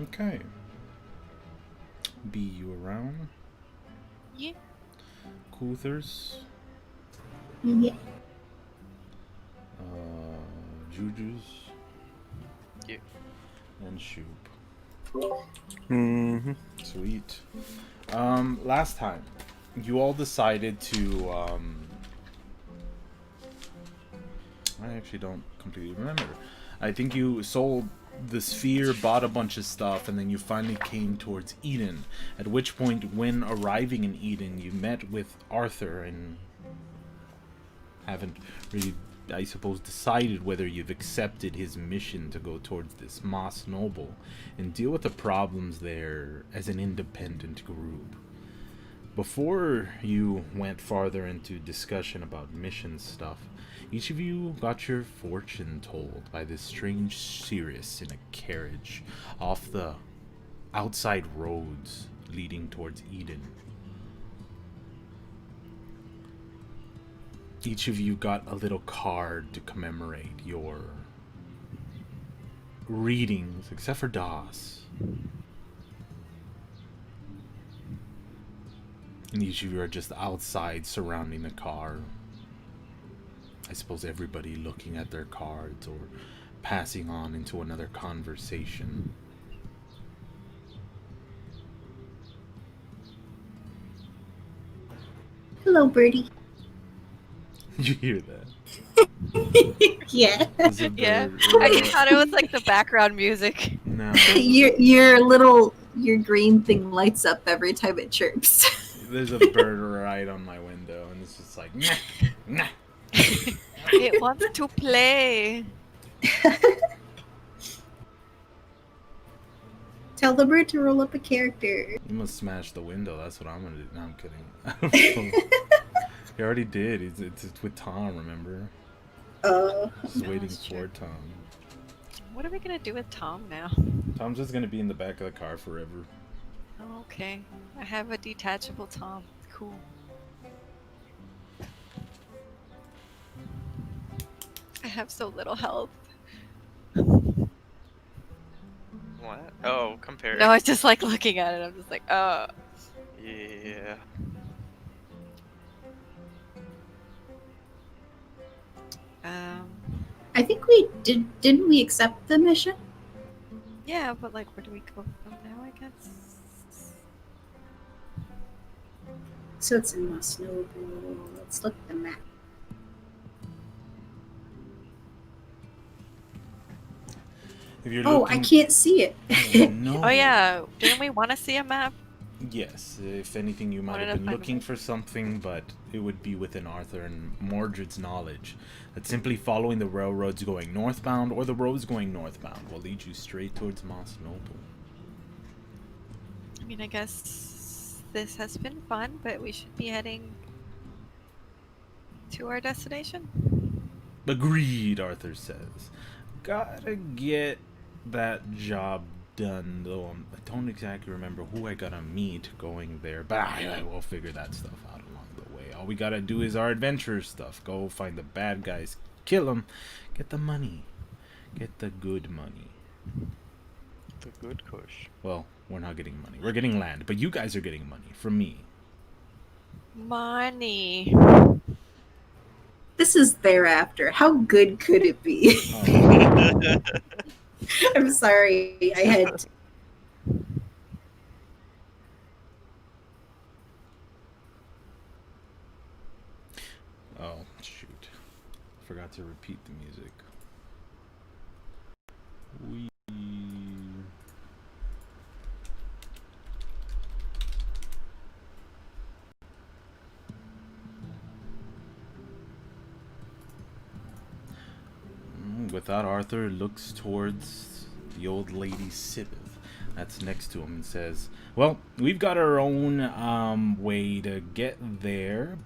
Okay. Be you around? Yeah. Kuthers? Yeah. Jujus? Yeah. And Shoop. Mm-hmm. Sweet. Last time, you all decided to, I actually don't completely remember. I think you sold the sphere, bought a bunch of stuff, and then you finally came towards Eden. At which point, when arriving in Eden, you met with Arthur and haven't really, I suppose, decided whether you've accepted his mission to go towards this Mosnoble and deal with the problems there as an independent group. Before you went farther into discussion about mission stuff, each of you got your fortune told by this strange Sirius in a carriage off the outside roads leading towards Eden. Each of you got a little card to commemorate your readings, except for Das. And each of you are just outside surrounding the car. I suppose everybody looking at their cards or passing on into another conversation. Hello, birdie. You hear that? Yeah. Yeah. I thought it was like the background music. No. Your green thing lights up every time it chirps. There's a bird right on my window, and it's just like, nah, nah. It wants to play. Tell the bird to roll up a character. You must smash the window. That's what I'm gonna do. No, I'm kidding. I don't know. He already did. It's with Tom, remember? Just waiting for Tom. What are we gonna do with Tom now? Tom's just gonna be in the back of the car forever. Oh, okay. I have a detachable Tom. Cool. I have so little health. What? Oh, compare. No, I was just like looking at it. I'm just like, oh. Yeah. I think we didn't we accept the mission? Yeah, but like, where do we go from now? I guess. So it's in Mosnoble. Let's look at the map. If you're Oh, looking... I can't see it. Oh, no. Oh yeah, didn't we want to see a map? Yes, if anything, you might Wanted have to been find a looking map. for something, but it would be within Arthur and Mordred's knowledge that simply following the railroads going northbound or the roads going northbound will lead you straight towards Mosnoble. I mean, I guess this has been fun, but we should be heading to our destination. Agreed, Arthur says. Gotta get that job done, though I don't exactly remember who I gotta meet going there, but I will figure that stuff out along the way. All we gotta do is our adventure stuff. Go find the bad guys, kill them, get the money. Get the good money. The good kush. Well, we're not getting money. We're getting land, but you guys are getting money from me. Money. This is thereafter. How good could it be? Oh. I'm sorry. I had. Oh, shoot. Forgot to repeat the music. We... With that, Arthur looks towards the old lady Sibith that's next to him and says, well, we've got our own way to get there,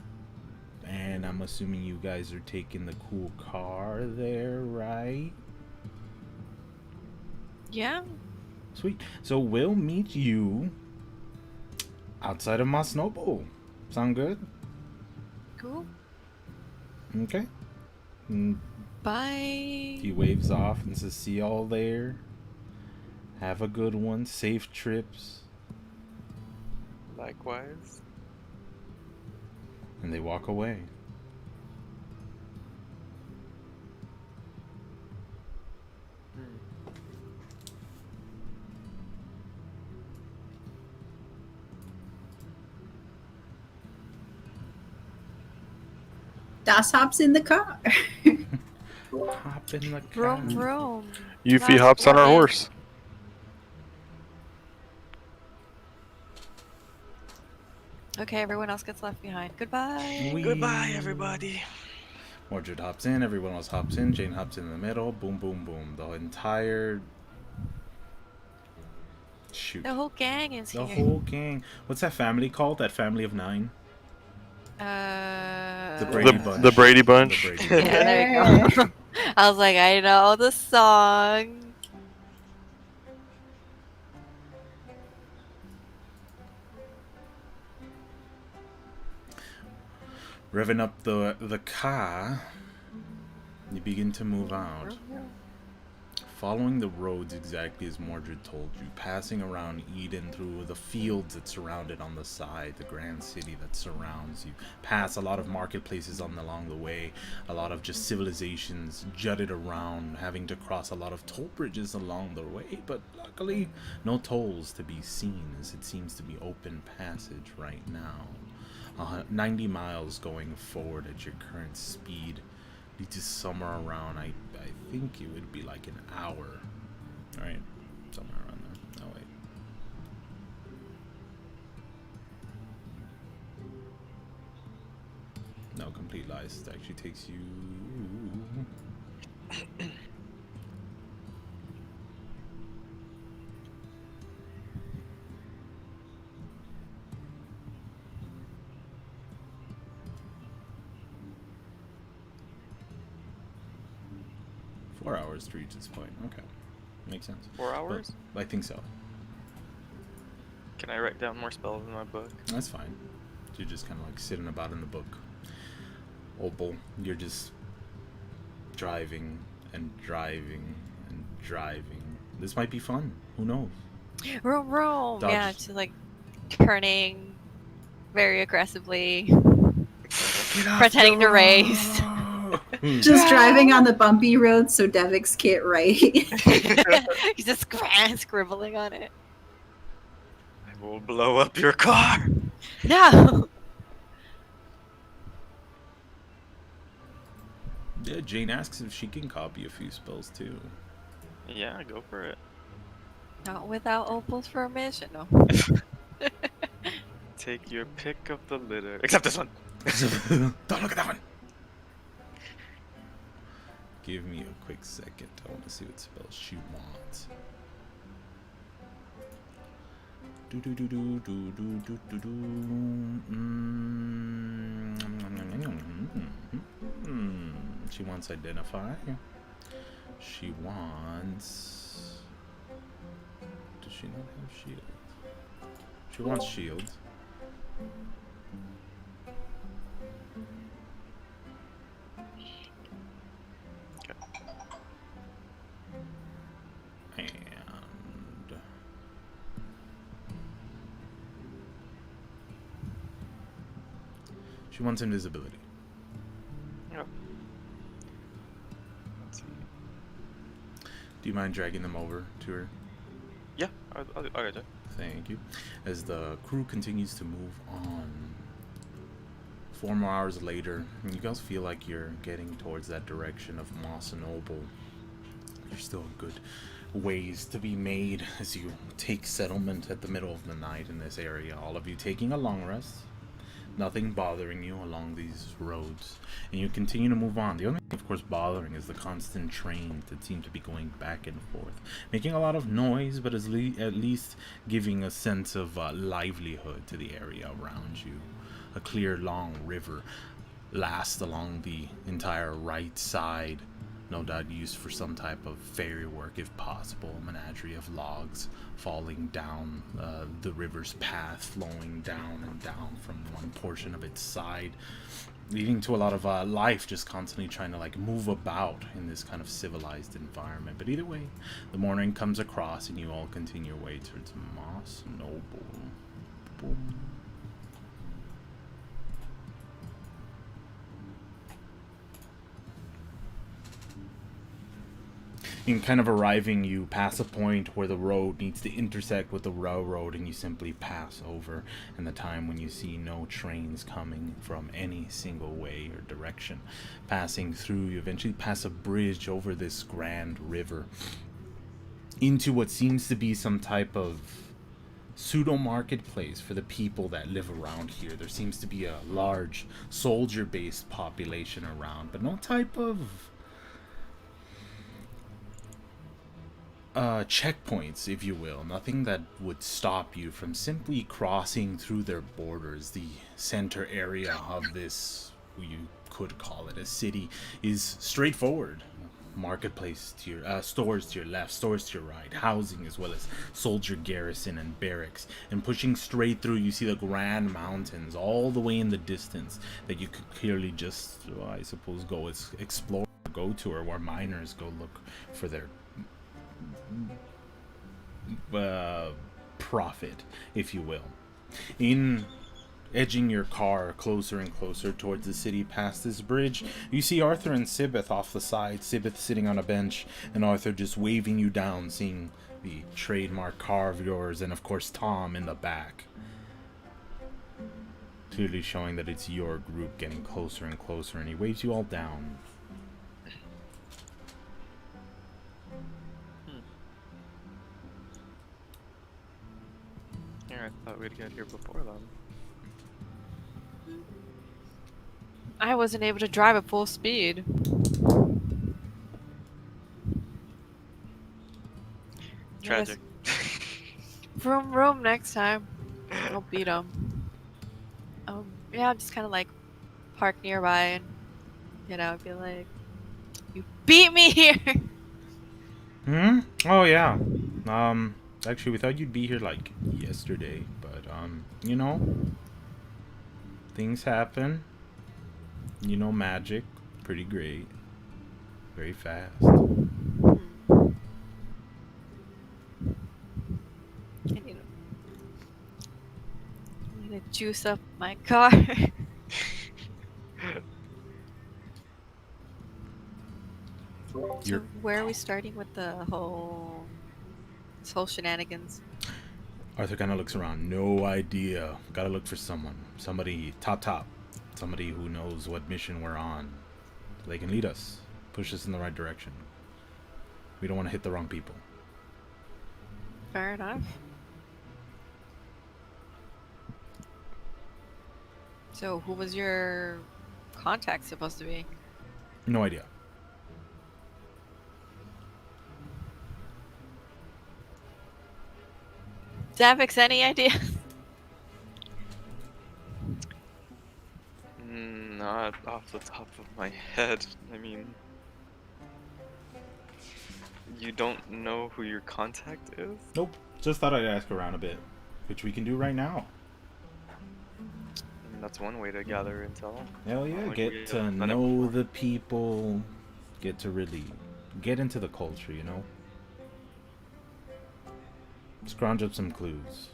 and I'm assuming you guys are taking the cool car there, right? Yeah. Sweet. So we'll meet you outside of Mosnoble. Sound good? Cool. Okay. Bye. He waves off and says, see y'all there. Have a good one. Safe trips. Likewise. And they walk away. Das hops in the car. Hop in the car. Vroom vroom. Yuffie Last hops on our one. horse. Okay, everyone else gets left behind. Goodbye. Whee! Goodbye, everybody. Mordred hops in, everyone else hops in, Jane hops in the middle, boom, boom, boom. The entire... Shoot. The whole gang is The here. whole gang. What's that family called? That family of 9? The Brady Bunch. The Brady Bunch. The Brady Yeah, Bunch. there you go. I was like, I know the song. Revving up the car, you begin to move out. Following the roads exactly as Mordred told you, passing around Eden through the fields that surround it on the side, the grand city that surrounds you. Pass a lot of marketplaces along the way, a lot of just civilizations jutted around, having to cross a lot of toll bridges along the way, but luckily no tolls to be seen as it seems to be open passage right now. 90 miles going forward at your current speed. Leads to somewhere around, I think it would be like an hour. Alright, somewhere around there. Oh, wait. No, complete lies. It actually takes you... Four hours to reach this point. Okay. Makes sense. 4 hours? But I think so. Can I write down more spells in my book? That's fine. You're just kind of like sitting about in the book. Opal, you're just driving and driving and driving. This might be fun. Who knows? Room, room. Dodge. Yeah, she's like turning very aggressively, Get off pretending the to race. road! Just driving on the bumpy road so Devix can't write. He's just scribbling on it. I will blow up your car. No. Yeah, Jane asks if she can copy a few spells too. Yeah, go for it. Not without Opal's permission. No. Take your pick of the litter. Except this one. Don't look at that one. Give me a quick second. I want to see what spells she wants. Do do do do do do do do do. She wants identify. She wants. Does she not have shield? She wants shield. And she wants invisibility. Yep. Let's see. Do you mind dragging them over to her? Yeah, I'll get it. Thank you. As the crew continues to move on, 4 more hours later, you guys feel like you're getting towards that direction of Mosnoble. There's still a good ways to be made as you take settlement at the middle of the night in this area. All of you taking a long rest. Nothing bothering you along these roads. And you continue to move on. The only thing, of course, bothering is the constant trains that seem to be going back and forth. Making a lot of noise, but at least giving a sense of livelihood to the area around you. A clear, long river lasts along the entire right side. No doubt used for some type of ferry work if possible. A menagerie of logs falling down the river's path, flowing down and down from one portion of its side, leading to a lot of life just constantly trying to like move about in this kind of civilized environment. But either way, the morning comes across and you all continue your way towards Mosnoble. Boom. In kind of arriving, you pass a point where the road needs to intersect with the railroad, and you simply pass over. And the time when you see no trains coming from any single way or direction passing through, you eventually pass a bridge over this grand river into what seems to be some type of pseudo marketplace for the people that live around here. There seems to be a large soldier-based population around, but no type of checkpoints, if you will. Nothing that would stop you from simply crossing through their borders. The center area of this, you could call it a city, is straightforward. Marketplace to your stores to your left, stores to your right, housing as well as soldier garrison and barracks. And pushing straight through, you see the Grand Mountains all the way in the distance that you could clearly just, I suppose, go explore, go to, or where miners go look for their profit, if you will. In edging your car closer and closer towards the city past this bridge, you see Arthur and Sibeth off the side. Sibeth sitting on a bench and Arthur just waving you down, seeing the trademark car of yours, and of course Tom in the back, clearly showing that it's your group getting closer and closer, and he waves you all down. Yeah, I thought we'd get here before then. I wasn't able to drive at full speed. Tragic. Vroom next time. I'll beat him. Yeah, I'm just kind of like park nearby and be like, you beat me here. Oh yeah. Actually, we thought you'd be here like yesterday, but things happen. Magic, pretty great, very fast. I need to juice up my car. So where are we starting with this whole shenanigans? Arthur kind of looks around. No idea. Gotta look for someone. Somebody top. Somebody who knows what mission we're on. They can lead us. Push us in the right direction. We don't want to hit the wrong people. Fair enough. So who was your contact supposed to be? No idea. Zavix, any idea? Not off the top of my head. I mean, you don't know who your contact is? Nope. Just thought I'd ask around a bit. Which we can do right now. That's one way to gather intel. Hell yeah. Like Get we, to done it know before. the people. Get to really get into the culture, you know? Scrounge up some clues.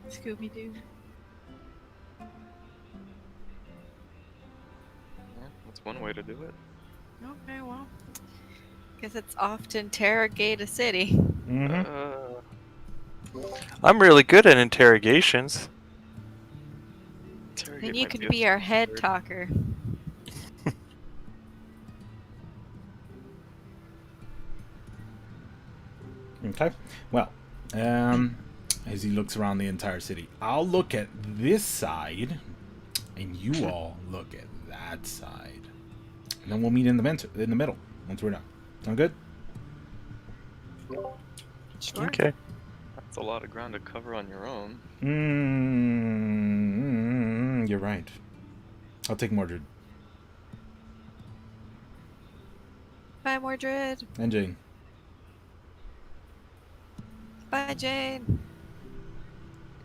Scooby-Doo. Yeah, that's one way to do it. Okay, well. Guess it's off to interrogate a city. Mm-hmm. I'm really good at interrogations. Interrogate Then you might can a be our head word. talker. Okay. Well, as he looks around the entire city, I'll look at this side, and you all look at that side, and then we'll meet in the middle once we're done. Sound good? Sure. Okay. That's a lot of ground to cover on your own. You're right. I'll take Mordred Bye, Mordred. and Jane. Bye, Jane.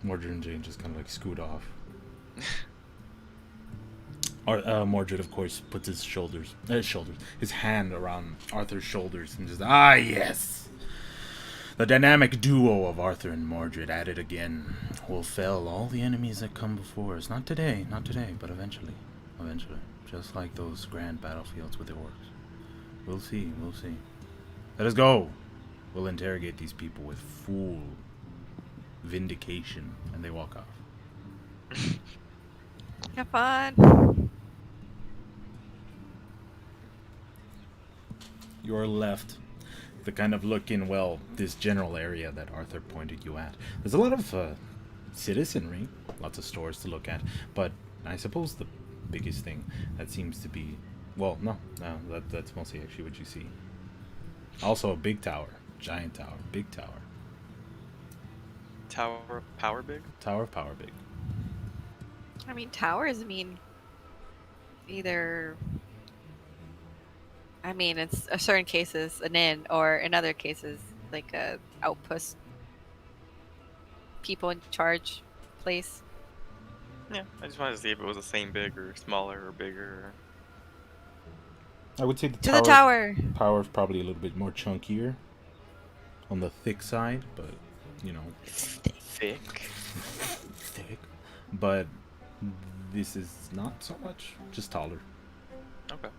Mordred and Jane just kind of like scoot off. Mordred, of course, puts his his hand around Arthur's shoulders and just, yes! The dynamic duo of Arthur and Mordred at it again. Will fell all the enemies that come before us. Not today, but eventually. Eventually. Just like those grand battlefields with the orcs. We'll see. Let us go! We'll interrogate these people with full vindication. And they walk off. Have fun. You're left to kind of look in, this general area that Arthur pointed you at. There's a lot of citizenry, lots of stores to look at, but I suppose the biggest thing that seems to be, that's mostly actually what you see. Also a big tower, giant tower, big tower. Tower of Power Big? Tower of Power Big. I mean, towers mean either... I mean, it's in certain cases an inn, or in other cases, like a outpost, people in charge place. Yeah, I just wanted to see if it was the same big or smaller or bigger. I would say the To the tower! tower is probably a little bit more chunkier on the thick side, but, Thick. thick. But this is not so much, just taller. Okay.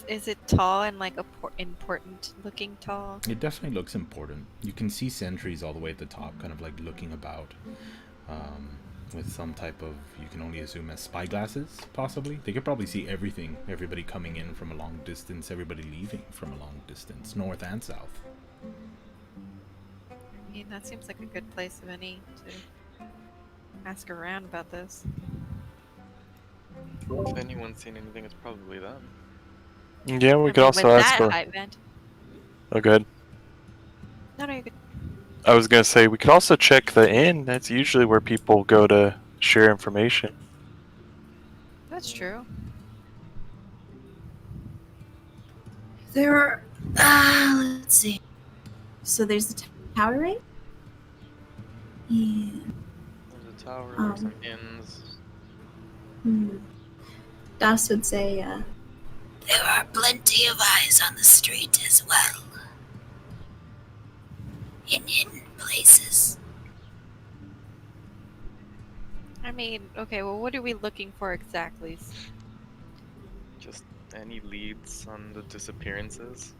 Is it tall and like important looking tall? It definitely looks important. You can see sentries all the way at the top, kind of like looking about, with some type of, you can only assume as spyglasses, possibly. They could probably see everything. Everybody coming in from a long distance, everybody leaving from a long distance, north and south. I mean, that seems like a good place of any to ask around about this. If anyone's seen anything, it's probably them. Yeah, we I could mean, also with ask that for. event. Oh, good. No, you're good. I was gonna say we could also check the inn. That's usually where people go to share information. That's true. There are. Let's see. So there's the tower, right? Yeah. There's a tower, there's some inns. Das would say, there are plenty of eyes on the street as well. In hidden places. I mean, okay, well, what are we looking for exactly? Just any leads on the disappearances?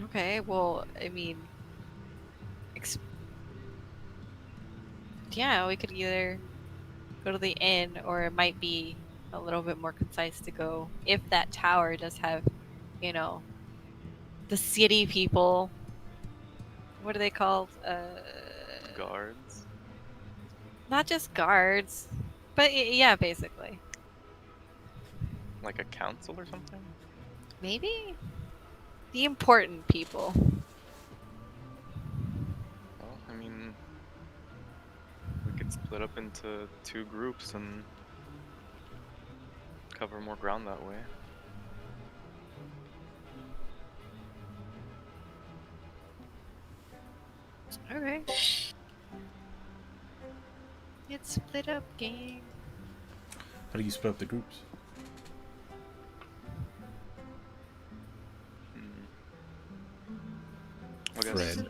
Okay, well, I mean, yeah, we could either go to the inn, or it might be a little bit more concise to go if that tower does have, you know, the city people. What are they called? Guards? Not just guards, but yeah, basically. Like a council or something? Maybe the important people. Well, I mean, we could split up into 2 groups and cover more ground that way. Okay. It's split up, gang. How do you split up the groups? Hmm. I guess Fred.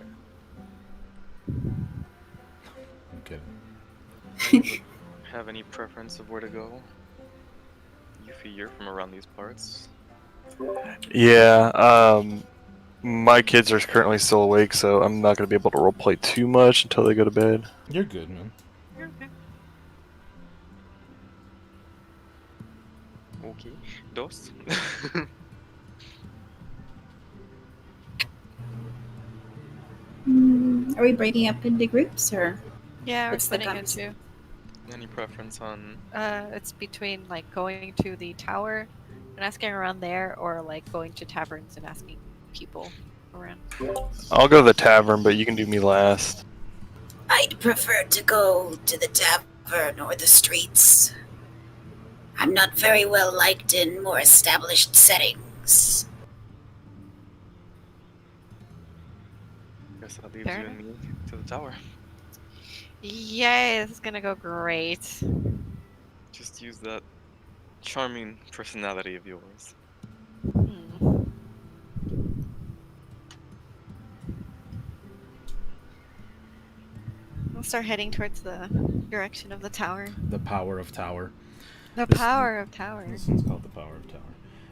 I'm kidding. have any preference of where to go? Yuffie, you're from around these parts. Yeah, my kids are currently still awake, so I'm not going to be able to roleplay too much until they go to bed. You're good, man. Okay. Okay. Dos? Are we breaking up into groups or? Yeah, we're It's the splitting guns. into. Any preference on... It's between like going to the tower and asking around there, or like going to taverns and asking people around. I'll go to the tavern, but you can do me last. I'd prefer to go to the tavern or the streets. I'm not very well liked in more established settings. Guess that leaves Fair you and me to the tower. Yay, this is gonna go great. Just use that charming personality of yours. Hmm. We'll start heading towards the direction of the tower. The power of tower. The This- power of tower. This one's called the power of tower.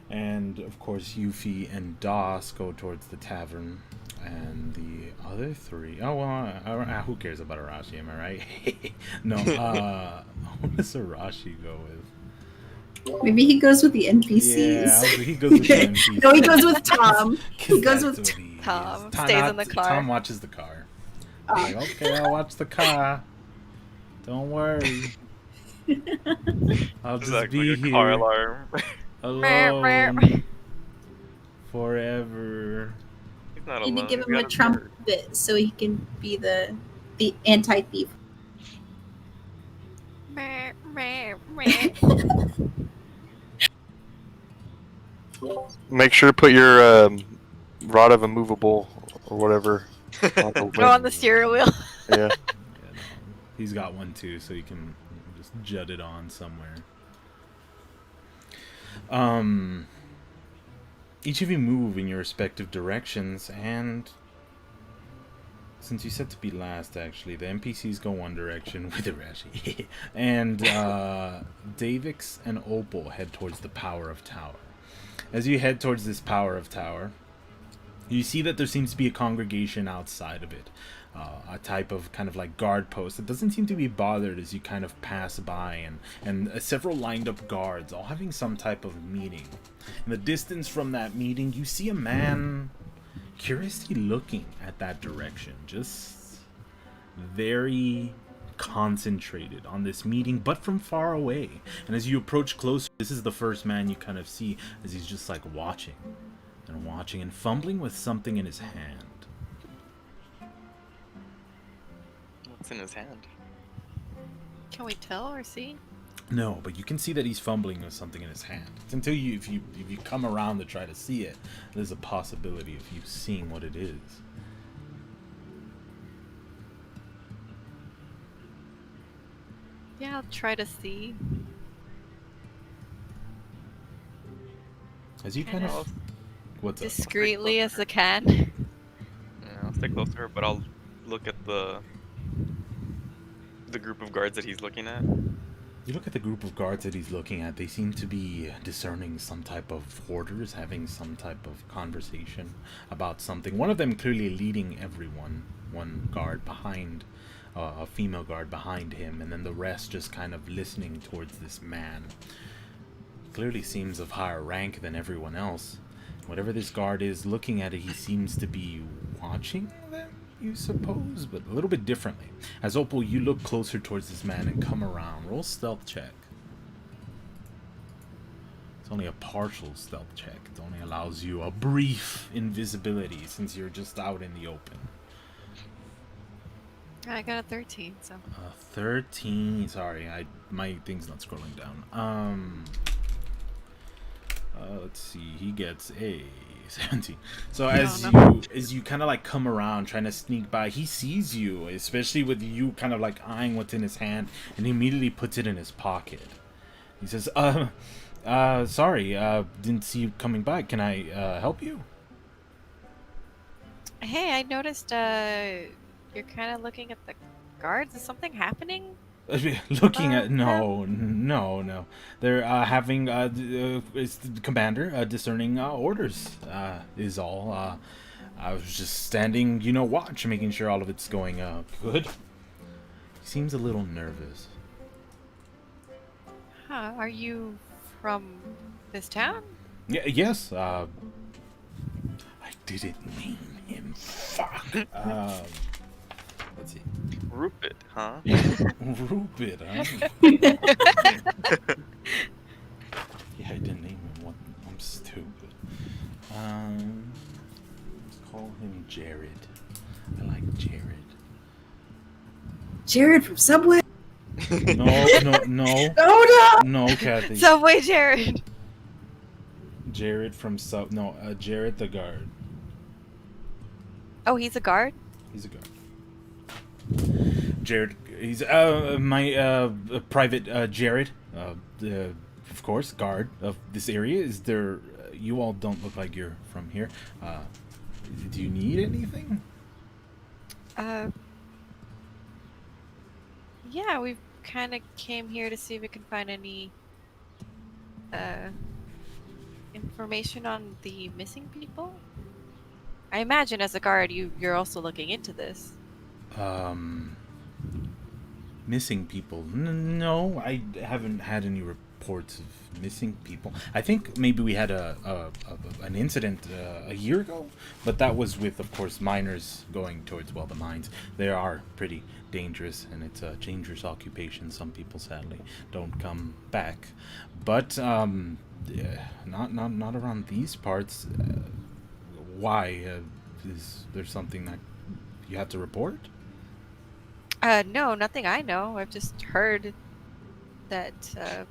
And of course, Yuffie and Das go towards the tavern, and the other 3. Oh well, who cares about Arashi? Am I right? No. What does Arashi go with? Maybe he goes with the NPCs. Yeah, he goes with the NPCs. No, he goes with Tom. 'Cause He goes that's with what he is. Tom. Stays in the car. Tom watches the car. Like, okay, I'll watch the car. Don't worry. I'll It's just like be a here car alarm. alone forever. He's not You need alone. to give he's him a got his bird. trumpet so he can be the anti-thief. Make sure to put your rod of immovable or whatever. Go on the steering wheel. Yeah. Yeah, no. He's got one too, so you can just jut it on somewhere. Each of you move in your respective directions, and since you said to be last, actually, the NPCs go one direction with Arashi, and Davix and Opal head towards the Power of Tower. As you head towards this Power of Tower, you see that there seems to be a congregation outside of it. A type of kind of like guard post that doesn't seem to be bothered as you kind of pass by, and several lined up guards all having some type of meeting. In the distance from that meeting, you see a man curiously looking at that direction, just very concentrated on this meeting, but from far away. And as you approach closer, this is the first man you kind of see as he's just like watching and fumbling with something in his hand. What's in his hand? Can we tell or see? No, but you can see that he's fumbling with something in his hand. It's until if you come around to try to see it, there's a possibility of you seeing what it is. Yeah, I'll try to see. As you kind of what's up? Discreetly as I can. Yeah, I'll stay closer, but I'll look at the group of guards that he's looking at. You look at the group of guards that he's looking at. They seem to be discerning some type of hoarders, having some type of conversation about something. One of them clearly leading everyone. One guard behind, a female guard behind him, and then the rest just kind of listening towards this man. Clearly seems of higher rank than everyone else. Whatever this guard is looking at it, he seems to be watching them, you suppose, but a little bit differently. As Opal, you look closer towards this man and come around. Roll stealth check. It's only a partial stealth check. It only allows you a brief invisibility since you're just out in the open. I got a 13, so. 13. Sorry, my thing's not scrolling down. Let's see. He gets a 17. So as you kind of like come around trying to sneak by, he sees you, especially with you kind of like eyeing what's in his hand, and he immediately puts it in his pocket. He says, sorry, didn't see you coming by. Can I help you? Hey, I noticed you're kind of looking at the guards. Is something happening? Looking at no. They're having it's the commander discerning orders is all. I was just standing, watch, making sure all of it's going good. He seems a little nervous. Huh? Are you from this town? Yeah. Yes. I didn't name him. Fuck. Let's see. Rupert, huh? Rupert, huh? Yeah, I didn't name him. I'm stupid. Let's call him Jared. I like Jared. Jared from Subway? No. Oh no! No, Kathy. Subway Jared. Jared from Jared the guard. Oh, he's a guard? He's a guard. Jared, he's my private Jared, of course, guard of this area. Is there? You all don't look like you're from here. Do you need anything? Yeah, we kind of came here to see if we can find any information on the missing people. I imagine as a guard, you're also looking into this. Missing people? No, I haven't had any reports of missing people. I think maybe we had an incident a year ago, but that was with, of course, miners going towards the mines. They are pretty dangerous, and it's a dangerous occupation. Some people sadly don't come back, but not around these parts. Why? Is there something that you have to report? No, nothing I know. I've just heard that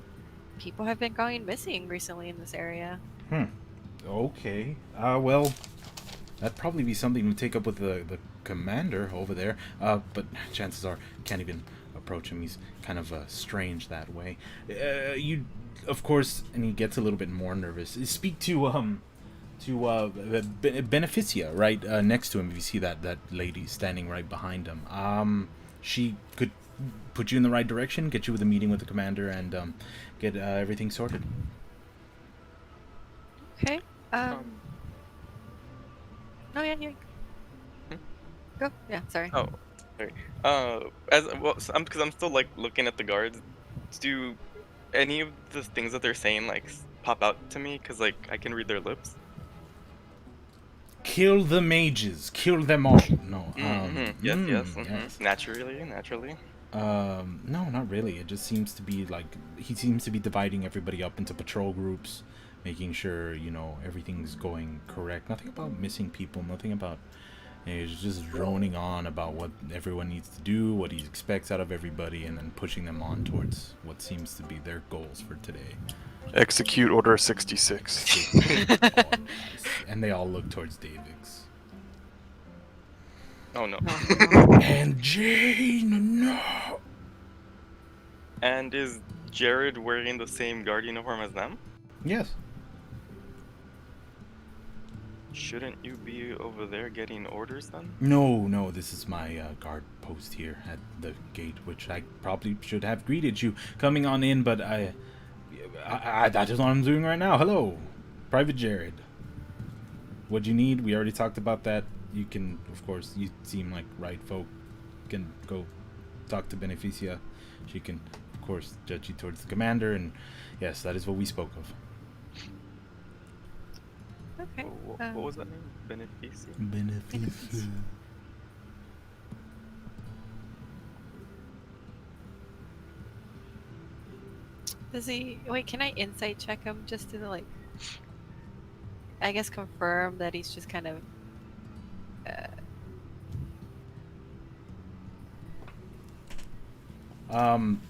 people have been going missing recently in this area. Okay. Well, that'd probably be something to take up with the commander over there. But chances are, can't even approach him. He's kind of strange that way. You, of course, and he gets a little bit more nervous. Speak to Beneficia right next to him. If you see that lady standing right behind him. She could put you in the right direction, get you with a meeting with the commander, and get everything sorted. Okay. No, yeah. Go. Yeah. Sorry. Oh, sorry. Because I'm still like looking at the guards. Do any of the things that they're saying like pop out to me? Because like I can read their lips. Kill the mages. Kill them all. No. Yes. Naturally. No, not really. It just seems to be like he seems to be dividing everybody up into patrol groups, making sure everything's going correct. Nothing about missing people. Nothing about. He's just droning on about what everyone needs to do, what he expects out of everybody, and then pushing them on towards what seems to be their goals for today. Execute Order 66. Oh, nice. And they all look towards Davix. Oh no. And Jane, no. And is Jared wearing the same guard uniform as them? Yes. Shouldn't you be over there getting orders then? No, this is my guard post here at the gate, which I probably should have greeted you coming on in, but I that is what I'm doing right now. Hello, Private Jared. What do you need? We already talked about that. You can, of course, you seem like right folk. Can go talk to Beneficia. She can, of course, judge you towards the commander, and yes, that is what we spoke of. Okay. What was that name? Beneficia? Beneficia. Does he? Wait, can I insight check him just to like, I guess confirm that he's just kind of.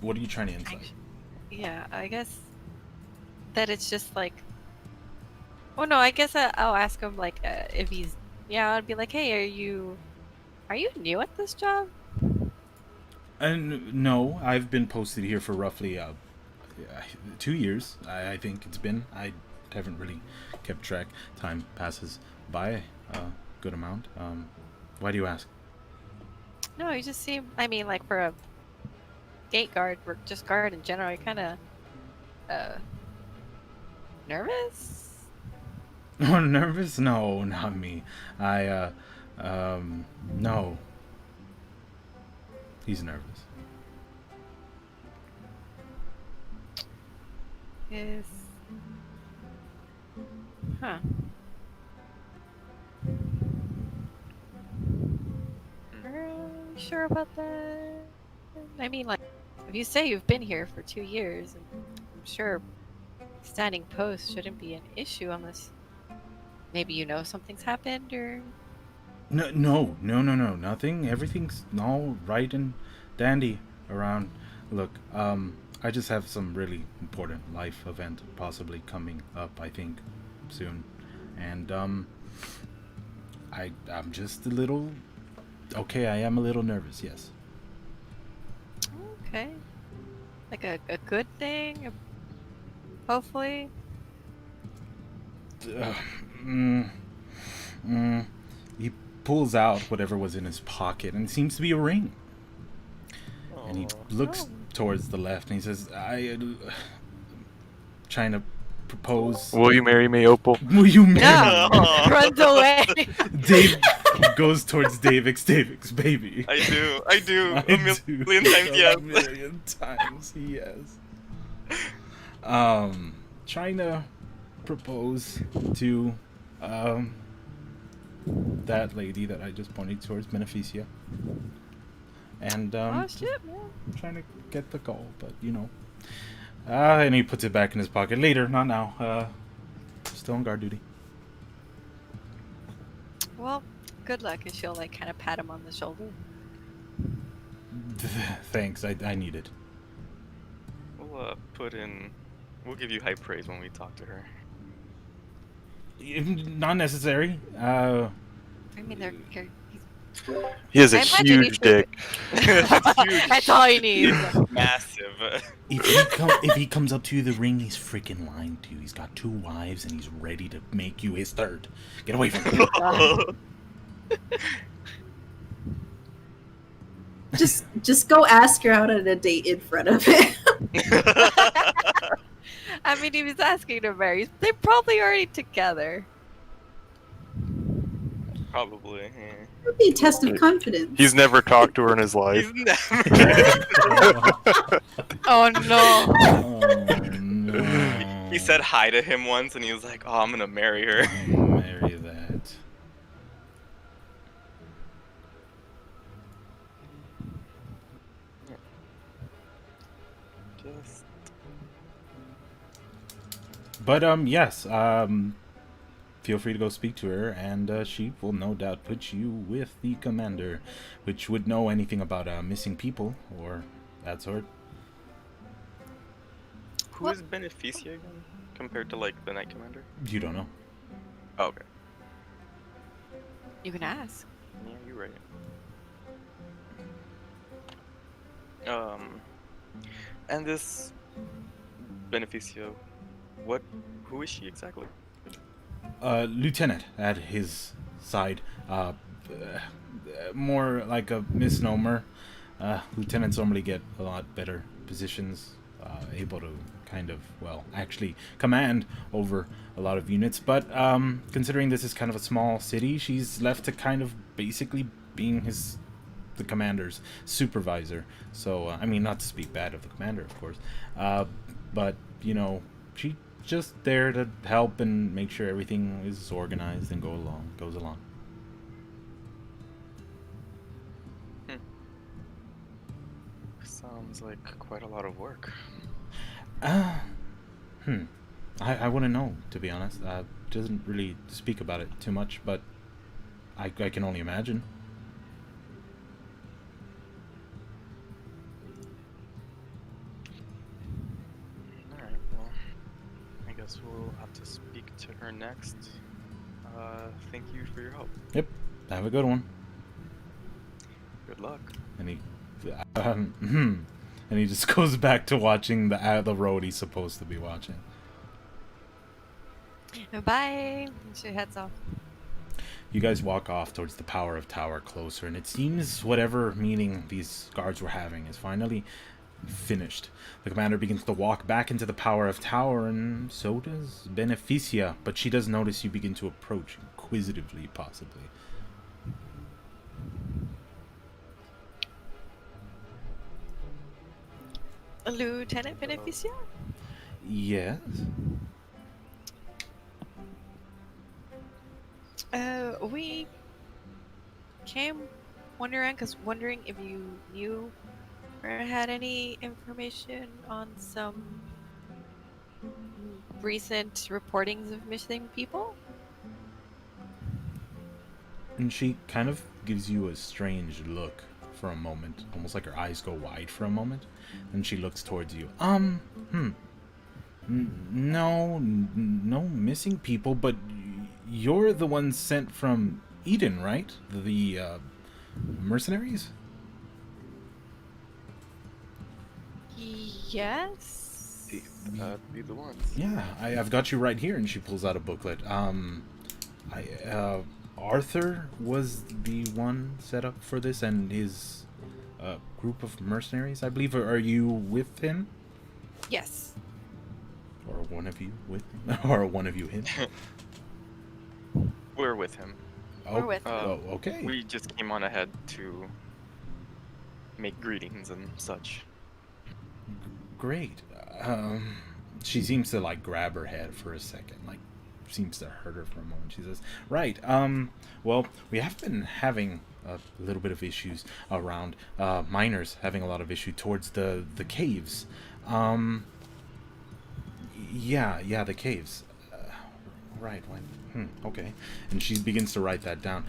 What are you trying to insight? Yeah, I guess that it's just like. Oh no, I guess I'll ask him like if he's. Yeah, I'd be like, hey, are you new at this job? And no, I've been posted here for roughly 2 years. I think it's been. I haven't really kept track. Time passes by a good amount. Why do you ask? No, you just seem. I mean, like for a gate guard or just guard in general, you're kind of nervous. Oh, nervous? No, not me. No. He's nervous. Yes. Huh. Are you sure about that? I mean, like, if you say you've been here for 2 years, I'm sure standing post shouldn't be an issue unless maybe you know something's happened or. No, nothing. Everything's all right and dandy around. Look, I just have some really important life event possibly coming up, I think, soon. And, I'm just a little... Okay, I am a little nervous, yes. Okay. Like a good thing? Hopefully? He pulls out whatever was in his pocket, and it seems to be a ring. And he looks towards the left, and he says, trying to propose. Will you marry me, Opal? Will you marry No! me? Runs away! Dave goes towards Davix, baby. I do. I A do. million times yes. A million times, yes. Trying to propose to, that lady that I just pointed towards, Beneficia. And, Oh shit, man. I'm trying to get the call, but, you know. And he puts it back in his pocket. Later, not now. Still on guard duty. Well, good luck, and she'll like kind of pat him on the shoulder. Thanks, I need it. We'll we'll give you high praise when we talk to her. Not necessary. I mean, He has a I imagine huge he's- dick. that's all he needs. Massive. If he comes up to you, the ring he's freaking lying to. He's got 2 wives and he's ready to make you his third. Get away from him. Just go ask her out on a date in front of him. I mean, he was asking to marry. They're probably already together. Probably. Yeah. It would be a test of confidence. He's never talked to her in his life. He's never. Oh no! Oh, no. He said hi to him once, and he was like, "Oh, I'm gonna marry her." Marry that. Just But yes, feel free to go speak to her, and she will no doubt put you with the commander, which would know anything about missing people or that sort. who is Beneficia again, compared to like the Knight Commander? You don't know. Oh, okay. You can ask. Yeah, you're right. And this Beneficio, who is she exactly? Lieutenant at his side. More like a misnomer. Lieutenants normally get a lot better positions, able to kind of, well, actually command over a lot of units. But considering this is kind of a small city, she's left to kind of basically being the commander's supervisor. So, I mean, not to speak bad of the commander, of course, but, you know, she just there to help and make sure everything is organized and goes along. Sounds like quite a lot of work. I wouldn't know, to be honest. Doesn't really speak about it too much, but I can only imagine. Alright, well, I guess we'll have to speak to her next. Thank you for your help. Yep. Have a good one. Good luck. And he, and he just goes back to watching the road he's supposed to be watching. Bye. And she heads off. You guys walk off towards the Power of Tower closer, and it seems whatever meeting these guards were having is finally finished. The commander begins to walk back into the Power of Tower, and so does Beneficia, but she does notice you begin to approach inquisitively, possibly. Lieutenant Beneficia? Yes? We came wondering if you knew or had any information on some recent reportings of missing people. And she kind of gives you a strange look for a moment, almost like her eyes go wide for a moment, and she looks towards you. No missing people, but you're the one sent from Eden, right? The mercenaries? Yes. That'd be the ones. Yeah, I've got you right here, and she pulls out a booklet. Arthur was the one set up for this, and his group of mercenaries, I believe. Are you with him? Yes. Or one of you with him? Or one of you him? We're with him. We're with him. Oh, okay. We just came on ahead to make greetings and such. Great. She seems to like grab her head for a second, like seems to hurt her for a moment. She says, "Right. Well, we have been having a little bit of issues around miners having a lot of issue towards the caves. Yeah, the caves. Right. Okay." And she begins to write that down.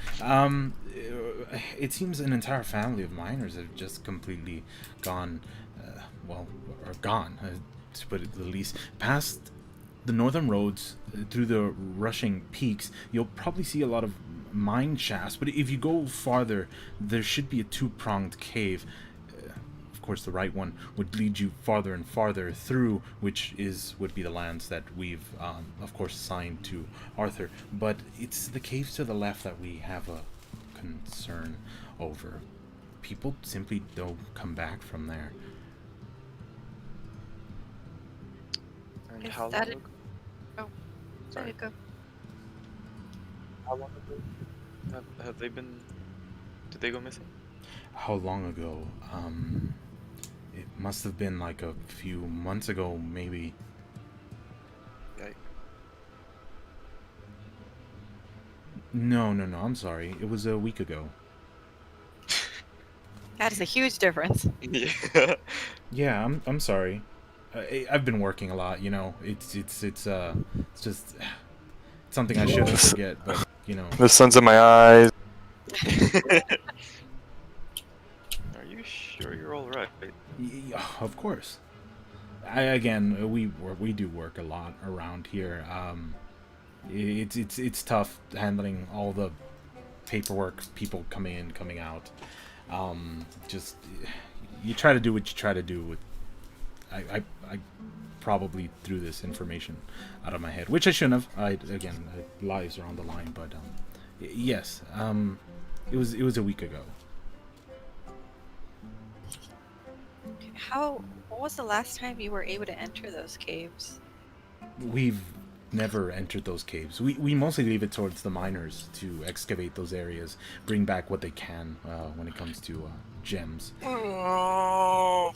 It seems an entire family of miners have just completely gone, to put it the least, past the northern roads, through the rushing peaks. You'll probably see a lot of mine shafts, but if you go farther, there should be a two-pronged cave. Of course, the right one would lead you farther and farther through, which would be the lands that we've, of course, assigned to Arthur. But it's the caves to the left that we have a concern over. People simply don't come back from there. And Is how that long it? ago? Oh, Sorry. there you go. How long ago have they been? Did they go missing? How long ago? It must have been like a few months ago, maybe. Yikes. No, I'm sorry. It was a week ago. That is a huge difference. Yeah. Yeah, I'm sorry. I've been working a lot, you know. It's just something I shouldn't forget, but you know. The sun's in my eyes. Are you sure you're all right? Of course. We do work a lot around here. It's tough handling all the paperwork, people coming in, coming out. Just you try to do what you try to do with I probably threw this information out of my head, which I shouldn't have. Lives are on the line, but yes, it was a week ago. What was the last time you were able to enter those caves? We've never entered those caves. We mostly leave it towards the miners to excavate those areas, bring back what they can when it comes to gems. No,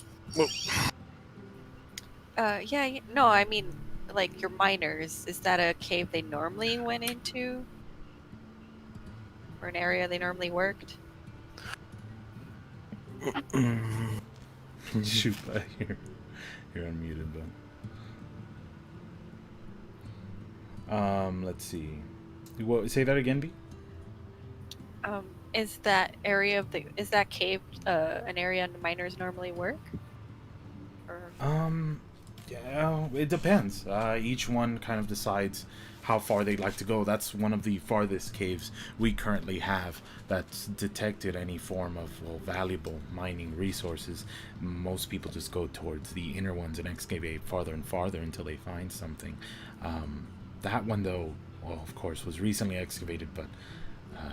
I mean, like your miners. Is that a cave they normally went into, or an area they normally worked? Shoot, you're unmuted, but let's see. Say that again, B. Is that cave an area miners normally work? Or... Yeah, it depends. Each one kind of decides how far they'd like to go. That's one of the farthest caves we currently have that's detected any form of valuable mining resources. Most people just go towards the inner ones and excavate farther and farther until they find something. That one, though, well, of course, was recently excavated, but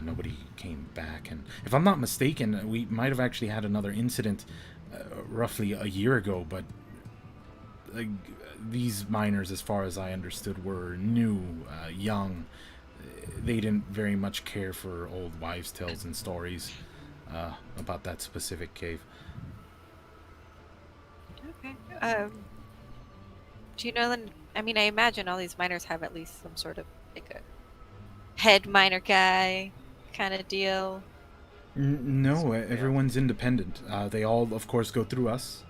nobody came back. And if I'm not mistaken, we might have actually had another incident roughly a year ago, but these miners, as far as I understood, were new, young. They didn't very much care for old wives' tales and stories about that specific cave. Okay. Do you know then? I mean, I imagine all these miners have at least some sort of like a head miner guy kind of deal. No, everyone's independent. They all, of course, go through us.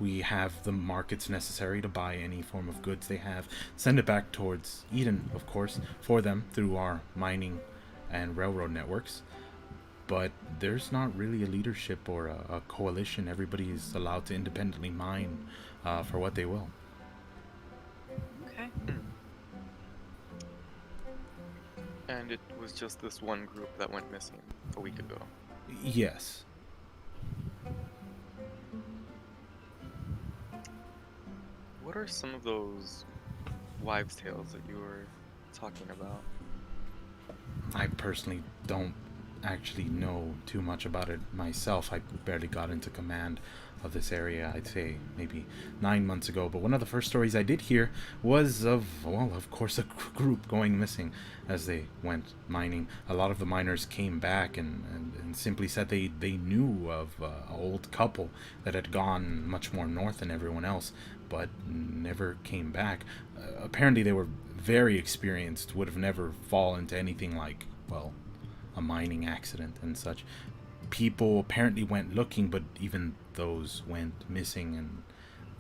We have the markets necessary to buy any form of goods they have. Send it back towards Eden, of course, for them through our mining and railroad networks. But there's not really a leadership or a coalition. Everybody is allowed to independently mine for what they will. Okay. And it was just this one group that went missing a week ago. Yes. What are some of those wives' tales that you were talking about? I personally don't actually know too much about it myself. I barely got into command of this area, I'd say maybe 9 months ago. But one of the first stories I did hear was of, well, of course, a group going missing as they went mining. A lot of the miners came back and simply said they knew of an old couple that had gone much more north than everyone else, but never came back. Apparently they were very experienced, would have never fallen into anything like, well, a mining accident and such. People apparently went looking, but even those went missing, and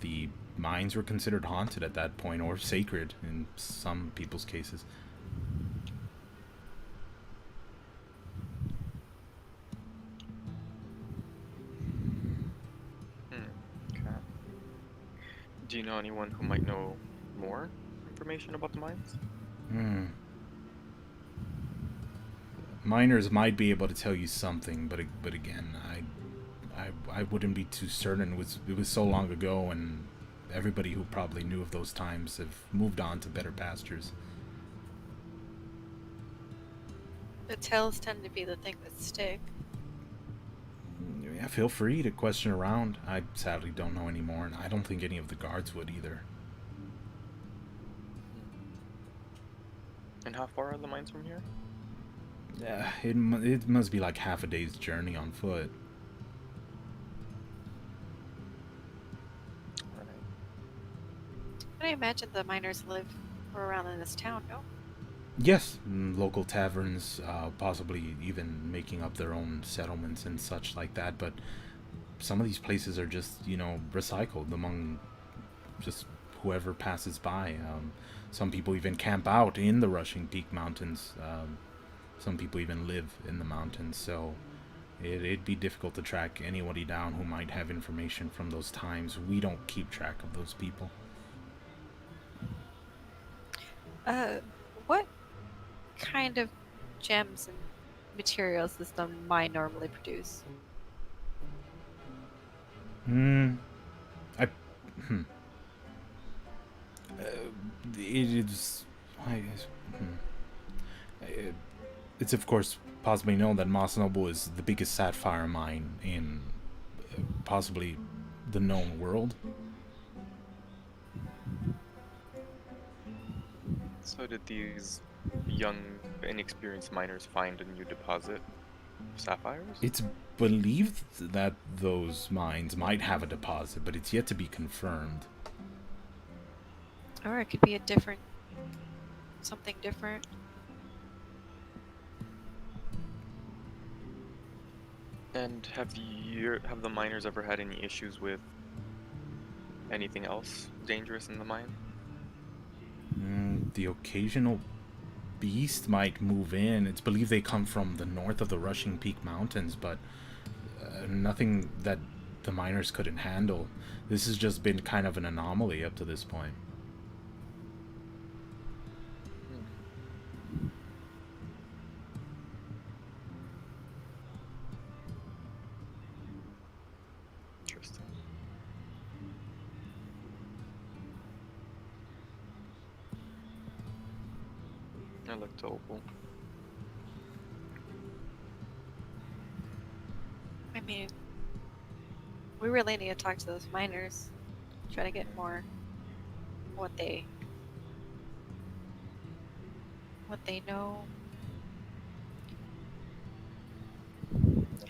the mines were considered haunted at that point, or sacred in some people's cases. Okay. Do you know anyone who might know more information about the mines? Miners might be able to tell you something, but again, I wouldn't be too certain. It was so long ago, and everybody who probably knew of those times have moved on to better pastures. The tales tend to be the thing that stick. Yeah, feel free to question around. I sadly don't know anymore, and I don't think any of the guards would either. And how far are the mines from here? Yeah, it must be like half a day's journey on foot. But I imagine the miners live around in this town, no? Yes, local taverns, possibly even making up their own settlements and such like that, but some of these places are just, recycled among just whoever passes by. Some people even camp out in the Rushing Peak Mountains. Some people even live in the mountains, so it'd be difficult to track anybody down who might have information from those times. We don't keep track of those people. What kind of gems and materials does the mine normally produce? I It is. It's of course possibly known that Mosnoble is the biggest sapphire mine in possibly the known world. So did these young, inexperienced miners find a new deposit of sapphires? It's believed that those mines might have a deposit, but it's yet to be confirmed. Or it could be something different. And have the miners ever had any issues with anything else dangerous in the mine? The occasional beast might move in. It's believed they come from the north of the Rushing Peak Mountains, but nothing that the miners couldn't handle. This has just been kind of an anomaly up to this point. Interesting. I look to Opal. I mean, we really need to talk to those miners. Try to get more what they know.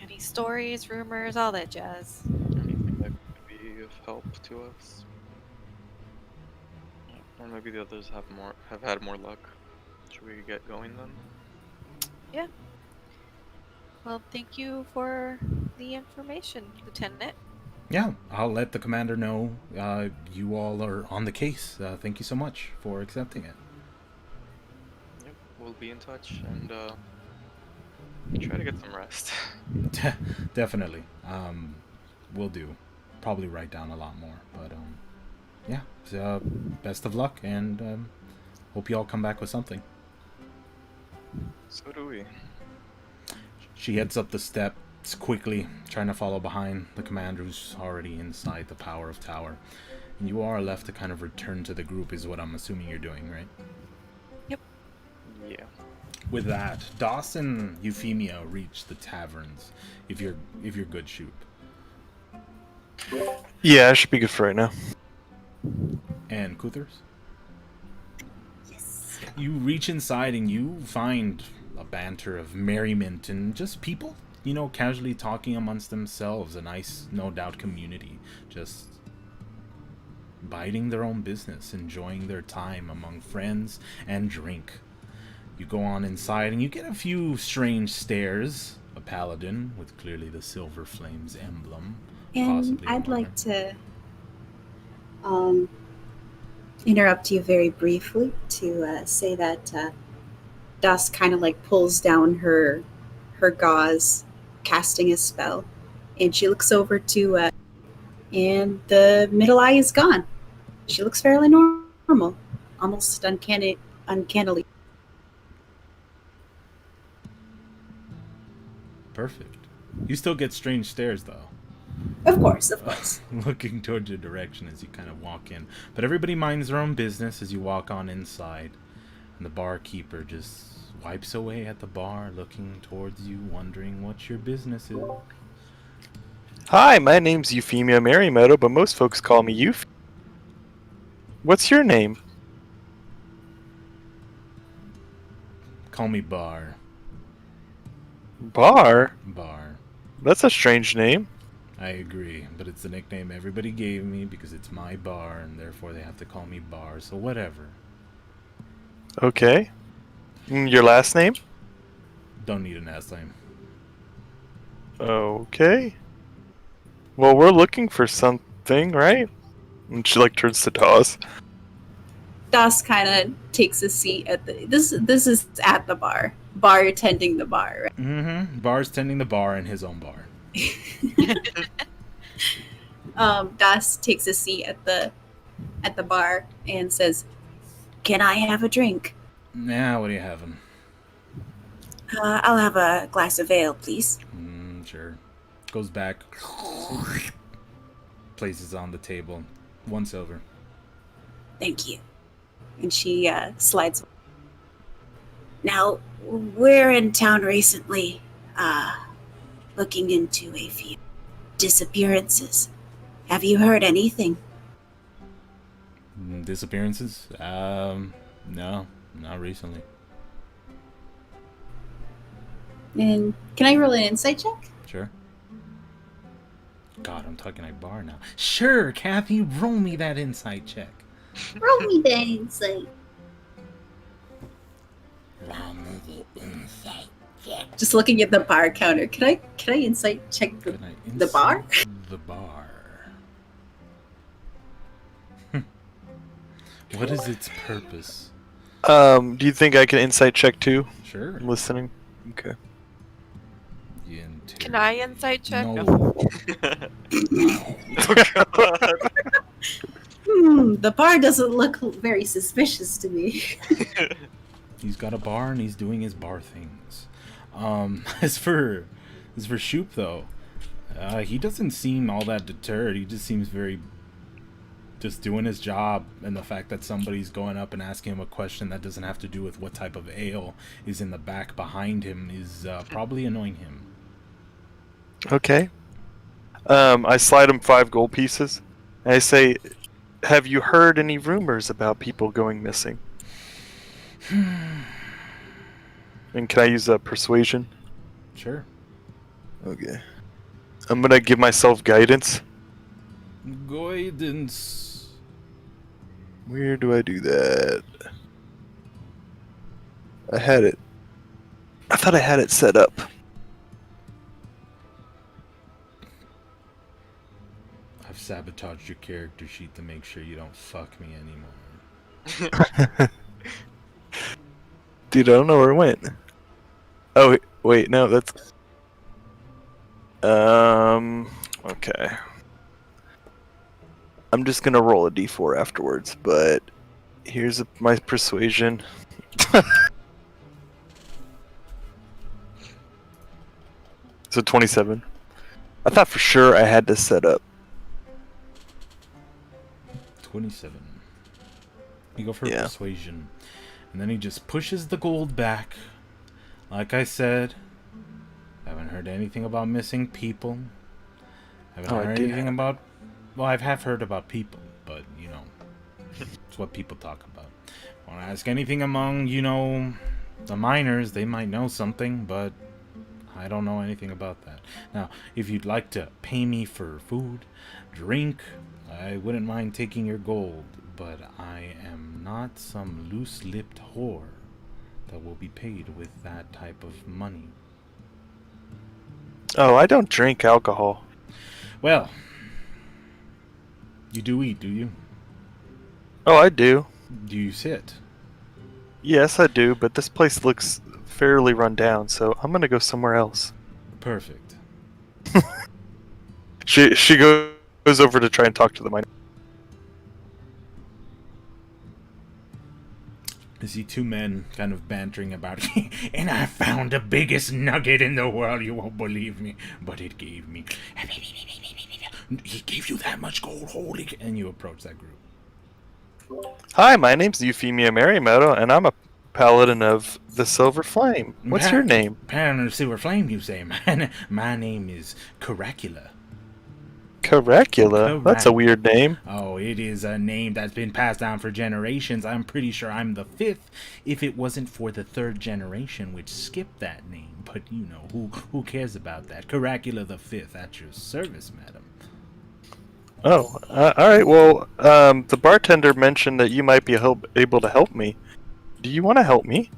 Any stories, rumors, all that jazz. Anything that could be of help to us? Or maybe the others have had more luck. Should we get going then? Yeah. Well, thank you for the information, Lieutenant. Yeah, I'll let the commander know you all are on the case. Thank you so much for accepting it. Yep, we'll be in touch and try to get some rest. Definitely. Will do. Probably write down a lot more, but yeah. So, best of luck, and hope you all come back with something. So do we. She heads up the steps quickly, trying to follow behind the commander who's already inside the power of tower. And you are left to kind of return to the group, is what I'm assuming you're doing, right? Yep. Yeah. With that, Doss and Euphemia reach the taverns. If you're good, shoot. Yeah, I should be good for right now. And Kuthers? Yes. You reach inside and you find a banter of merriment and just people, casually talking amongst themselves. A nice, no doubt, community. Just biding their own business, enjoying their time among friends and drink. You go on inside and you get a few strange stares. A paladin with clearly the Silver Flames emblem. And Possibly I'd more. like to interrupt you very briefly to say that Dusk kind of like pulls down her gauze, casting a spell, and she looks over to and the middle eye is gone. She looks fairly normal, almost uncannily. Perfect. You still get strange stares, though. Of course. Looking towards your direction as you kind of walk in. But everybody minds their own business as you walk on inside. And the barkeeper just wipes away at the bar, looking towards you, wondering what your business is. Hi, my name's Euphemia Merrymeadow, but most folks call me Euph. What's your name? Call me Bar. Bar? Bar. That's a strange name. I agree, but it's the nickname everybody gave me because it's my bar, and therefore they have to call me Bar, so whatever. Okay. Your last name? Don't need an last name. Okay. Well, we're looking for something, right? And she turns to Dawes. Dusk kind of takes a seat at this is at the bar, bartending the bar. Right? Mm-hmm. Bar's tending the bar in his own bar. Das takes a seat at the bar and says, "Can I have a drink?" Now, what are you having? I'll have a glass of ale, please. Sure. Goes back. Places on the table. 1 silver. Thank you. And she slides. Now, we're in town recently, looking into a few disappearances. Have you heard anything? Disappearances? No, not recently. And can I roll an insight check? Sure. God, I'm talking like bar now. Sure, Kathy, roll me that insight check. Roll me that insight. Just looking at the bar counter. Can I insight check the Can I the bar? insight the bar. What is its purpose? Do you think I can insight check too? Sure. I'm listening. Okay. Can I insight check? No. The bar doesn't look very suspicious to me. He's got a bar and he's doing his bar things. As for Shoop though, he doesn't seem all that deterred. He just seems very just doing his job, and the fact that somebody's going up and asking him a question that doesn't have to do with what type of ale is in the back behind him is probably annoying him. Okay. I slide him 5 gold pieces. And I say, have you heard any rumors about people going missing? And can I use persuasion? Sure. Okay. I'm gonna give myself guidance. Guidance. Where do I do that? I had it. I thought I had it set up. I've sabotaged your character sheet to make sure you don't fuck me anymore. Dude, I don't know where it went. Oh, wait, no, that's... Okay. I'm just gonna roll a d4 afterwards, but here's my persuasion. So 27. I thought for sure I had this set up. 27. You go for Yeah. persuasion. And then he just pushes the gold back. Like I said, haven't heard anything about missing people. Haven't heard anything about... Well, I have heard about people, but, you know, it's what people talk about. Want to ask anything among, you know, the miners, they might know something, but I don't know anything about that. Now, if you'd like to pay me for food, drink, I wouldn't mind taking your gold, but I am not some loose-lipped whore that will be paid with that type of money. Oh, I don't drink alcohol. Well, you do eat, do you? Oh, I do. Do you sit? Yes, I do, but this place looks fairly run down, so I'm gonna go somewhere else. Perfect. She goes over to try and talk to the miner. I see 2 men kind of bantering about it. And I found the biggest nugget in the world. You won't believe me, but it gave me. He gave you that much gold, holy! And you approach that group. Hi, my name's Euphemia Marimoto, and I'm a paladin of the Silver Flame. What's your name? Paladin of Silver Flame, you say? My name is Caracula. Caracula? That's a weird name. Oh, it is a name that's been passed down for generations. I'm pretty sure I'm the 5th, if it wasn't for the 3rd generation, which skipped that name. But, you know, who cares about that? Caracula the 5th, at your service, madam. Oh, alright, well, the bartender mentioned that you might be able to help me. Do you want to help me?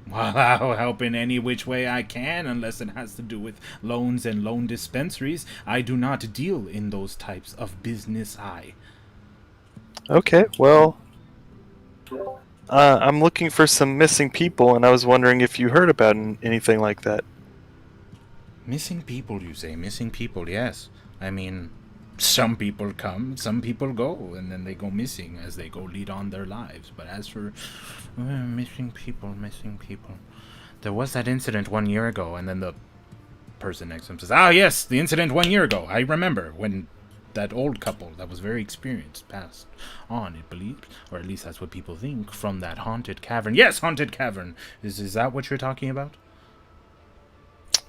Well, I'll help in any which way I can, unless it has to do with loans and loan dispensaries. I do not deal in those types of business, Okay, well, I'm looking for some missing people, and I was wondering if you heard about anything like that. Missing people, you say? Missing people, yes. I mean, some people come, some people go, and then they go missing as they go lead on their lives. But as for missing people, there was that incident 1 year ago, and then the person next to him says, "Ah, yes, the incident 1 year ago. I remember when that old couple that was very experienced passed on, it believed, or at least that's what people think, from that haunted cavern. Yes, haunted cavern. Is that what you're talking about?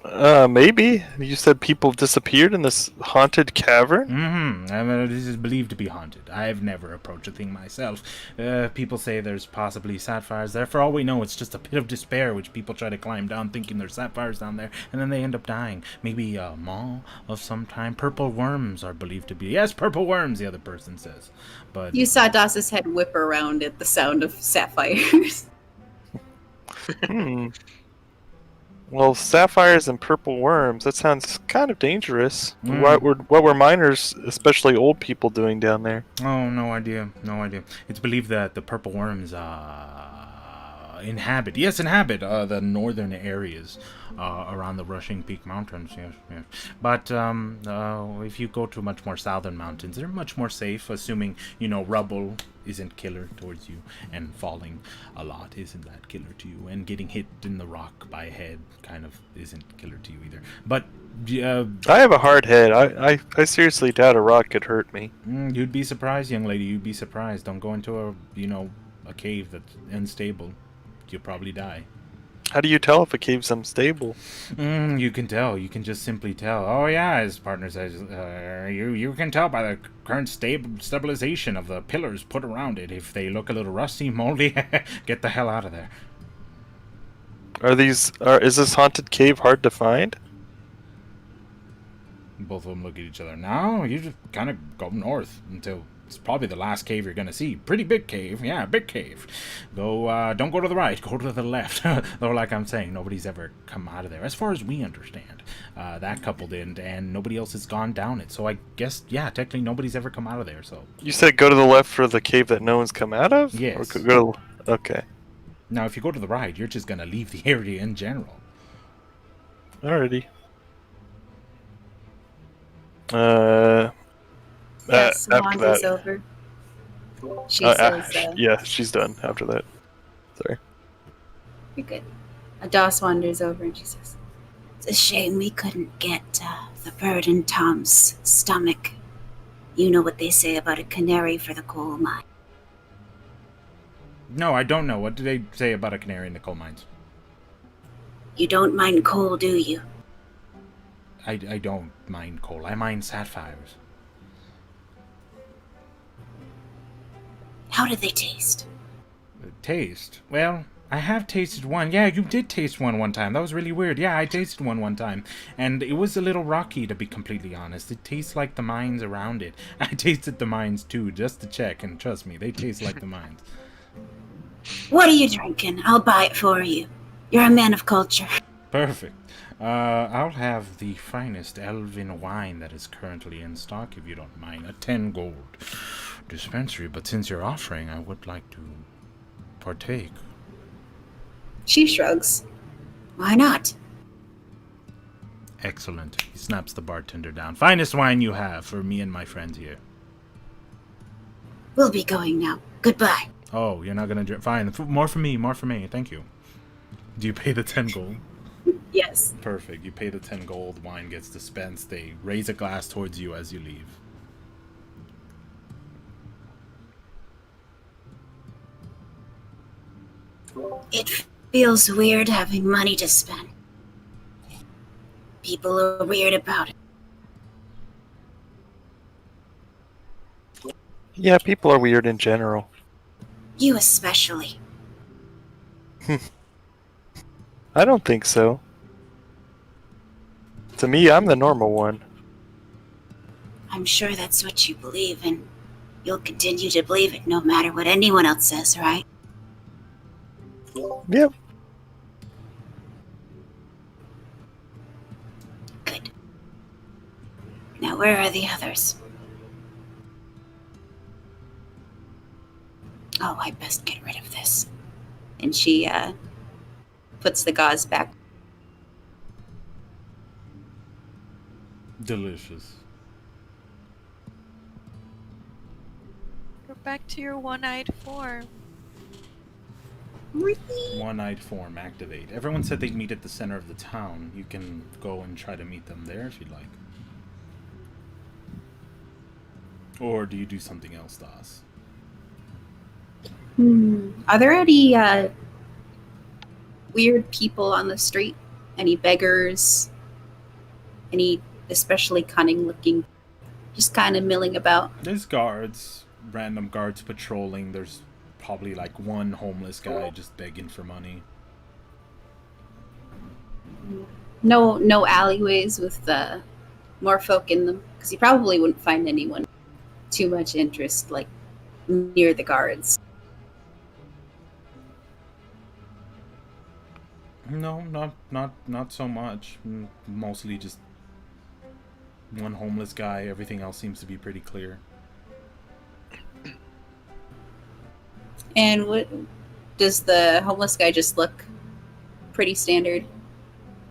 Maybe. You said people disappeared in this haunted cavern? Mm-hmm. I mean, this is believed to be haunted. I've never approached a thing myself. People say there's possibly sapphires there. For all we know, it's just a pit of despair which people try to climb down thinking there's sapphires down there, and then they end up dying. Maybe a maw of some time. Purple worms are believed to be. Yes, purple worms, the other person says. But You saw Doss's head whip around at the sound of sapphires. Hmm. Well, sapphires and purple worms, that sounds kind of dangerous. Mm. What were miners, especially old people, doing down there? Oh, no idea. No idea. It's believed that the purple worms inhabit the northern areas around the Rushing Peak Mountains. Yes, yes. But if you go to much more southern mountains, they're much more safe, assuming, rubble isn't killer towards you, and falling a lot isn't that killer to you, and getting hit in the rock by a head kind of isn't killer to you either. But I have a hard head. I seriously doubt a rock could hurt me. You'd be surprised, young lady. You'd be surprised. Don't go into a cave that's unstable. You'll probably die. How do you tell if a cave's unstable? You can tell. You can just simply tell. Oh yeah, his partner says, you can tell by the current stabilization of the pillars put around it. If they look a little rusty, moldy, get the hell out of there. Is this haunted cave hard to find? Both of them look at each other. No, you just kind of go north until it's probably the last cave you're gonna see. Pretty big cave, yeah, big cave. Don't go to the right, go to the left. Though, like I'm saying, nobody's ever come out of there, as far as we understand. That couple didn't, and nobody else has gone down it. So I guess, yeah, technically nobody's ever come out of there. So You said go to the left for the cave that no one's come out of? Yes. Okay. now, if you go to the right, you're just gonna leave the area in general. Alrighty. Yes, after wanders that. over. She says, Yeah, she's done after that. Sorry. You're good. Doss wanders over and she says, It's a shame we couldn't get the bird in Tom's stomach. You know what they say about a canary for the coal mine. No, I don't know. What do they say about a canary in the coal mines? You don't mind coal, do you? I don't mind coal. I mind sapphires. How do they taste? Taste? Well, I have tasted one. Yeah, you did taste one time. That was really weird. Yeah, I tasted one time. And it was a little rocky, to be completely honest. It tastes like the mines around it. I tasted the mines too, just to check. And trust me, they taste like the mines. What are you drinking? I'll buy it for you. You're a man of culture. Perfect. I'll have the finest elven wine that is currently in stock, if you don't mind. A 10 gold dispensary. But since you're offering, I would like to partake. she shrugs. Why not? Excellent. He snaps the bartender down. Finest wine you have for me and my friends here. We'll be going now. Goodbye. Oh, you're not gonna drink? Fine. More for me. More for me. Thank you. Do you pay the 10 gold? Yes. Perfect. You pay the 10 gold. Wine gets dispensed. They raise a glass towards you as you leave. It feels weird having money to spend. People are weird about it. Yeah, people are weird in general. You especially. I don't think so. To me, I'm the normal one. I'm sure that's what you believe, and you'll continue to believe it no matter what anyone else says, right? Yep. Good. Now, where are the others? Oh, I best get rid of this. And she puts the gauze back. Delicious. Go back to your one-eyed form. One-eyed form, activate. Everyone said they'd meet at the center of the town. You can go and try to meet them there if you'd like. Or do you do something else, Das? Are there any weird people on the street? Any beggars? Any especially cunning looking? Just kind of milling about. There's guards, random guards patrolling. There's probably like one homeless guy just begging for money. No alleyways with more folk in them, because you probably wouldn't find anyone too much interest like near the guards. No, not so much. Mostly just one homeless guy. Everything else seems to be pretty clear. And what does the homeless guy just look pretty standard?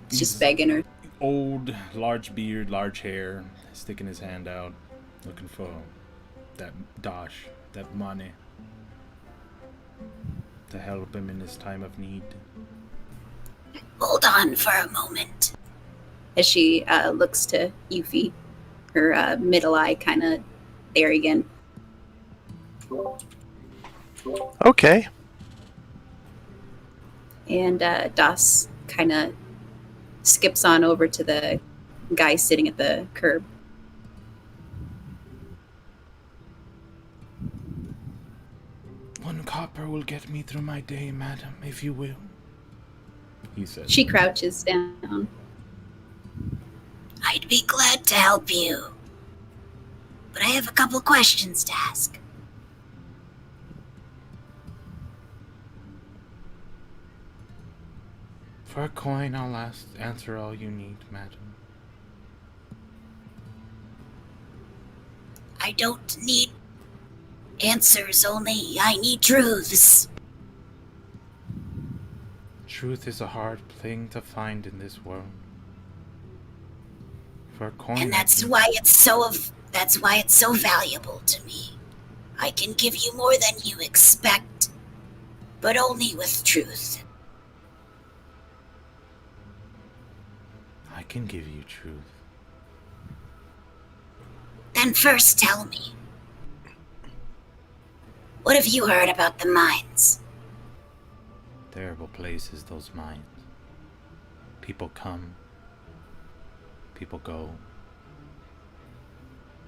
It's just begging or Old, large beard, large hair, sticking his hand out, looking for that dash, that money, to help him in his time of need. Hold on for a moment. as she looks to Yuffie, her middle eye kind of there again. Okay. And Das kind of skips on over to the guy sitting at the curb. "1 copper will get me through my day, madam, if you will," he said. She crouches down. I'd be glad to help you, but I have a couple questions to ask. "For a coin, I'll answer all you need, madam." I don't need answers only. I need truths. "Truth is a hard thing to find in this world. For a coin, And that's why it's so valuable to me. I can give you more than you expect, but only with truth. I can give you truth. Then first tell me, what have you heard about the mines? Terrible places, those mines. People come, people go.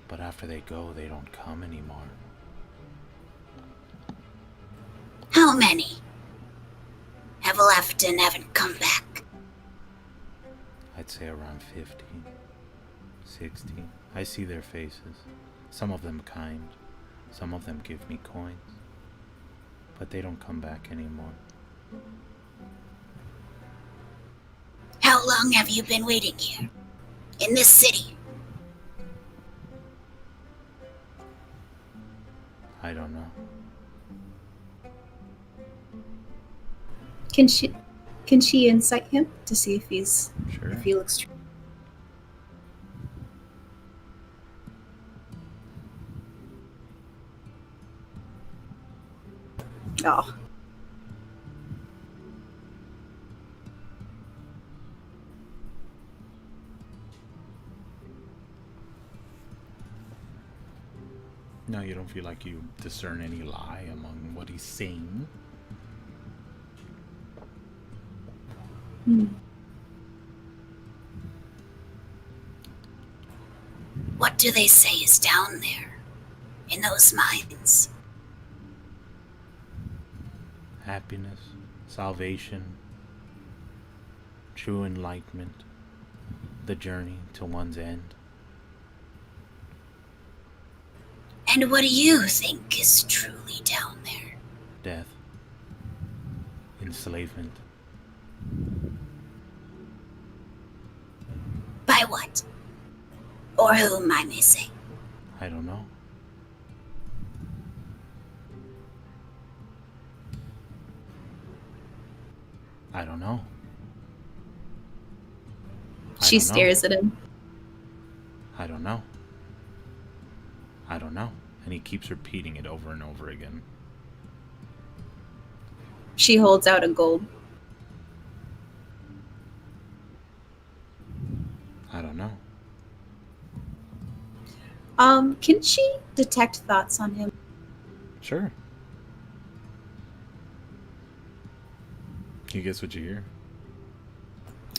But after they go, they don't come anymore. How many have left and haven't come back? I'd say around 50, 60. I see their faces. Some of them kind. Some of them give me coins. But they don't come back anymore. How long have you been waiting here? In this city? I don't know. Can she insight him to see if Sure. if he looks true? Oh. No, you don't feel like you discern any lie among what he's saying. What do they say is down there, in those mines? Happiness, salvation, true enlightenment, the journey to one's end. And what do you think is truly down there? Death, enslavement. By what? Or whom, I may say? I don't know. I don't know. She stares at him. I don't know. I don't know. And he keeps repeating it over and over again. She holds out a gold. I don't know. Can she detect thoughts on him? Sure. Can you guess what you hear?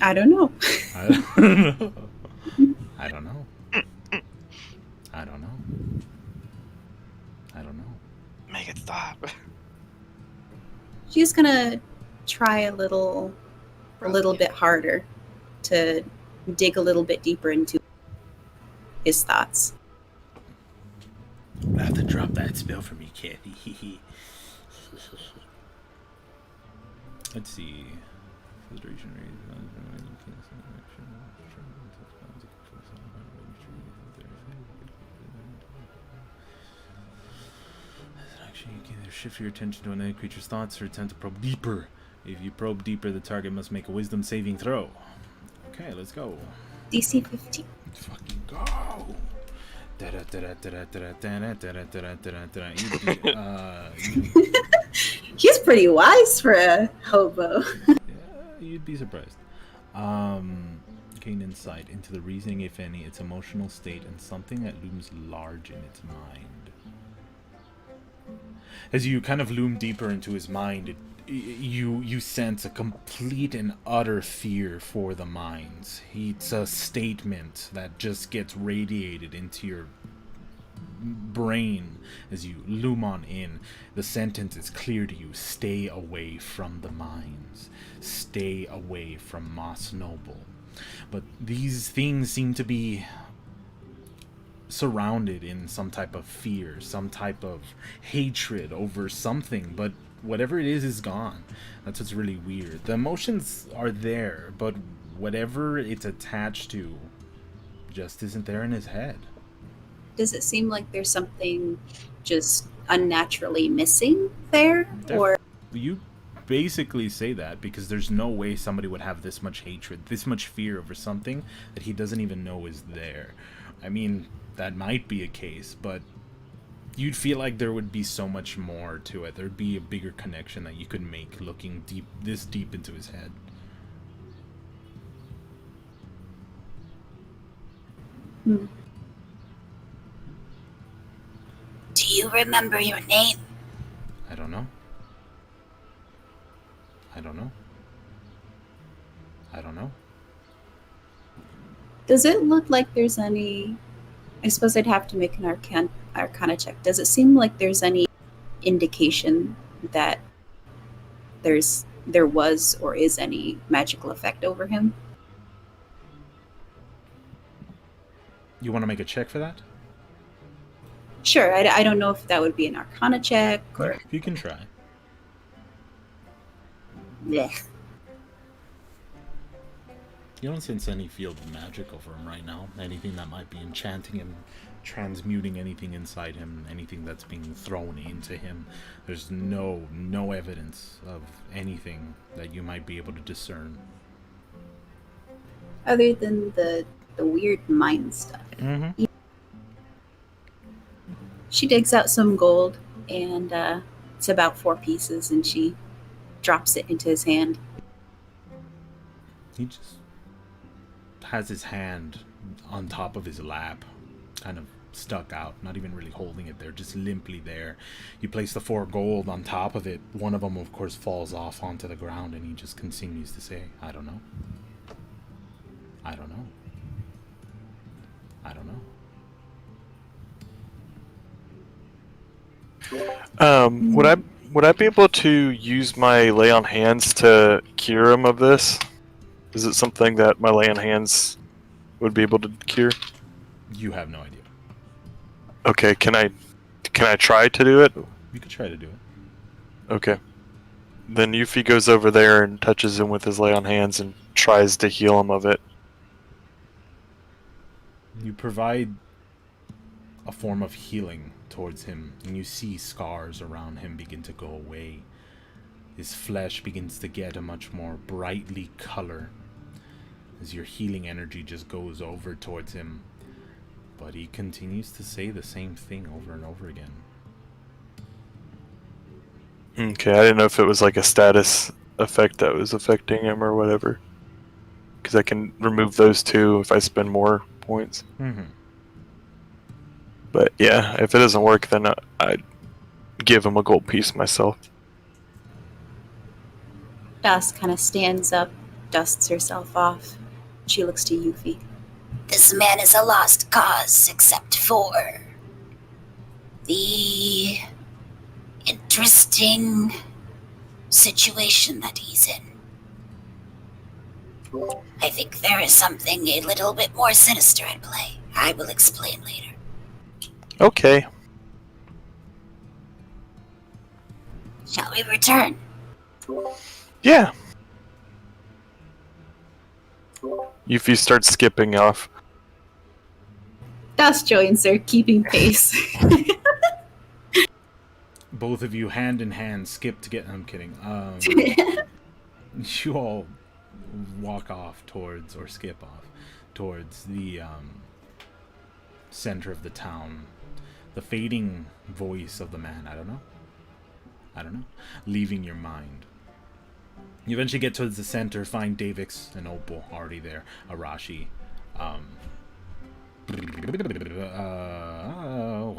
I don't know. I don't know. I don't know. I don't know. I don't know. Make it stop. She's gonna try a little bit harder to dig a little bit deeper into his thoughts. I have to drop that spell for me, Kathy. Let's see. Filtration rate. You can either shift your attention to another creature's thoughts or attempt to probe deeper. If you probe deeper, the target must make a wisdom saving throw. Okay, let's go. DC 15. Let's fucking go. He's pretty wise for a hobo. Yeah, you'd be surprised. Gain insight into the reasoning, if any, its emotional state, and something that looms large in its mind. As you kind of loom deeper into his mind, you sense a complete and utter fear for the mines. It's a statement that just gets radiated into your brain as you loom on in. The sentence is clear to you: stay away from the mines. Stay away from Mosnoble. But these things seem to be surrounded in some type of fear, some type of hatred over something, but whatever it is gone. That's what's really weird. The emotions are there, but whatever it's attached to just isn't there in his head. Does it seem like there's something just unnaturally missing there? Or You basically say that because there's no way somebody would have this much hatred, this much fear over something that he doesn't even know is there. I mean, that might be a case, but you'd feel like there would be so much more to it. There'd be a bigger connection that you could make looking this deep into his head. Hmm. Do you remember your name? I don't know. I don't know. I don't know. Does it look like there's any... I suppose I'd have to make an arcana check. Does it seem like there's any indication that there was or is any magical effect over him? You want to make a check for that? Sure, I don't know if that would be an arcana check or... You can try. Yeah. You don't sense any field of magic over him right now. Anything that might be enchanting him, transmuting anything inside him, anything that's being thrown into him. There's no evidence of anything that you might be able to discern. Other than the weird mind stuff. Mm-hmm. She digs out some gold, and it's about 4 pieces, and she drops it into his hand. He just has his hand on top of his lap, kind of stuck out, not even really holding it there, just limply there. You place the 4 gold on top of it. One of them, of course, falls off onto the ground, and he just continues to say, I don't know. I don't know. I don't know. Would I be able to use my lay on hands to cure him of this? Is it something that my lay on hands would be able to cure? You have no idea. Okay, can I try to do it? You could try to do it. Okay. Then Yuffie goes over there and touches him with his lay on hands and tries to heal him of it. You provide a form of healing towards him, and you see scars around him begin to go away. His flesh begins to get a much more brightly color as your healing energy just goes over towards him. But he continues to say the same thing over and over again. Okay, I didn't know if it was like a status effect that was affecting him or whatever. Because I can remove those 2 if I spend more points. Mm-hmm. But yeah, if it doesn't work, then I'd give him a gold piece myself. Dusk kind of stands up, dusts herself off. She looks to Yuffie. This man is a lost cause, except for the interesting situation that he's in. I think there is something a little bit more sinister at play. I will explain later. Okay. Shall we return? Yeah. Yuffie starts skipping off. Dusk joins her, keeping pace. Both of you, hand in hand, skip to get... I'm kidding. You all walk off towards, or skip off, towards the center of the town. The fading voice of the man, I don't know, leaving your mind. You eventually get towards the center, find Davix and Opal already there, Arashi, why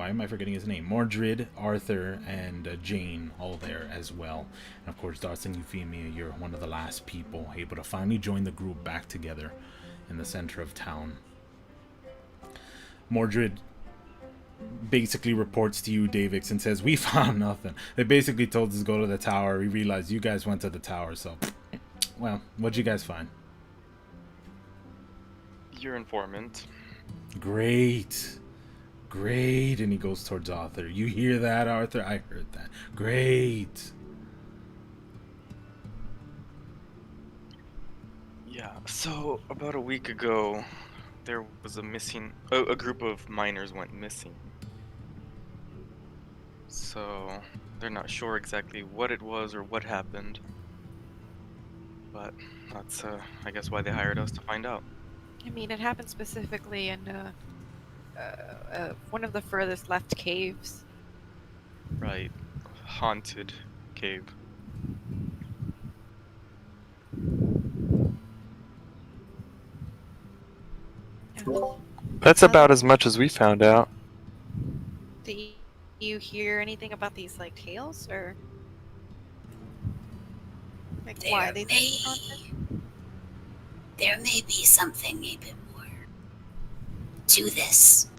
am I forgetting his name? Mordred, Arthur, and Jane all there as well. And of course, Darcy and Euphemia, you're one of the last people able to finally join the group back together in the center of town. Mordred basically reports to you, Davix, and says, we found nothing. They basically told us to go to the tower. We realized you guys went to the tower, so... Well, what'd you guys find? Your informant. Great. Great. And he goes towards Arthur. You hear that, Arthur? I heard that. Great. Yeah, so about a week ago, there was a group of miners went missing. So, they're not sure exactly what it was or what happened. But that's, I guess, why they hired us to find out. I mean, it happened specifically in one of the furthest left caves. Right. Haunted cave. That's about as much as we found out. Do you hear anything about these, like, tales, or like why they think it's haunted? There may be something a bit more to this,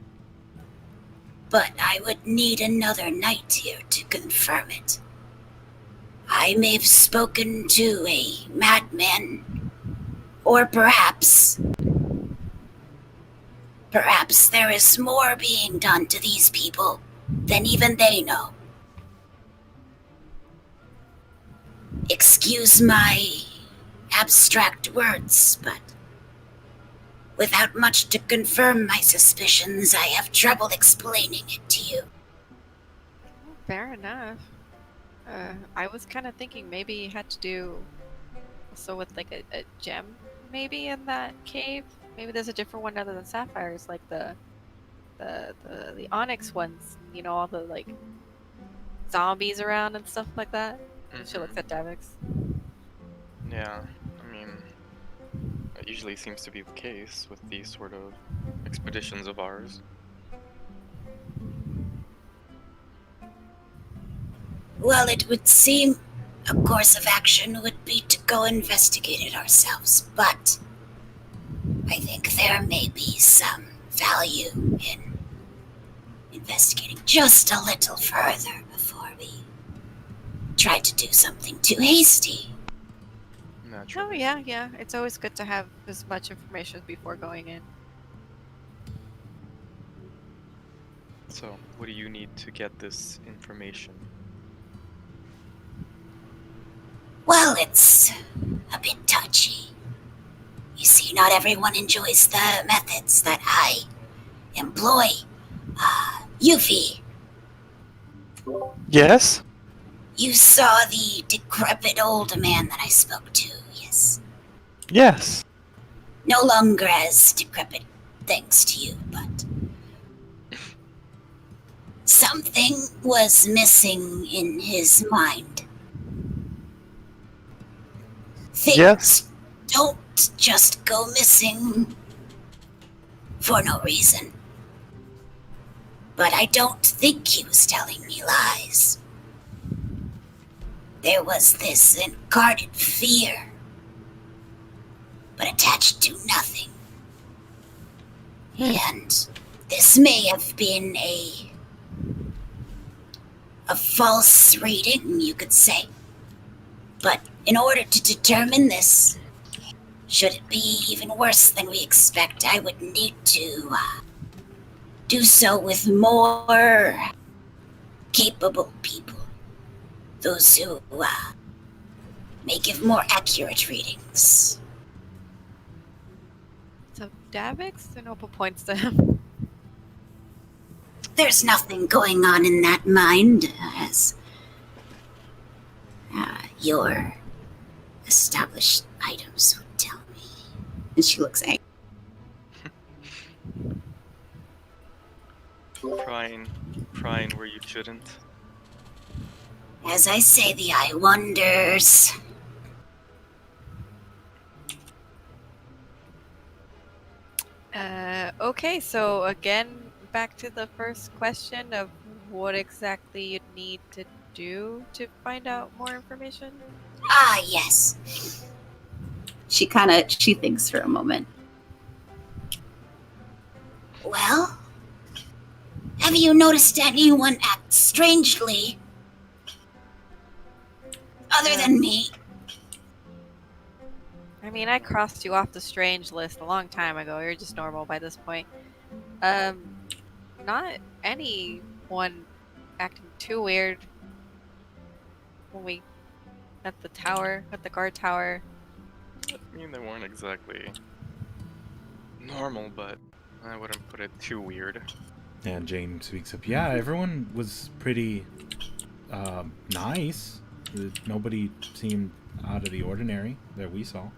but I would need another night here to confirm it. I may have spoken to a madman, or perhaps there is more being done to these people than even they know. Excuse my abstract words, but without much to confirm my suspicions, I have trouble explaining it to you. Fair enough. I was kind of thinking maybe it had to do also with like a gem maybe in that cave. Maybe there's a different one other than sapphires, like the onyx ones. You know, all the like zombies around and stuff like that. She looks at Davix. Yeah, I mean, it usually seems to be the case with these sort of expeditions of ours. Well, it would seem a course of action would be to go investigate it ourselves, but I think there may be some value in investigating just a little further before we try to do something too hasty. Oh yeah. It's always good to have as much information before going in. So, what do you need to get this information? Well, it's a bit touchy. You see, not everyone enjoys the methods that I employ. Yuffie, Yes? you saw the decrepit old man that I spoke to, yes? Yes. No longer as decrepit, thanks to you, but something was missing in his mind. Things Yes. don't just go missing for no reason. But I don't think he was telling me lies. There was this guarded fear, but attached to nothing. And this may have been a false reading, you could say. But in order to determine this, should it be even worse than we expect, I would need to do so with more capable people. Those who may give more accurate readings. So Davix? Zenopa points to him. There's nothing going on in that mind, as your established items would tell me. And she looks angry. Prying where you shouldn't. As I say, the eye wanders. Okay, so again, back to the first question of what exactly you'd need to do to find out more information. Ah, yes. She thinks for a moment. Well, have you noticed anyone act strangely? Other than me? I mean, I crossed you off the strange list a long time ago. You're just normal by this point. Not anyone acting too weird when we at the guard tower. I mean, they weren't exactly normal, but I wouldn't put it too weird. And Jane speaks up. Yeah, everyone was pretty nice. Nobody seemed out of the ordinary that we saw.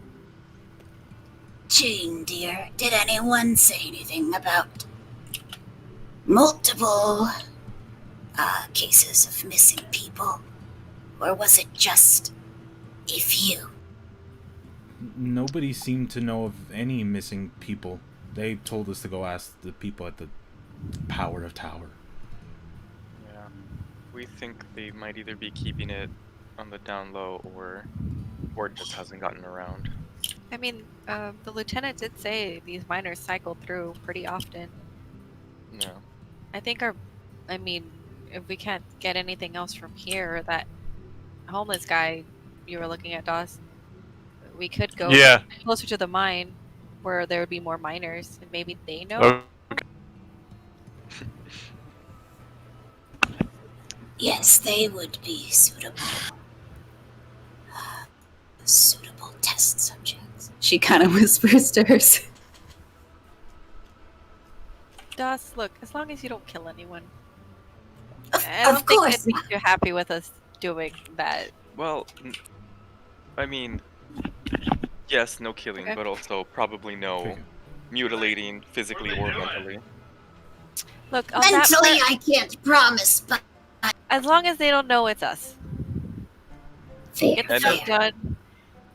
Jane, dear, did anyone say anything about multiple cases of missing people? Or was it just a few? Nobody seemed to know of any missing people. They told us to go ask the people at the Power of Tower. Yeah. We think they might either be keeping it on the down low or just hasn't gotten around. I mean, the lieutenant did say these miners cycle through pretty often. Yeah. I think if we can't get anything else from here, that homeless guy you were looking at, Doss, we could go closer to the mine where there would be more miners, and maybe they know. Okay. Yes, they would be suitable test subjects. She kind of whispers to her. Doss, look, as long as you don't kill anyone. Of I don't course think they'd be too happy with us doing that. Well, I mean, yes, no killing, Okay. but also probably no mutilating physically or mentally. Look, on that Mentally, part, I can't promise, but as long as they don't know it's us. fair, Get the And job done,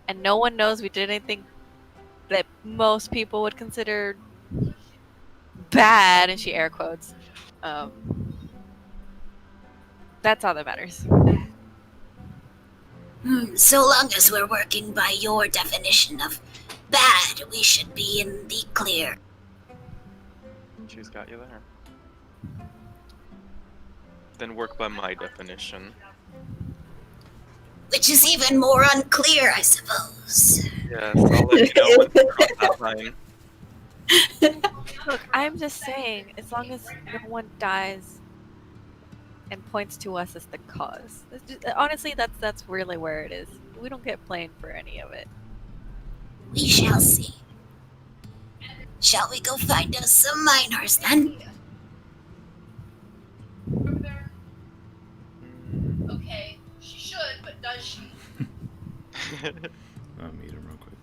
and no one knows we did anything that most people would consider bad, and she air quotes. That's all that matters. So long as we're working by your definition of bad, we should be in the clear. She's got you there. Then work by my definition. Which is even more unclear, I suppose. Yes, I'll let you know when we cross that line. Look, I'm just saying, as long as no one dies and points to us as the cause. Honestly, that's really where it is. We don't get blamed for any of it. We shall see. Shall we go find us some miners then? Okay, she should, but does she? I'll meet him real quick.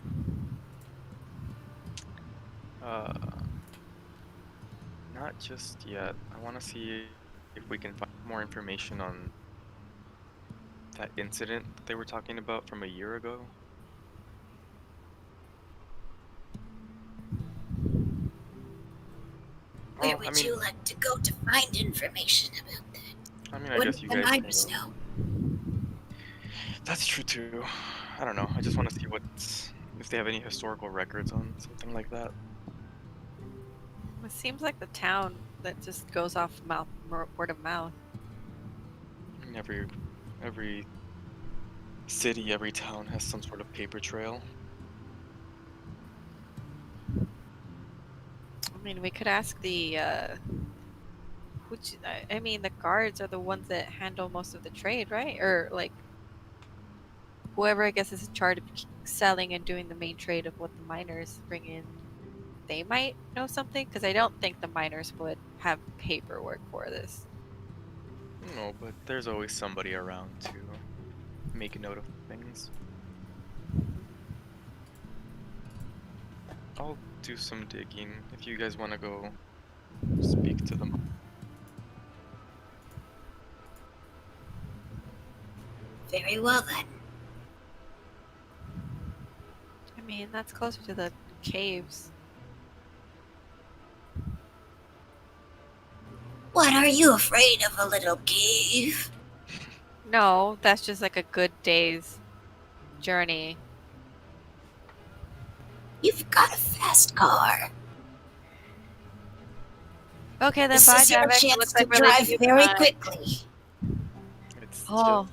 Not just yet. I want to see if we can find more information on that incident that they were talking about from a year ago. Where Oh, would I mean, you like to go to find information about that? I mean, I Wouldn't guess you the guys can miners go. know? That's true too. I don't know. I just want to see if they have any historical records on something like that. It seems like the town that just goes off word of mouth. Every city, every town has some sort of paper trail. I mean, we could ask the I mean, the guards are the ones that handle most of the trade, right? Or like whoever I guess is in charge of selling and doing the main trade of what the miners bring in. They might know something because I don't think the miners would have paperwork for this. No, but there's always somebody around to make a note of things. I'll do some digging if you guys want to go speak to them. Very well then. I mean, that's closer to the caves. What, are you afraid of a little cave? No, that's just like a good day's journey. You've got a fast car. Okay, then This bye, is your Javik. It chance looks to like we're leaving drive you very behind. quickly. It's Oh, just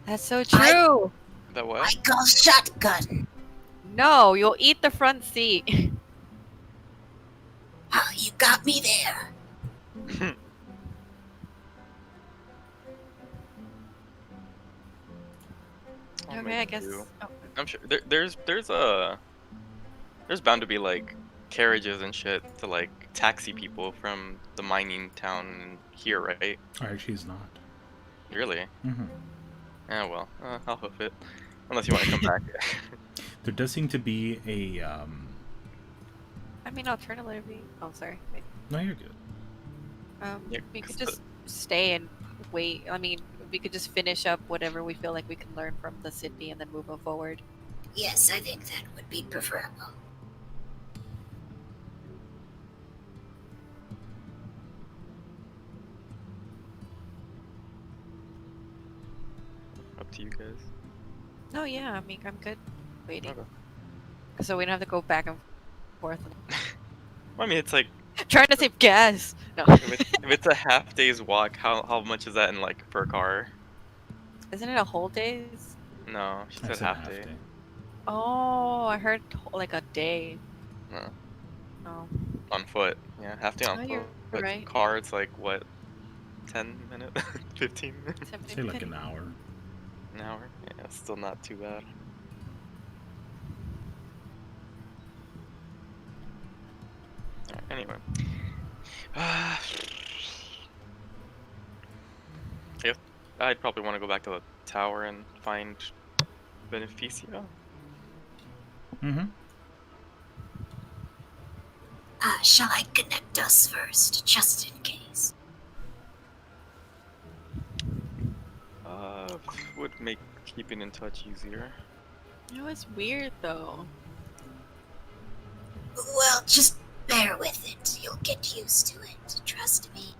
that's so true. the I what? call shotgun. No, you'll eat the front seat. Oh, you got me there. I'll Okay, make I guess. do. Oh, I'm sure there's bound to be like carriages and shit to like taxi people from the mining town here, right? Actually, it's not. Really? Mm-hmm. Yeah, well, I'll hoof it. Unless you want to come back. There does seem to be a. I mean, alternatively. Oh, sorry. Wait. No, you're good. Yeah, We 'cause could just stay and wait. I mean, we could just finish up whatever we feel like we can learn from the city and then move on forward. Yes, I think that would be preferable. Up to you guys. Oh yeah, I mean, I'm good waiting. Okay. So we don't have to go back and forth. Well, I mean, it's like Trying to save gas. No. if it's a half day's walk, how much is that in like per car? Isn't it a whole day's? No, she said That's a half day. Oh, I heard like a day. No, Oh. on foot. Yeah, half day on Oh, foot. you're But right. car, it's like what, 10 minutes, 15 minutes, Say like an hour. an hour. Yeah, it's still not too bad. Alright, anyway. Yep, I'd probably want to go back to the tower and find Beneficio. Mm-hmm. Shall I connect us first, just in case? Would make keeping in touch easier. You know, it's weird though. Well, just bear with it. You'll get used to it. Trust me.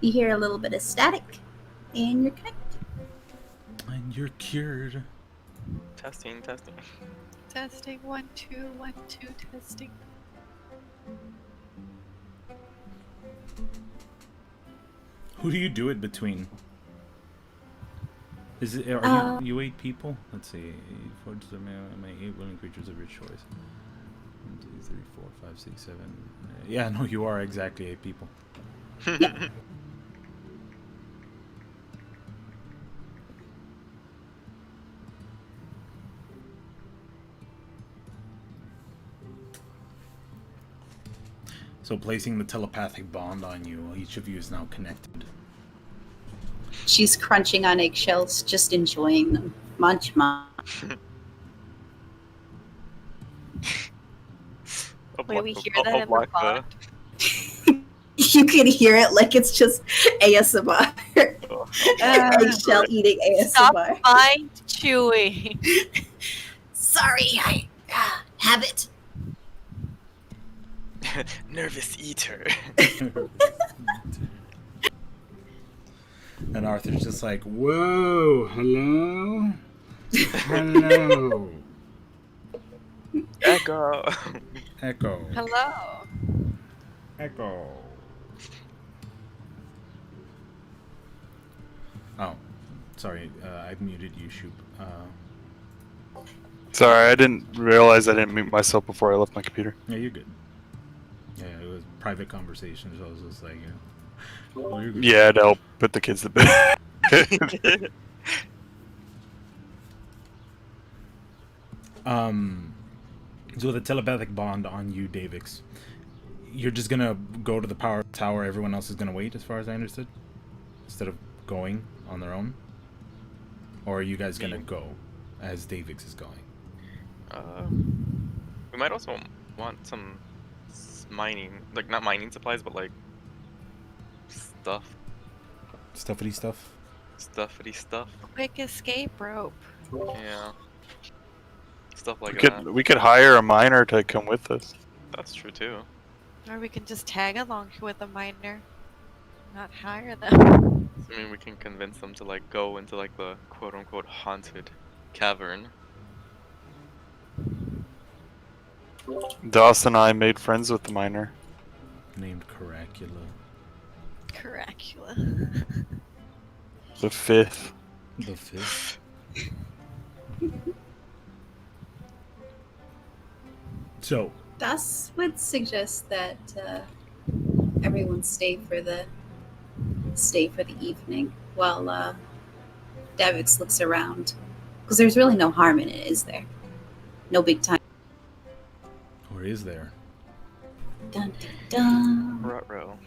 You hear a little bit of static, and you're connected. And you're cured. Testing. Testing 1 2 1 2 testing. Who do you do it between? Is it? Are you 8 people? Let's see. 4 to my 8 willing creatures of your choice. 1, 2, 3, 4, 5, 6, 7. Yeah, no, you are exactly 8 people. So placing the telepathic bond on you, each of you is now connected. She's crunching on eggshells, just enjoying them. Munch, munch. Wait, we hear that in the pod? You can hear it like it's just ASMR. Eggshell eating Stop ASMR. mind chewing. Sorry, I have it. Nervous eater. And Arthur's just like, whoa, hello? Hello. Echo. Echo. Hello. Echo. Oh, sorry, I muted you, Shoop. Sorry, I didn't realize I didn't mute myself before I left my computer. Yeah, you're good. Yeah, it was private conversation, so I was just like, oh, you're good. Yeah, to help put the kids to bed. So the telepathic bond on you, Davix, you're just gonna go to the power tower, everyone else is gonna wait, as far as I understood? Instead of going on their own? Or are you guys gonna go as Davix is going? We might also want some mining, like not mining supplies, but like stuff. Stuffity stuff? Stuffity stuff. Quick escape rope. Yeah. Stuff like we that. could hire a miner to come with us. That's true too. Or we can just tag along with a miner. Not hire them. I mean, we can convince them to like go into like the quote unquote haunted cavern. Doss and I made friends with the miner. Named Caracula. Caracula. The 5th. The 5th. So, Das would suggest that everyone stay for the evening while Davix looks around, because there's really no harm in it, is there? No big time. or is there? Dun, dun, dun. Ruh-roh.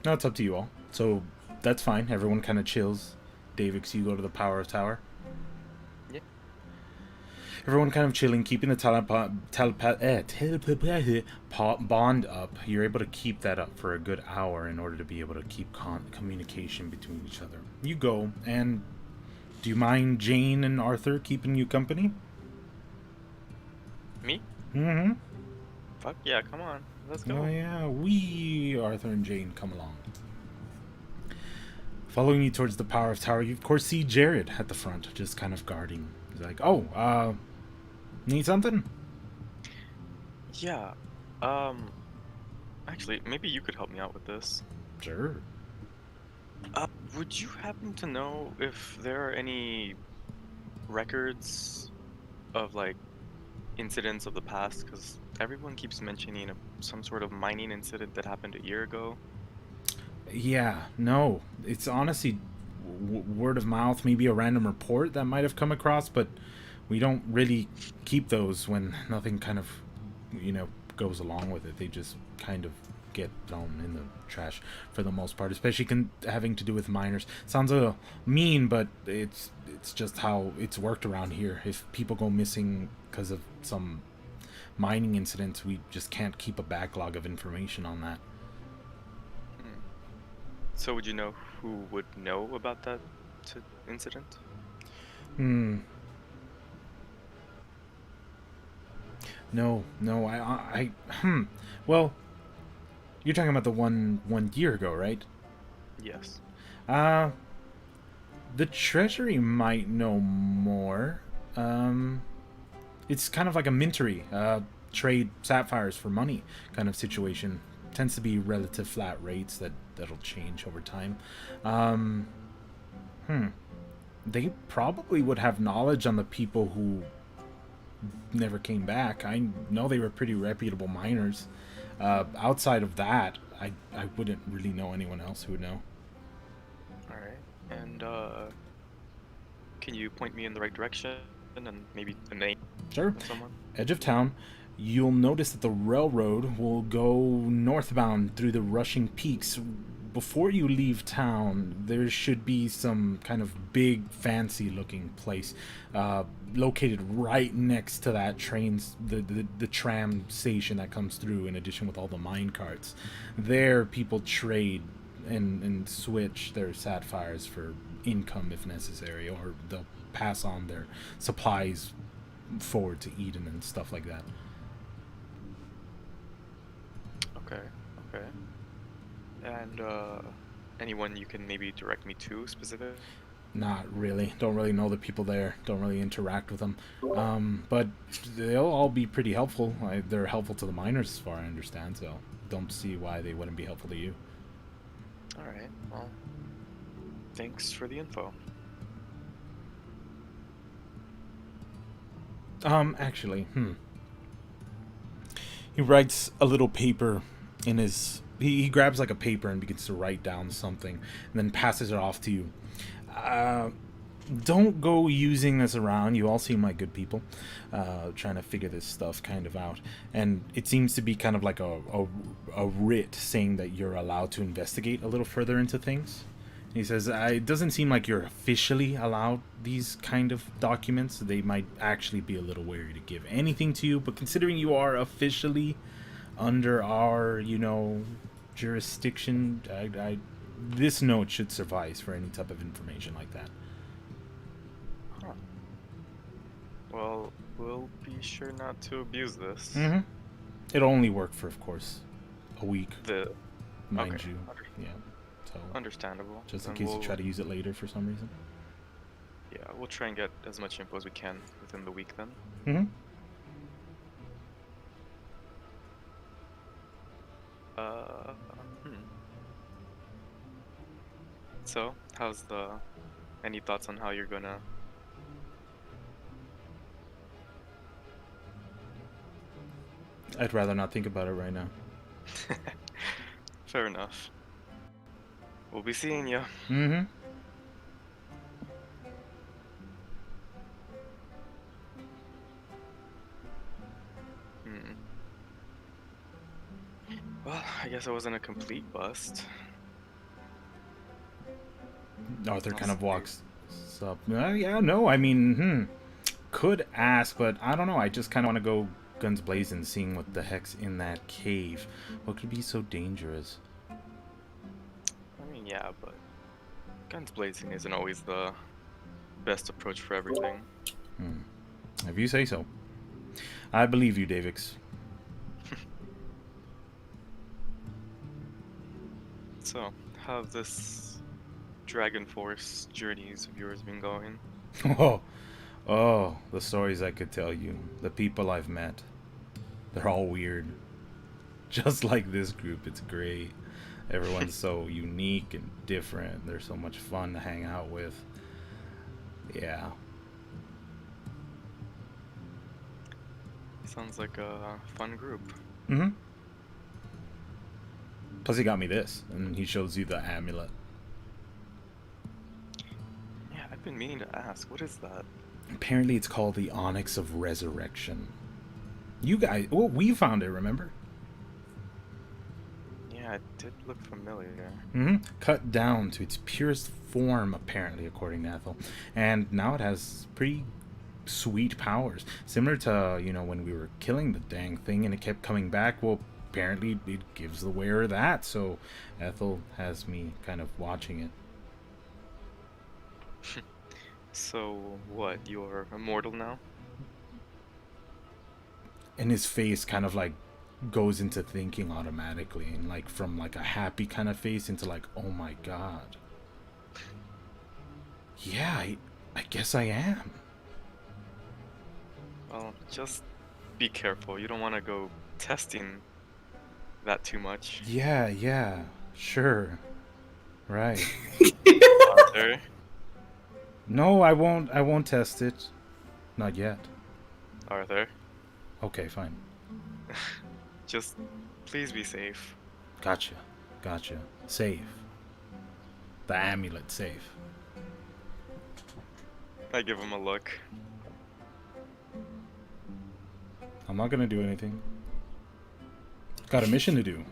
No, it's up to you all. So, that's fine. Everyone kind of chills. Davix, you go to the power tower. Yeah. Everyone kind of chilling, keeping the bond up. You're able to keep that up for a good hour in order to be able to keep communication between each other. You go, and do you mind Jane and Arthur keeping you company? Me? Mm-hmm. Fuck yeah, come on. Let's go. Oh yeah, Arthur and Jane, come along. Following you towards the power of tower, you of course see Jared at the front, just kind of guarding. He's like, oh, need something? Yeah. Actually, maybe you could help me out with this. Sure. Would you happen to know if there are any records of like incidents of the past? Because everyone keeps mentioning some sort of mining incident that happened a year ago. Yeah, no. It's honestly word of mouth, maybe a random report that might have come across, but we don't really keep those when nothing kind of, goes along with it. They just kind of get thrown in the trash for the most part, especially having to do with miners. Sounds a little mean, but it's just how it's worked around here. If people go missing because of some mining incidents, we just can't keep a backlog of information on that. So would you know who would know about that incident? No, well, you're talking about the one year ago, right? Yes. The Treasury might know more. It's kind of like a mintery, trade sapphires for money kind of situation. Tends to be relative flat rates that'll change over time. They probably would have knowledge on the people who never came back. I know they were pretty reputable miners. Outside of that, I wouldn't really know anyone else who would know. Alright. And can you point me in the right direction and maybe a name Sure. of someone? Edge of town. You'll notice that the railroad will go northbound through the rushing peaks. Before you leave town, there should be some kind of big, fancy-looking place located right next to that the tram station that comes through, in addition with all the mine carts. There, people trade and switch their sapphires for income if necessary, or they'll pass on their supplies forward to Eden and stuff like that. Okay. Okay. And anyone you can maybe direct me to specific? Not really. Don't really know the people there. Don't really interact with them. But they'll all be pretty helpful. They're helpful to the miners as far as I understand, so don't see why they wouldn't be helpful to you. Alright, well, thanks for the info. Actually, He writes a little paper in his... He grabs like a paper and begins to write down something, and then passes it off to you. Don't go using this around. You all seem like good people, trying to figure this stuff kind of out. And it seems to be kind of like a writ saying that you're allowed to investigate a little further into things. He says, it doesn't seem like you're officially allowed these kind of documents. They might actually be a little wary to give anything to you, but considering you are officially under our, jurisdiction, this note should suffice for any type of information like that. Huh. Well, we'll be sure not to abuse this. Mm-hmm. It'll only work for, of course, a week, mind Okay. you. Yeah. So, Understandable. just in And case you try to use it later for some reason. Yeah, we'll try and get as much info as we can within the week then. Mm-hmm. So, any thoughts on how you're gonna... I'd rather not think about it right now. Fair enough. We'll be seeing you. Mm-hmm. Well, I guess I wasn't a complete bust. Arthur kind I'll of see. walks up. Yeah, no, I mean, could ask, but I don't know. I just kind of want to go guns blazing, seeing what the heck's in that cave. What could be so dangerous? I mean, yeah, but guns blazing isn't always the best approach for everything. If you say so. I believe you, Davix. So, how have this Dragon Force journeys of yours been going? Oh, the stories I could tell you. The people I've met. They're all weird. Just like this group, it's great. Everyone's so unique and different. They're so much fun to hang out with. Yeah. Sounds like a fun group. Mm-hmm. Plus he got me this, and he shows you the amulet. Yeah, I've been meaning to ask, what is that? Apparently it's called the Onyx of Resurrection. You guys, well, we found it, remember? Yeah, it did look familiar. Mm-hmm. Cut down to its purest form, apparently, according to Ethel. And now it has pretty sweet powers. Similar to, when we were killing the dang thing and it kept coming back, well, apparently it gives the wearer that. So Ethel has me kind of watching it. So, what, you're immortal now? And his face kind of like goes into thinking automatically, and like from like a happy kind of face into like, oh my god. Yeah, I guess I am. Well, just be careful. You don't want to go testing that too much. Yeah, sure. Right. Arthur, No, I won't test it. Not yet. Arthur, Okay, fine. just please be safe. Gotcha. Safe. The amulet safe. I give him a look. I'm not gonna do anything. Got a mission to do.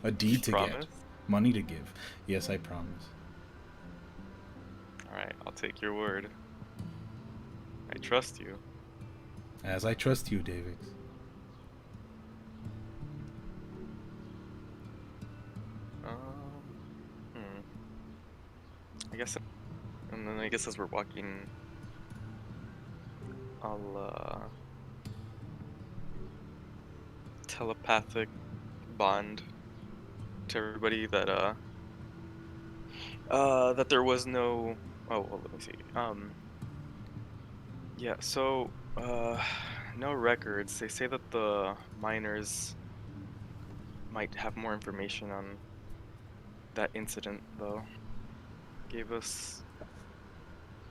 A deed to Promise? get. Money to give. Yes, I promise. Alright, I'll take your word. I trust you. As I trust you, David. Um, guess, and then I guess as we're walking, I'll telepathic bond to everybody that that there was no. Oh, well, let me see. Yeah. So no records. They say that the miners might have more information on that incident, though. Gave us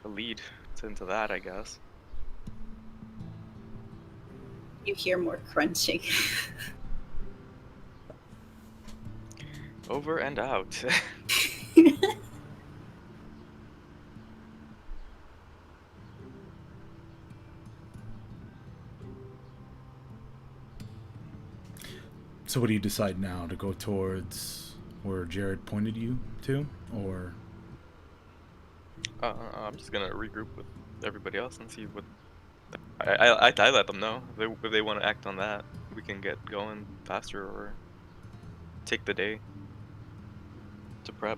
a lead into that, I guess. You hear more crunching. Over and out. So what do you decide now? To go towards where Jared pointed you to? Or... I'm just gonna regroup with everybody else and see what... I let them know. If they want to act on that, we can get going faster or take the day to prep.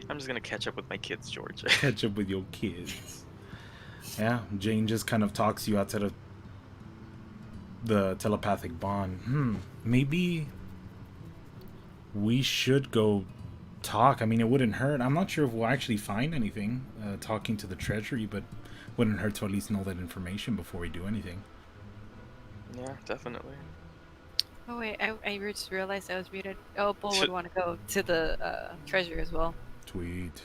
I'm just gonna catch up with my kids, George. catch up with your kids. Yeah, Jane just kind of talks you outside of the telepathic bond. Maybe we should go talk. I mean, it wouldn't hurt. I'm not sure if we'll actually find anything talking to the treasury, but wouldn't hurt to at least know that information before we do anything. Yeah, definitely. Oh wait, I just realized I was muted. Oh, Bull would want to go to the treasure as well. Sweet.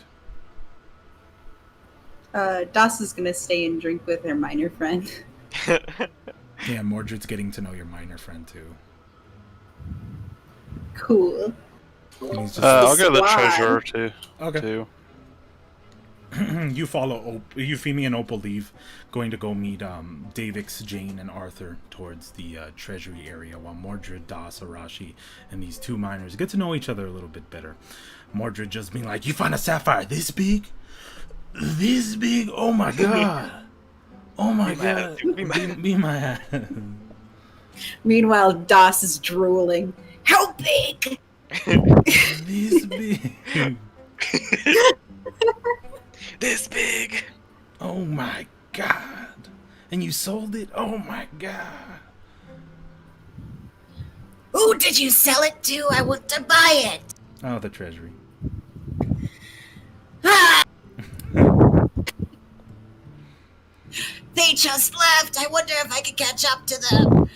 Das is gonna stay and drink with her minor friend. Yeah, Mordred's getting to know your minor friend too. Cool. And he's just I'll go to the Squad. treasurer too. okay. Too. You follow Euphemia and Opal leave, going to go meet Davix, Jane, and Arthur towards the treasury area, while Mordred, Das, Arashi, and these two miners get to know each other a little bit better. Mordred just being like, "You find a sapphire this big? This big? Oh my god! Oh my god! Be my ass." Meanwhile, Das is drooling. How big? This big? This big. Oh my god! And you sold it? Oh my god! Who did you sell it to? I want to buy it. Oh, the treasury. Ah! They just left. I wonder if I could catch up to them.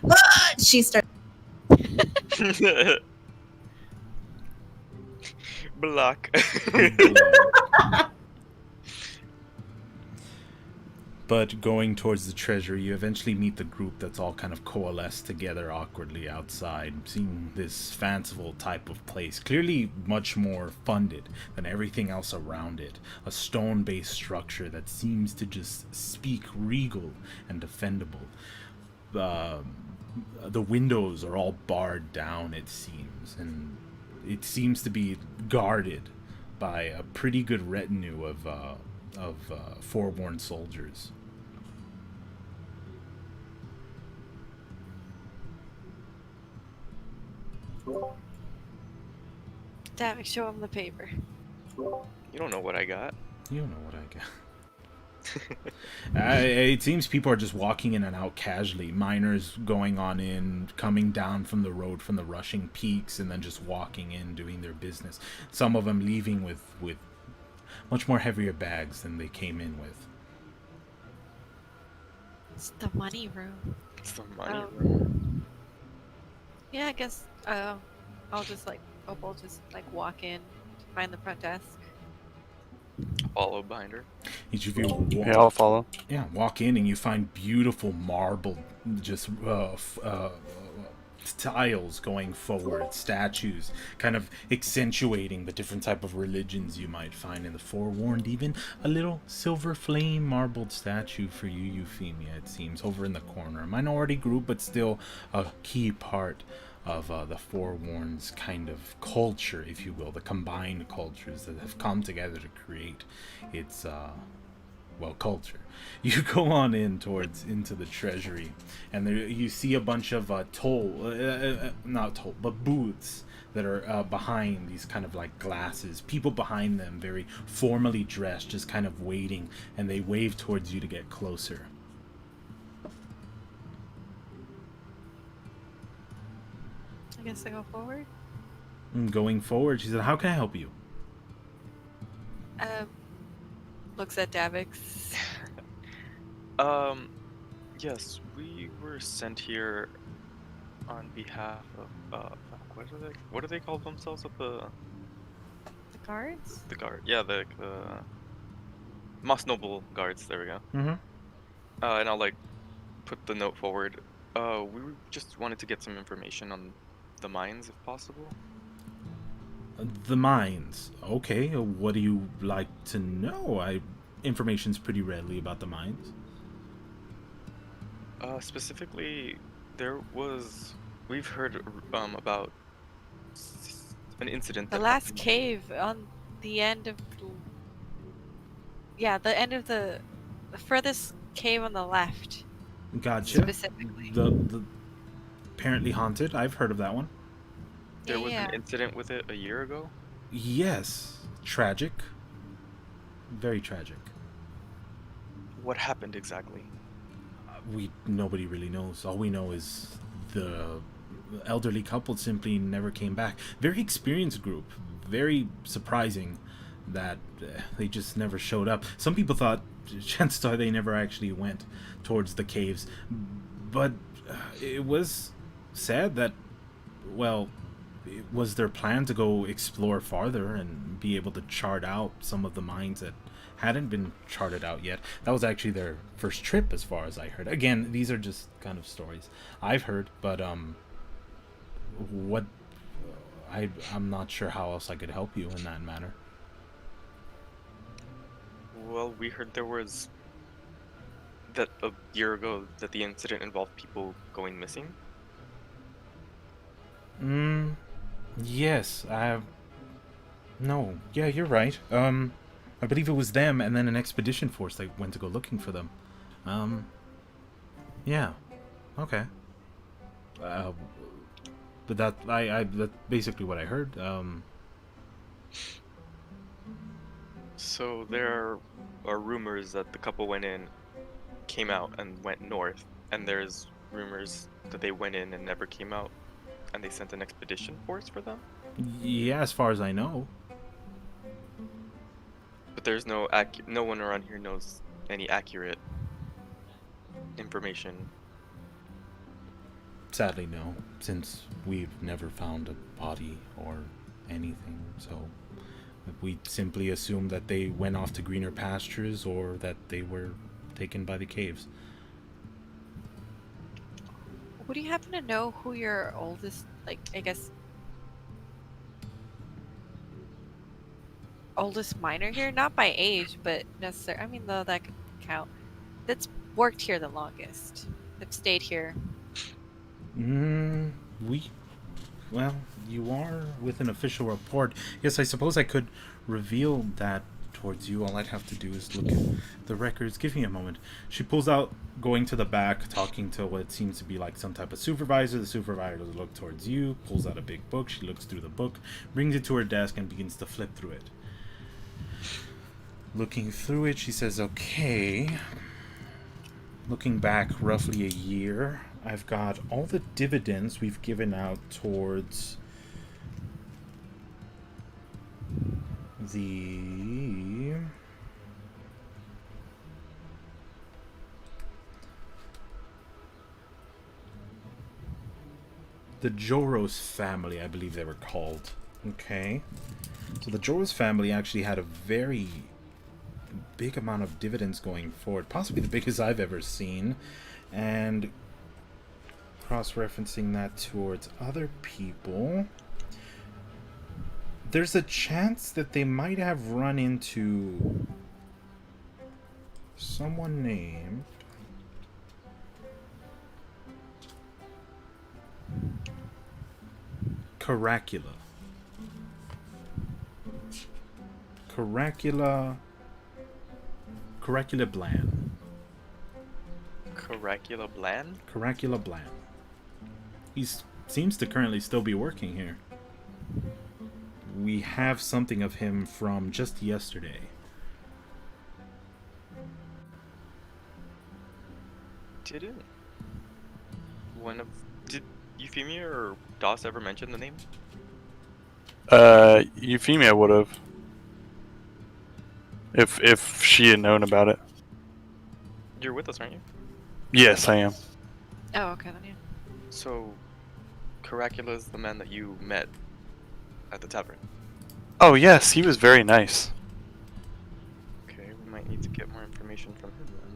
Ah! She starts. Block. But going towards the treasury, you eventually meet the group that's all kind of coalesced together awkwardly outside, seeing this fanciful type of place, clearly much more funded than everything else around it. A stone-based structure that seems to just speak regal and defendable. The windows are all barred down, it seems, and it seems to be guarded by a pretty good retinue of forewarned soldiers. Damn it, show him the paper. You don't know what I got. You don't know what I got. It seems people are just walking in and out casually. Miners going on in, coming down from the road from the rushing peaks, and then just walking in, doing their business. Some of them leaving with much more heavier bags than they came in with. It's the money room. It's the money room. Yeah, I guess I'll just Opal just walk in, find the front desk. Follow behind her. Each of you Yeah, I'll follow. walk in and you find beautiful marble, just tiles going forward, statues, kind of accentuating the different type of religions you might find in the forewarned. Even a little silver flame marbled statue for you, Euphemia, it seems, over in the corner. A minority group, but still a key part of the forewarned's kind of culture, if you will, the combined cultures that have come together to create its well, culture. You go on into the treasury, and there you see a bunch of not toll, but booths that are behind these kind of like glasses. People behind them, very formally dressed, just kind of waiting, and they wave towards you to get closer. I guess I go forward. Going forward, she said, "How can I help you?" Looks at Davix. Yes, we were sent here on behalf of what do they call themselves at the Guards? guard? Yeah, the Mosnoble guards. There we go. Mm-hmm. And I'll like put the note forward. We just wanted to get some information on the mines, if possible. The mines. Okay, what do you like to know? Information's pretty readily about the mines. Specifically, we've heard about an incident. The that last happened. cave on the end of the end of the furthest cave on the left. Gotcha. Specifically. The apparently haunted. I've heard of that one. There was Yeah. an incident with it a year ago. Yes. Tragic. Very tragic. What happened exactly? Nobody really knows. All we know is the elderly couple simply never came back. Very experienced group. Very surprising that they just never showed up. Some people thought, chances are, they never actually went towards the caves. But it was sad that, well, it was their plan to go explore farther and be able to chart out some of the mines that hadn't been charted out yet. That was actually their first trip, as far as I heard. Again, these are just kind of stories I've heard, but I'm not sure how else I could help you in that matter. Well, we heard there was that a year ago that the incident involved people going missing. Yes, no, yeah, you're right. I believe it was them, and then an expedition force that went to go looking for them. Yeah, okay. But that's basically what I heard. So there are rumors that the couple went in, came out, and went north, and there's rumors that they went in and never came out, and they sent an expedition force for them. Yeah, as far as I know. But there's no one around here knows any accurate information. Sadly, no, since we've never found a body or anything, so we simply assume that they went off to greener pastures or that they were taken by the caves. Would you happen to know who your oldest, oldest miner here? Not by age, but necessarily. I mean, though that could count. That's worked here the longest. They've stayed here. Well, you are with an official report. Yes, I suppose I could reveal that towards you. All I'd have to do is look at the records. Give me a moment. She pulls out, going to the back, talking to what seems to be like some type of supervisor. The supervisor does look towards you, pulls out a big book. She looks through the book, brings it to her desk, and begins to flip through it. Looking through it, she says, okay. Looking back roughly a year, I've got all the dividends we've given out towards the Joros family, I believe they were called. Okay. So the Joros family actually had a very big amount of dividends going forward, possibly the biggest I've ever seen, and cross-referencing that towards other people, there's a chance that they might have run into someone named Caracula. Correcula Bland. Correcula Bland? Correcula Bland. He seems to currently still be working here. We have something of him from just yesterday. Did Euphemia or Doss ever mention the name? Euphemia would have. If she had known about it. You're with us, aren't you? Yes, I am. Oh, okay then. Yeah. So, Correcula is the man that you met at the tavern. Oh yes, he was very nice. Okay, we might need to get more information from him then.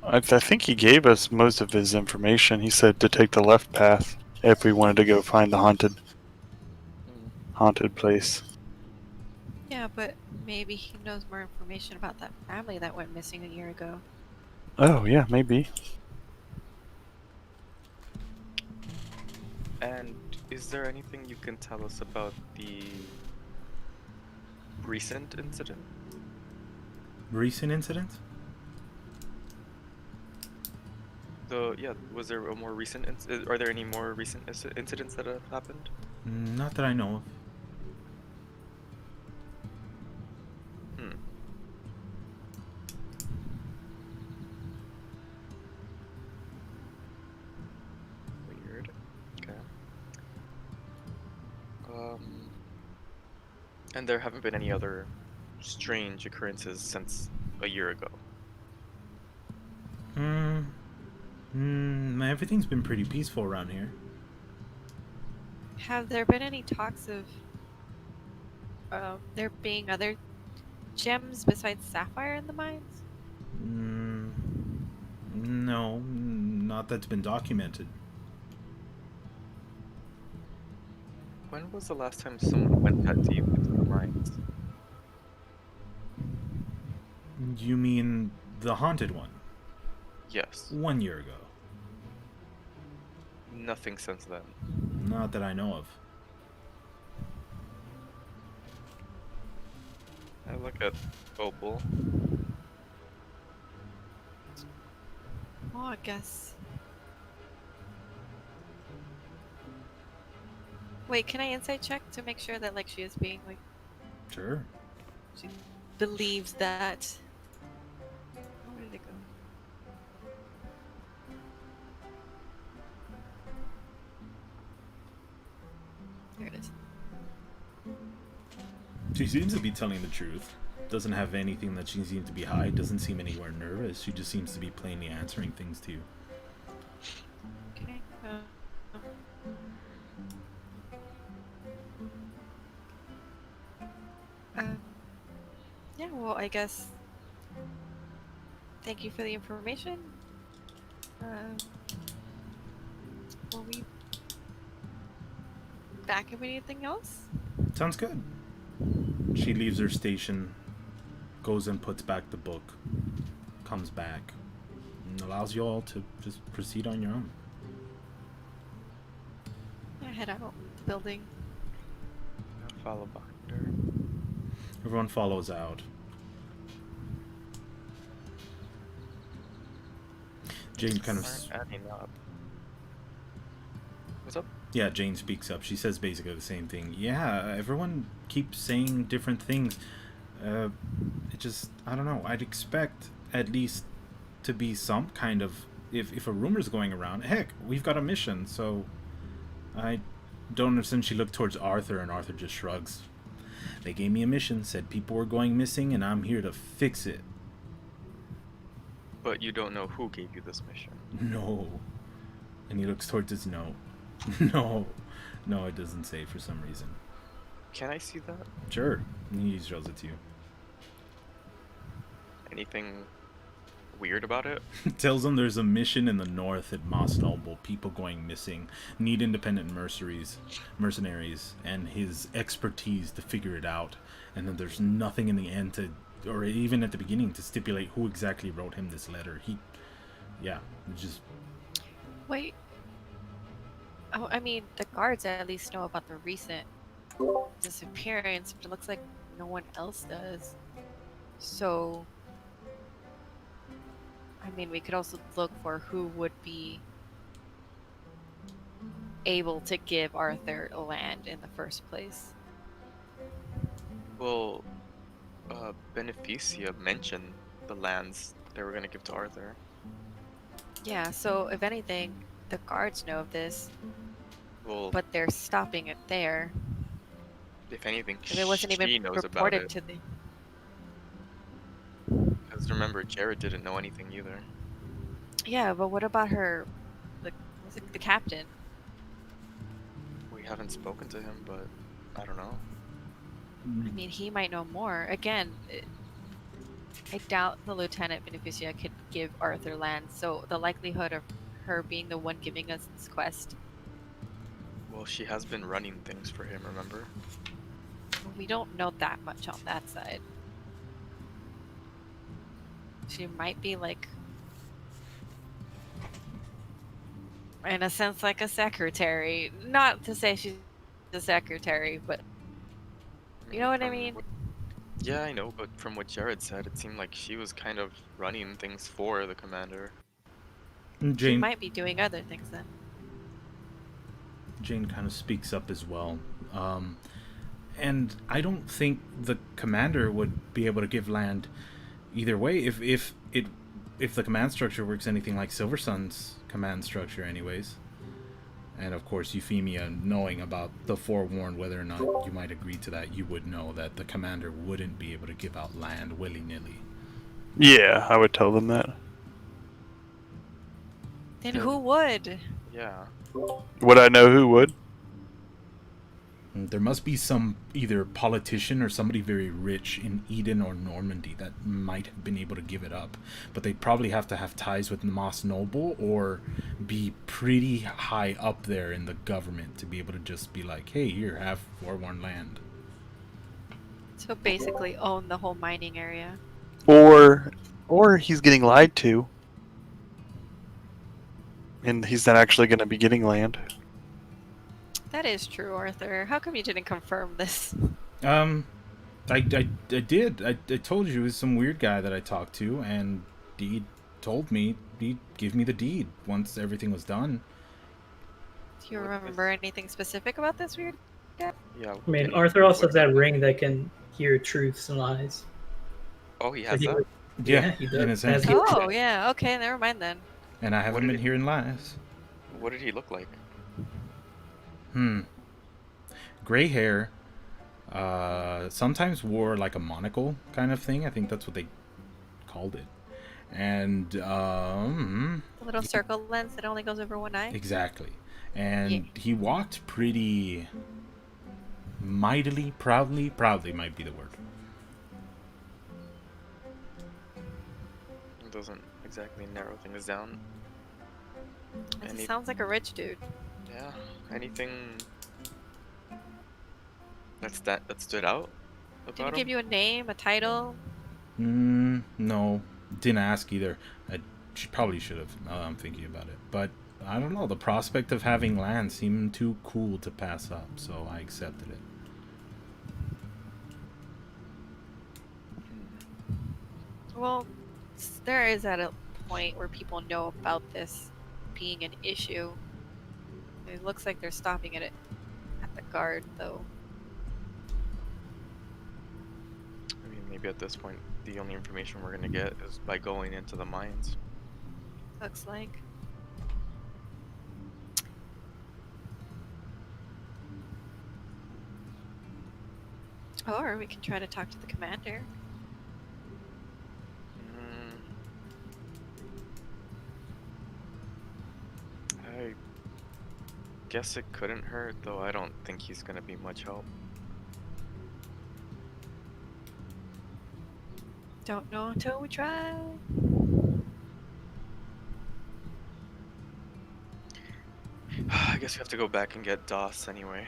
I think he gave us most of his information. He said to take the left path if we wanted to go find the haunted place. Yeah, but maybe he knows more information about that family that went missing a year ago. Oh yeah, maybe. And is there anything you can tell us about the recent incident? Recent incident? Was there a more recent are there any more recent incidents that have happened? Not that I know of. Weird. Okay. And there haven't been any other strange occurrences since a year ago. Everything's been pretty peaceful around here. Have there been any talks of there being other gems besides sapphire in the mines? No, not that's been documented. When was the last time someone went that deep into the mines? You mean the haunted one? Yes. 1 year ago. Nothing since then. Not that I know of. I look at Opal. Well, I guess. Wait, can I insight check to make sure that like she is being like Sure. she believes that? Where did it go? There it is. She seems to be telling the truth. Doesn't have anything that she seems to be hide. Doesn't seem anywhere nervous. She just seems to be plainly answering things to you. Okay. Yeah, well, I guess. Thank you for the information. Will we back if we need anything else? Sounds good. She leaves her station, goes and puts back the book, comes back, and allows you all to just proceed on your own. I head out the building. I'll follow behind her. Everyone follows out. Jane kind of... Aren't adding up. What's up? Yeah, Jane speaks up. She says basically the same thing. Yeah, everyone keeps saying different things. It just, I don't know. I'd expect at least to be some kind of, if a rumor's going around, heck, we've got a mission, so I don't understand. She looked towards Arthur, and Arthur just shrugs. They gave me a mission, said people were going missing, and I'm here to fix it. But you don't know who gave you this mission. No. And he looks towards his note. No, it doesn't say for some reason. Can I see that? Sure. And he shows it to you. Anything weird about it? Tells him there's a mission in the north at Mosnoble. People going missing. Need independent mercenaries, and his expertise to figure it out. And then there's nothing in the end to, or even at the beginning, to stipulate who exactly wrote him this letter. Just... Wait. Oh, I mean, the guards at least know about the recent disappearance, but it looks like no one else does. So, I mean, we could also look for who would be able to give Arthur land in the first place. Well, Beneficia mentioned the lands they were gonna give to Arthur. Yeah, so if anything, the guards know of this, Well, but they're stopping it there. if anything, If it wasn't even she knows about reported it. to the. Because remember, Jared didn't know anything either. Yeah, but what about her? Was it the captain? We haven't spoken to him, but I don't know. I mean, he might know more. Again, I doubt the Lieutenant Beneficia could give Arthur land, so the likelihood of her being the one giving us this quest, Well, she has been running things for him, remember? we don't know that much on that side. She might be like, in a sense, like a secretary. Not to say she's a secretary, but you know what I From mean? Yeah, I know, but from what Jared said, it seemed like she was kind of running things for the commander. She Jane might be doing other things then. Jane kind of speaks up as well. And I don't think the commander would be able to give land either way if the command structure works anything like Silver Sun's command structure anyways. And of course, Euphemia, knowing about the forewarned, whether or not you might agree to that, you would know that the commander wouldn't be able to give out land willy-nilly. Yeah, I would tell them that. Then who would? Yeah. Would I know who would? There must be some either politician or somebody very rich in Eden or Normandy that might have been able to give it up. But they'd probably have to have ties with Mosnoble or be pretty high up there in the government to be able to just be like, hey, here, have forewarned land. So basically own the whole mining area. Or he's getting lied to. And he's not actually going to be getting land. That is true, Arthur. How come you didn't confirm this? I did. I told you it was some weird guy that I talked to, and he told me he'd give me the deed once everything was done. Do you remember anything specific about this weird guy? Yeah. I mean, can you- Arthur also what- has that ring that can hear truths and lies. Oh, he So has he that? would- Yeah, he in a does. sense. As he- Oh, yeah. Okay, never mind then. And I haven't did been he- hearing lies. What did he look like? Gray hair. Sometimes wore like a monocle kind of thing. I think that's what they called it. And The little circle lens that only goes over one eye. exactly. And Yeah. he walked pretty mightily, proudly might be the word. It doesn't exactly narrow things down. It Any- sounds like a rich dude. Yeah. Anything that stood out Did about he give him? you a name, a title? No, didn't ask either. Probably should have. Now that I'm thinking about it, but I don't know. The prospect of having land seemed too cool to pass up, so I accepted it. Well, there is at a point where people know about this being an issue. It looks like they're stopping it at the guard, though. I mean, maybe at this point, the only information we're gonna get is by going into the mines. Looks like. Or we can try to talk to the commander. I guess it couldn't hurt, though I don't think he's gonna be much help. Don't know until we try. I guess we have to go back and get DOS anyway.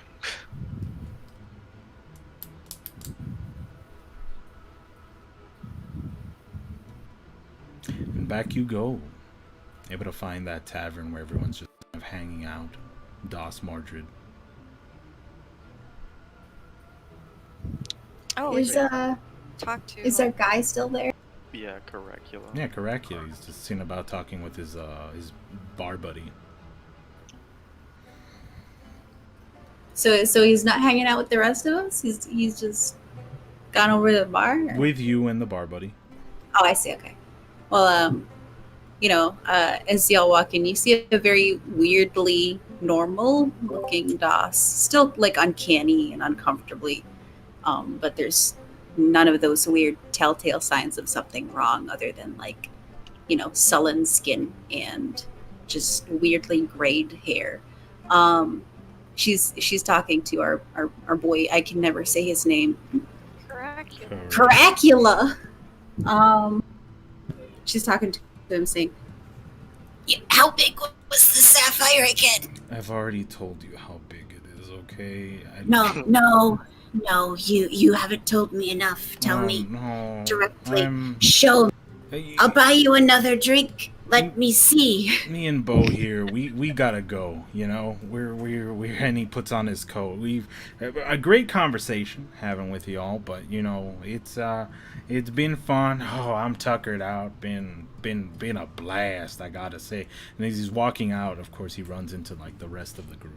And back you go, able to find that tavern where everyone's just kind of hanging out. Das Mordred. Oh, Is talk to. Is our guy still there? Yeah, Correcula. Yeah, correct. Yeah, he's just seen about talking with his bar buddy. So he's not hanging out with the rest of us. He's just gone over to the bar. Or? With you and the bar buddy. Oh, I see. Okay. Well, as y'all walk in, you see a very weirdly normal-looking DOS, still like uncanny and uncomfortably, but there's none of those weird telltale signs of something wrong, other than like, sullen skin and just weirdly grayed hair. She's talking to our boy. I can never say his name. Caracula. She's talking to him, saying, How big was the sapphire again? I've already told you how big it is, okay? No, you haven't told me enough. Tell me directly. Show me. I'll buy you another drink. Let me see. Me and Bo here, we gotta go. We're and he puts on his coat. We've a great conversation having with y'all, but it's been fun. Oh, I'm tuckered out. Been a blast, I gotta say. And as he's walking out, of course, he runs into like the rest of the group.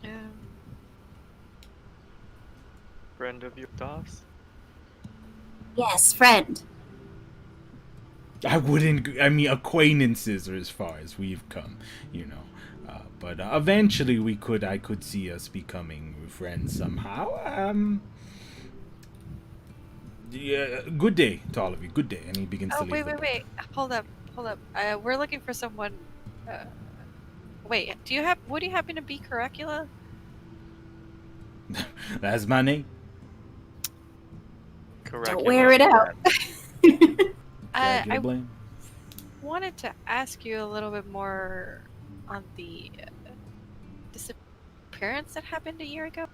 Yeah. Friend of your DOS? Yes, friend. I mean, acquaintances are as far as we've come, but eventually I could see us becoming friends somehow. Yeah, good day to all of you. Good day. And he begins to leave. Wait. Hold up. We're looking for someone. Wait, would you happen to be Caracula? That's my name. Don't wear it out. I wanted to ask you a little bit more on the disappearance that happened a year ago.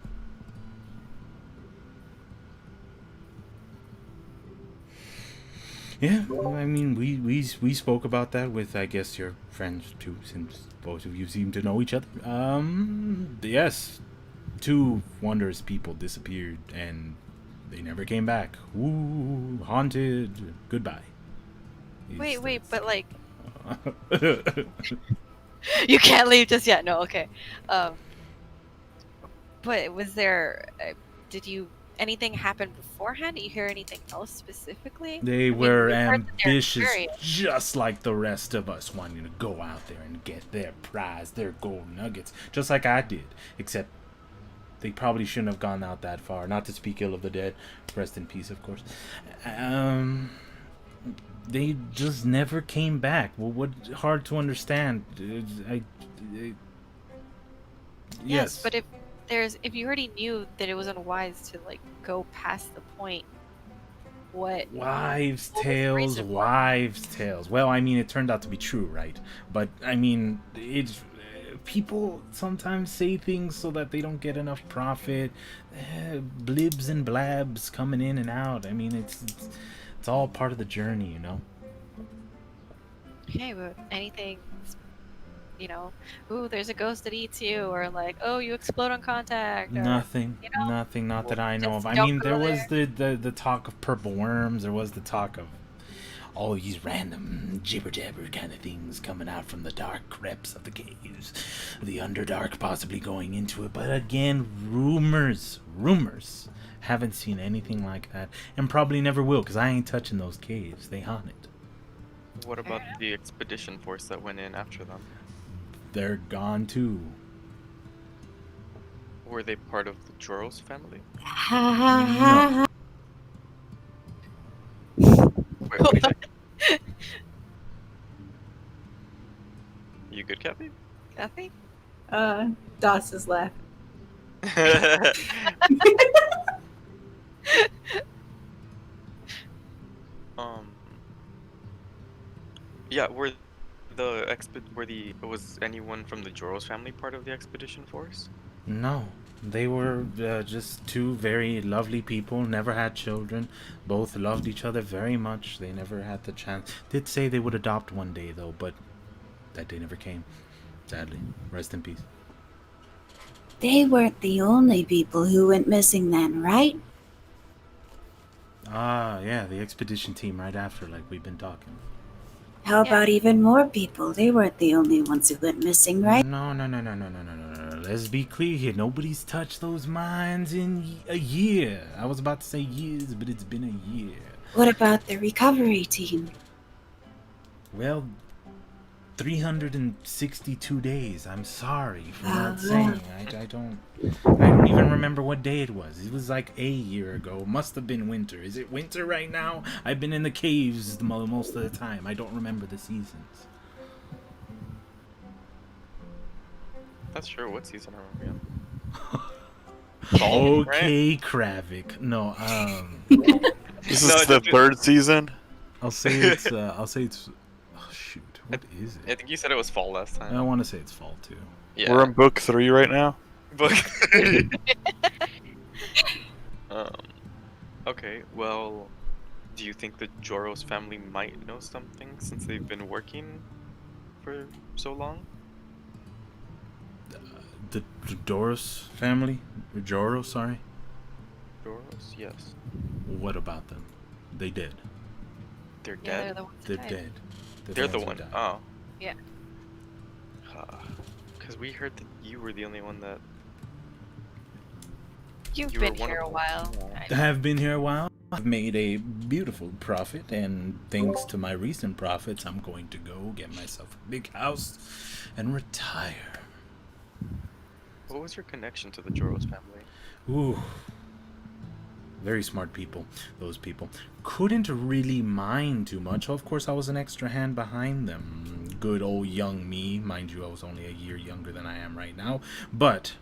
Yeah, I mean, we spoke about that with, I guess, your friends too, since both of you seem to know each other. Yes, 2 wondrous people disappeared and they never came back. Ooh, haunted. Goodbye. Wait, but like, you can't leave just yet. No, okay. But was there? Anything happen beforehand? Did you hear anything else specifically? They were ambitious, just like the rest of us, wanting to go out there and get their prize, their gold nuggets, just like I did. Except they probably shouldn't have gone out that far. Not to speak ill of the dead. Rest in peace, of course. They just never came back. Well, what hard to understand? Yes, but if you already knew that it was unwise to like go past the point, what? Wives' tales. Well, I mean, it turned out to be true, right? But I mean, people sometimes say things so that they don't get enough profit. Blibs and blabs coming in and out. I mean, it's all part of the journey, Okay, but anything, ooh, there's a ghost that eats you, or like, oh, you explode on contact. Or, nothing, not that I know of. I mean, there was the talk of purple worms. There was the talk of all these random jibber-jabber kind of things coming out from the dark crypts of the caves. The Underdark possibly going into it. But again, rumors. Haven't seen anything like that. And probably never will, because I ain't touching those caves. They haunted. What about the expedition force that went in after them? They're gone too. Were they part of the Joros family? No. Wait, what do you think? You good, Kathy? Kathy? DOS is laughing. Yeah, was anyone from the Joros family part of the expedition force? No, they were just 2 very lovely people, never had children, both loved each other very much. They never had the chance. Did say they would adopt one day though, but that day never came. Sadly. Rest in peace. They weren't the only people who went missing then, right? Ah, yeah, the expedition team right after, like we've been talking. How Yeah. about even more people? They weren't the only ones who went missing, right? No. Let's be clear here. Nobody's touched those mines in a year. I was about to say years, but it's been a year. What about the recovery team? Well, 362 days. I'm sorry for Oh, not saying. I don't even remember what day it was. It was like a year ago. Must have been winter. Is it winter right now? I've been in the caves most of the time. I don't remember the seasons. That's sure. What season are we in? Okay, Kravik. No, This No, is the just- third season. I'll say it's. Oh shoot, what is I it? think you said it was fall last time. I want to say it's fall too. Yeah. We're on book 3 right now. Book. Okay, well, do you think the Joros family might know something since they've been working for so long? The Doros family, Joro, sorry. Joros, yes. What about them? They did. They're Yeah, they're dead. the ones They're that died. dead. They're the ones who one. died. Oh. Yeah. Because we heard that you were the only one that. You've You were been one of here a them. while. I have been here a while. I've made a beautiful profit, and thanks to my recent profits, I'm going to go get myself a big house and retire. What was your connection to the Joros family? Ooh. Very smart people, those people. Couldn't really mine too much. Of course, I was an extra hand behind them. Good old young me. Mind you, I was only a year younger than I am right now. But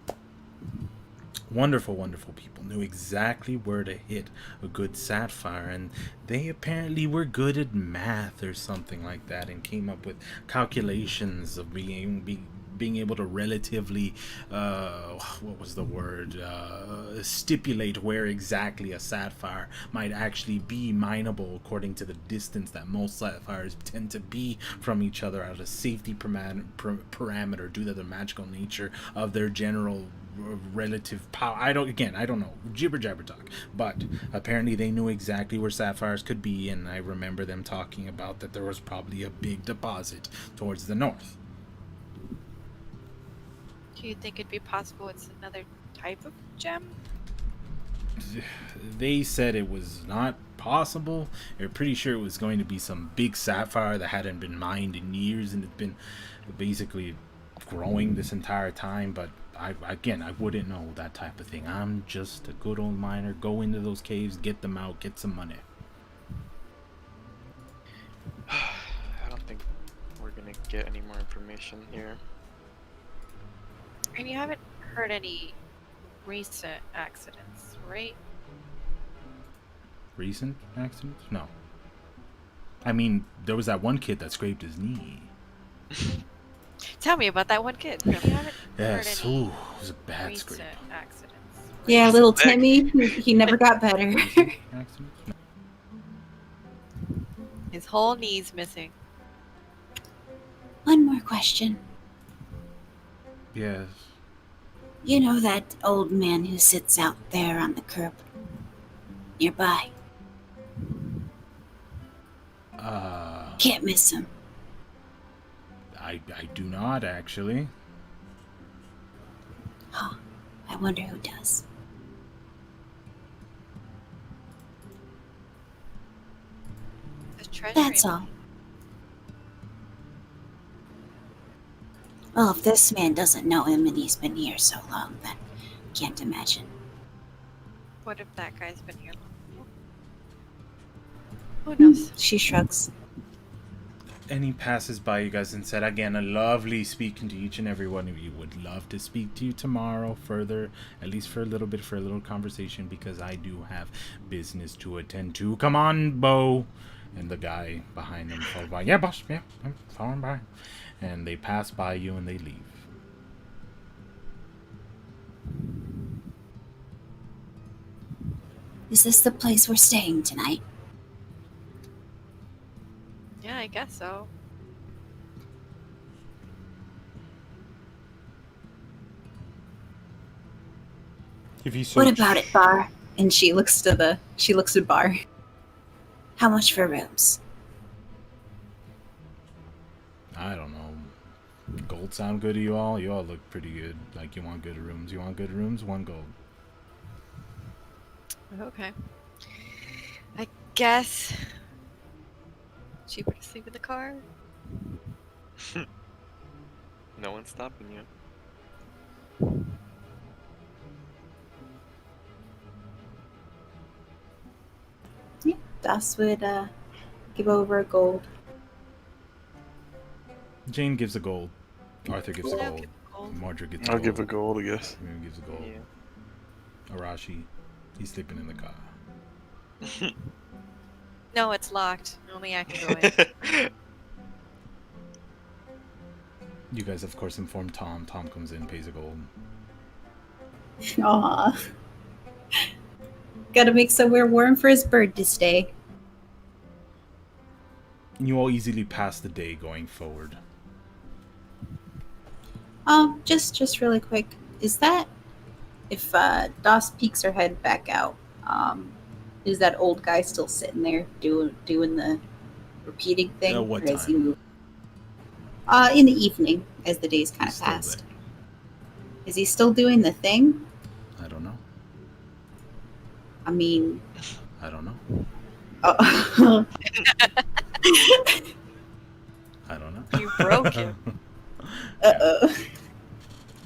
wonderful, wonderful people. Knew exactly where to hit a good sapphire. And they apparently were good at math or something like that. And came up with calculations of being able to relatively, what was the word, stipulate where exactly a sapphire might actually be mineable according to the distance that most sapphires tend to be from each other as a safety parameter due to the magical nature of their general relative power. I don't know, jibber jabber talk, but apparently they knew exactly where sapphires could be, and I remember them talking about that there was probably a big deposit towards the north. Do you think it'd be possible it's another type of gem? They said it was not possible. They're pretty sure it was going to be some big sapphire that hadn't been mined in years and it's been basically growing this entire time. But I wouldn't know that type of thing. I'm just a good old miner. Go into those caves, get them out, get some money. I don't think we're gonna get any more information here. And you haven't heard any recent accidents, right? Recent accidents? No. I mean, there was that one kid that scraped his knee. Tell me about that one kid. You haven't Yes, heard any ooh, it was a bad recent scrape. accidents. Yeah, little Timmy, he never got better. Recent accidents? No. His whole knee's missing. One more question. Yes. You know that old man who sits out there on the curb nearby? Can't miss him. I do not actually. Huh. I wonder who does. The treasury. That's all. Well, if this man doesn't know him and he's been here so long, then can't imagine. What if that guy's been here long? Who knows? She shrugs. And he passes by you guys and said, again, a lovely speaking to each and every one of you. Would love to speak to you tomorrow further, at least for a little conversation, because I do have business to attend to. Come on, Bo. And the guy behind them followed by, yeah, boss, yeah, I'm following by. And they pass by you and they leave. Is this the place we're staying tonight? Yeah, I guess so. If you so What about it, Bar? And she looks to Bar. How much for rooms? I don't know. Gold sound good to you all? You all look pretty good. Like, you want good rooms. You want good rooms? 1 gold. Okay. I guess cheaper to sleep in the car. No one's stopping you. Yeah, Das would give over a gold. Jane gives a gold. Arthur gives a I'll gold. give a gold. Mordred gets a I'll gold. give a gold, I guess. Miriam gives a gold. Yeah. Arashi, he's sleeping in the car. No, it's locked. Only I can go in. You guys, of course, inform Tom. Tom comes in, pays a gold. Aw. Gotta make somewhere warm for his bird to stay. You all easily pass the day going forward. Just really quick. Is that if Das peeks her head back out, is that old guy still sitting there doing the repeating thing? At what or has he time? moved? In the evening, as the days kind of Still passed. there. Is he still doing the thing? I don't know. I mean, I don't know. oh. I don't know. You broke him. Uh-oh.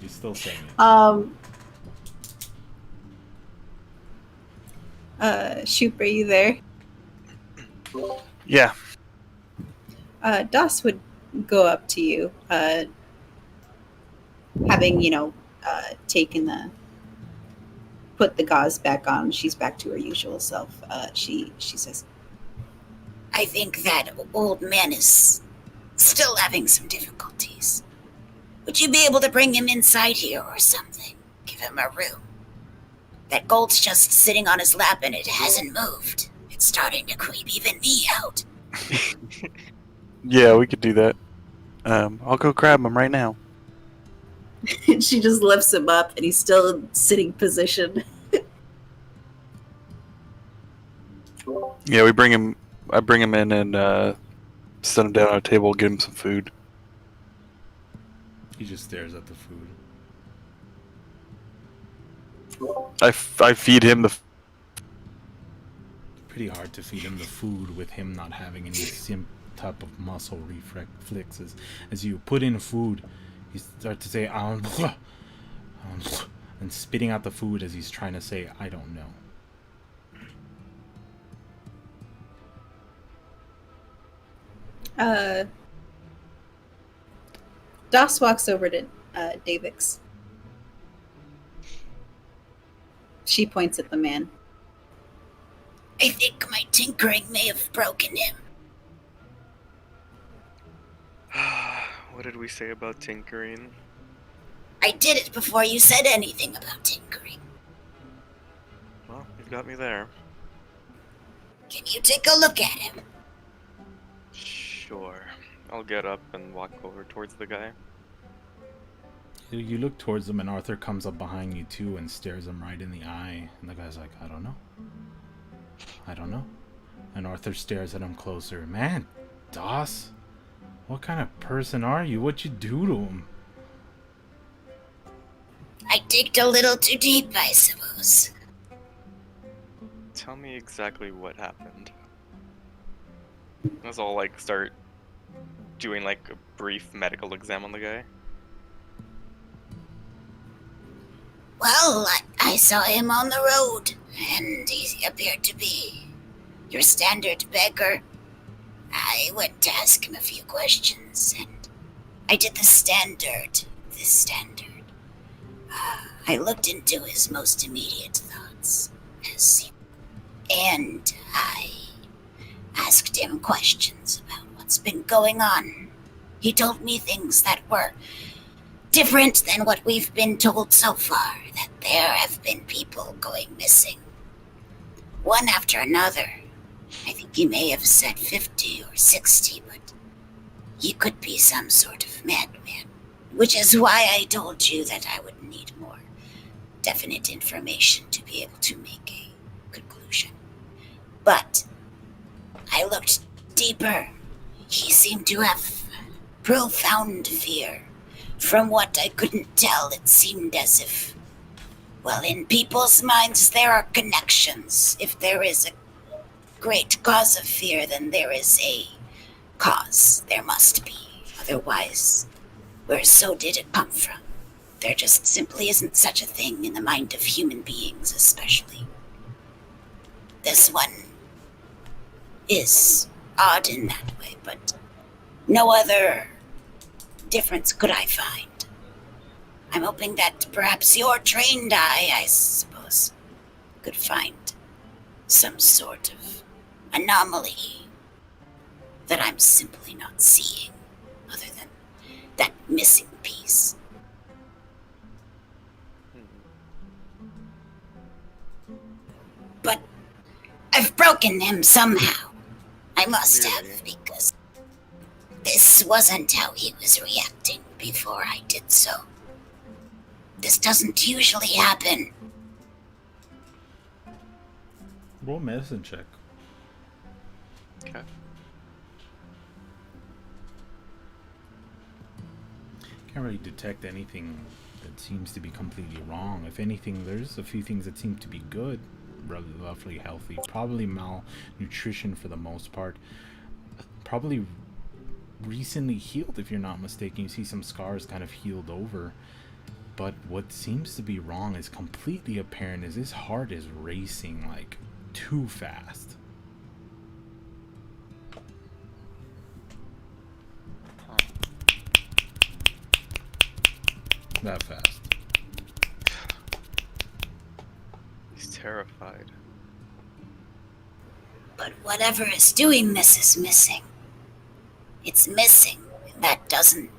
He's still saying it. Shoop, are you there? Yeah. Das would go up to you, having, taken put the gauze back on. She's back to her usual self. She says, I think that old man is still having some difficulties. Would you be able to bring him inside here or something? Give him a room. That gold's just sitting on his lap and it hasn't moved. It's starting to creep even me out. Yeah, we could do that. I'll go grab him right now. she just lifts him up and he's still in sitting position. Yeah, we bring him. I bring him in and set him down on a table, give him some food. He just stares at the food. I feed him the. Pretty hard to feed him the food with him not having any type of muscle reflexes. As you put in food, he starts to say and spitting out the food as he's trying to say, I don't know. Das walks over to Davix. She points at the man. I think my tinkering may have broken him. What did we say about tinkering? I did it before you said anything about tinkering. Well, you've got me there. Can you take a look at him? Sure. I'll get up and walk over towards the guy. You look towards him and Arthur comes up behind you too and stares him right in the eye. And the guy's like, I don't know. I don't know. And Arthur stares at him closer. Man, Das, what kind of person are you? What'd you do to him? I digged a little too deep, I suppose. Tell me exactly what happened. Let's all start doing a brief medical exam on the guy. Well, I saw him on the road, and he appeared to be your standard beggar. I went to ask him a few questions, and I did the standard. I looked into his most immediate thoughts, and I asked him questions about what's been going on. He told me things that were different than what we've been told so far, that there have been people going missing. One after another. I think he may have said 50 or 60, but he could be some sort of madman. Which is why I told you that I would need more definite information to be able to make a conclusion. But I looked deeper. He seemed to have profound fear. From what I couldn't tell, it seemed as if, well, in people's minds there are connections. If there is a great cause of fear, then there is a cause. There must be. Otherwise, where so did it come from? There just simply isn't such a thing in the mind of human beings, especially. This one is odd in that way, but no other difference could I find. I'm hoping that perhaps your trained eye, I suppose, could find some sort of anomaly that I'm simply not seeing, other than that missing piece. But I've broken him somehow. I must have, because this wasn't how he was reacting before I did so. This doesn't usually happen. Roll medicine check. Okay. Can't really detect anything that seems to be completely wrong. If anything, there's a few things that seem to be good, roughly healthy. Probably malnutrition for the most part. Probably recently healed, if you're not mistaken. You see some scars kind of healed over. But what seems to be wrong is completely apparent is his heart is racing like too fast. That fast. He's terrified. But whatever is doing this is missing. It's missing. That doesn't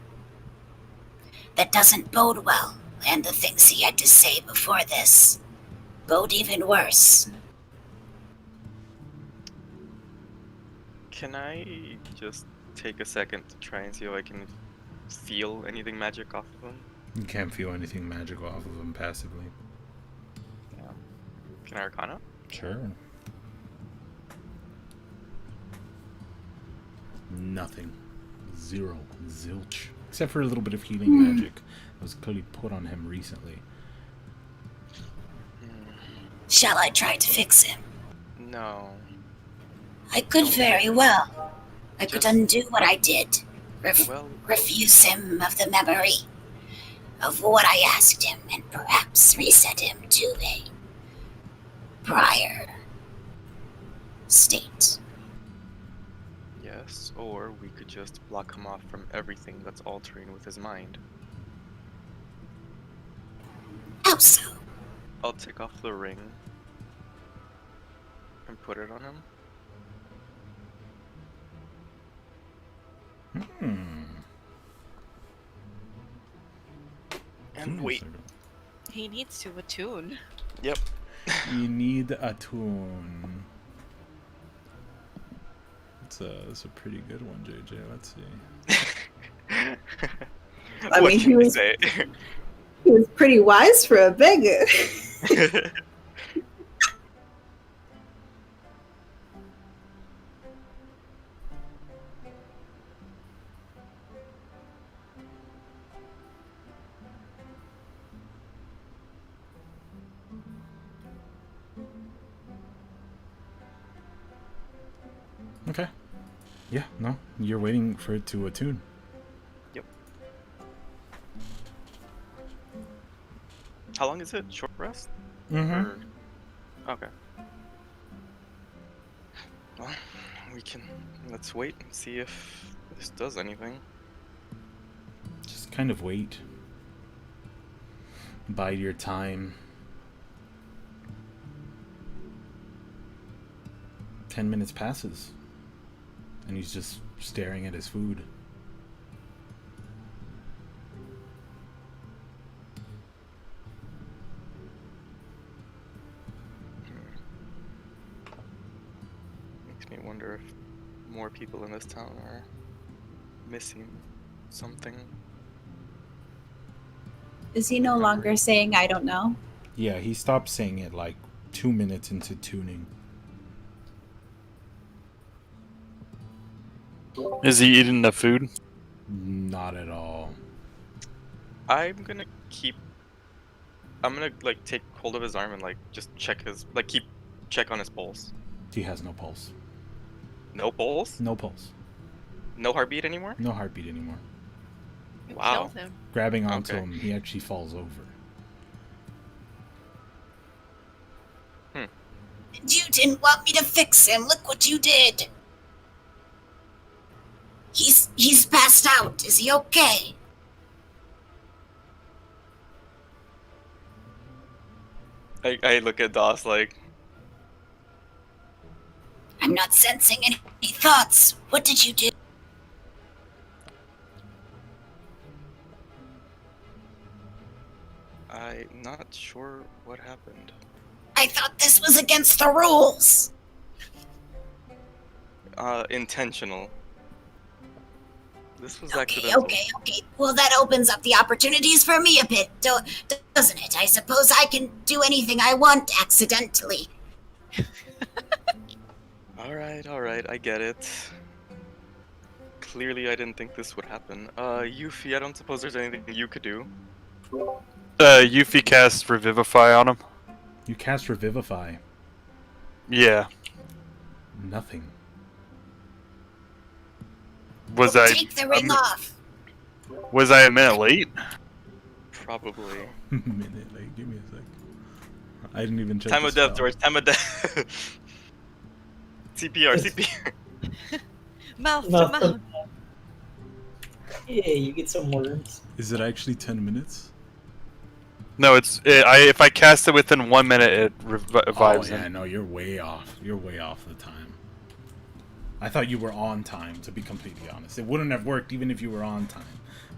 bode well. And the things he had to say before this bode even worse. Can I just take a second to try and see if I can feel anything magic off of him? You can't feel anything magical off of him passively. Yeah. Can I Arcana? Sure. Nothing. Zero. Zilch. Except for a little bit of healing magic that was clearly put on him recently. Shall I try to fix him? No. I could very well. I could undo what I did. Well, Refuse him of the memory of what I asked him, and perhaps reset him to a prior state. yes, or we could just block him off from everything that's altering with his mind. How so? I'll take off the ring and put it on him. And wait. He needs to attune. Yep. You need a tune. It's a pretty good one, JJ. Let's see. I What mean, can you say? He was pretty wise for a beggar. Okay. Yeah, no. You're waiting for it to attune. Yep. How long is it? Short rest? Mm-hmm. Or... Okay. Well, let's wait and see if this does anything. Just kind of wait. Bide your time. 10 minutes passes. And he's just staring at his food. Makes me wonder if more people in this town are missing something. Is he no longer saying, I don't know? Yeah, he stopped saying it like 2 minutes into tuning. Is he eating the food? Not at all. I'm gonna like take hold of his arm and like just check check on his pulse. He has no pulse. No pulse? No pulse. No heartbeat anymore? No heartbeat anymore. You Wow. killed him. Grabbing onto Okay. him, he actually falls over. You didn't want me to fix him. Look what you did. He's passed out. Is he okay? I look at Doss like, I'm not sensing any thoughts. What did you do? I'm not sure what happened. I thought this was against the rules. Intentional. This was Okay, accidental. okay. Well, that opens up the opportunities for me a bit, doesn't it? I suppose I can do anything I want accidentally. Alright, I get it. Clearly I didn't think this would happen. Yuffie, I don't suppose there's anything you could do. Yuffie casts Revivify on him. You cast Revivify. Yeah. Nothing. Was Well, I take the ring off. was I a minute late? Probably. Minute, like, give me a sec. I didn't even check. Time the of death, spell. George. Time of death. CPR, CPR. Mouth to Mouth mouth. to- Yeah, you get some worms. Is it actually 10 minutes? No, if I cast it within 1 minute, it revives Oh yeah, him. no, you're way off. You're way off the time. I thought you were on time, to be completely honest. It wouldn't have worked even if you were on time.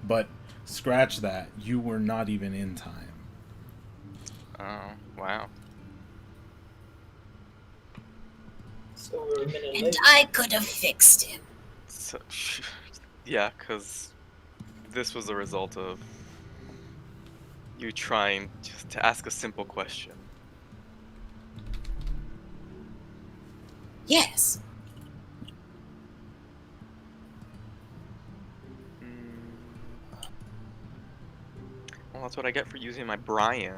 But scratch that, you were not even in time. Oh, wow. So we're a minute And late. I could have fixed him. So, yeah, because this was the result of you trying just to ask a simple question. Yes. Well, that's what I get for using my Brian.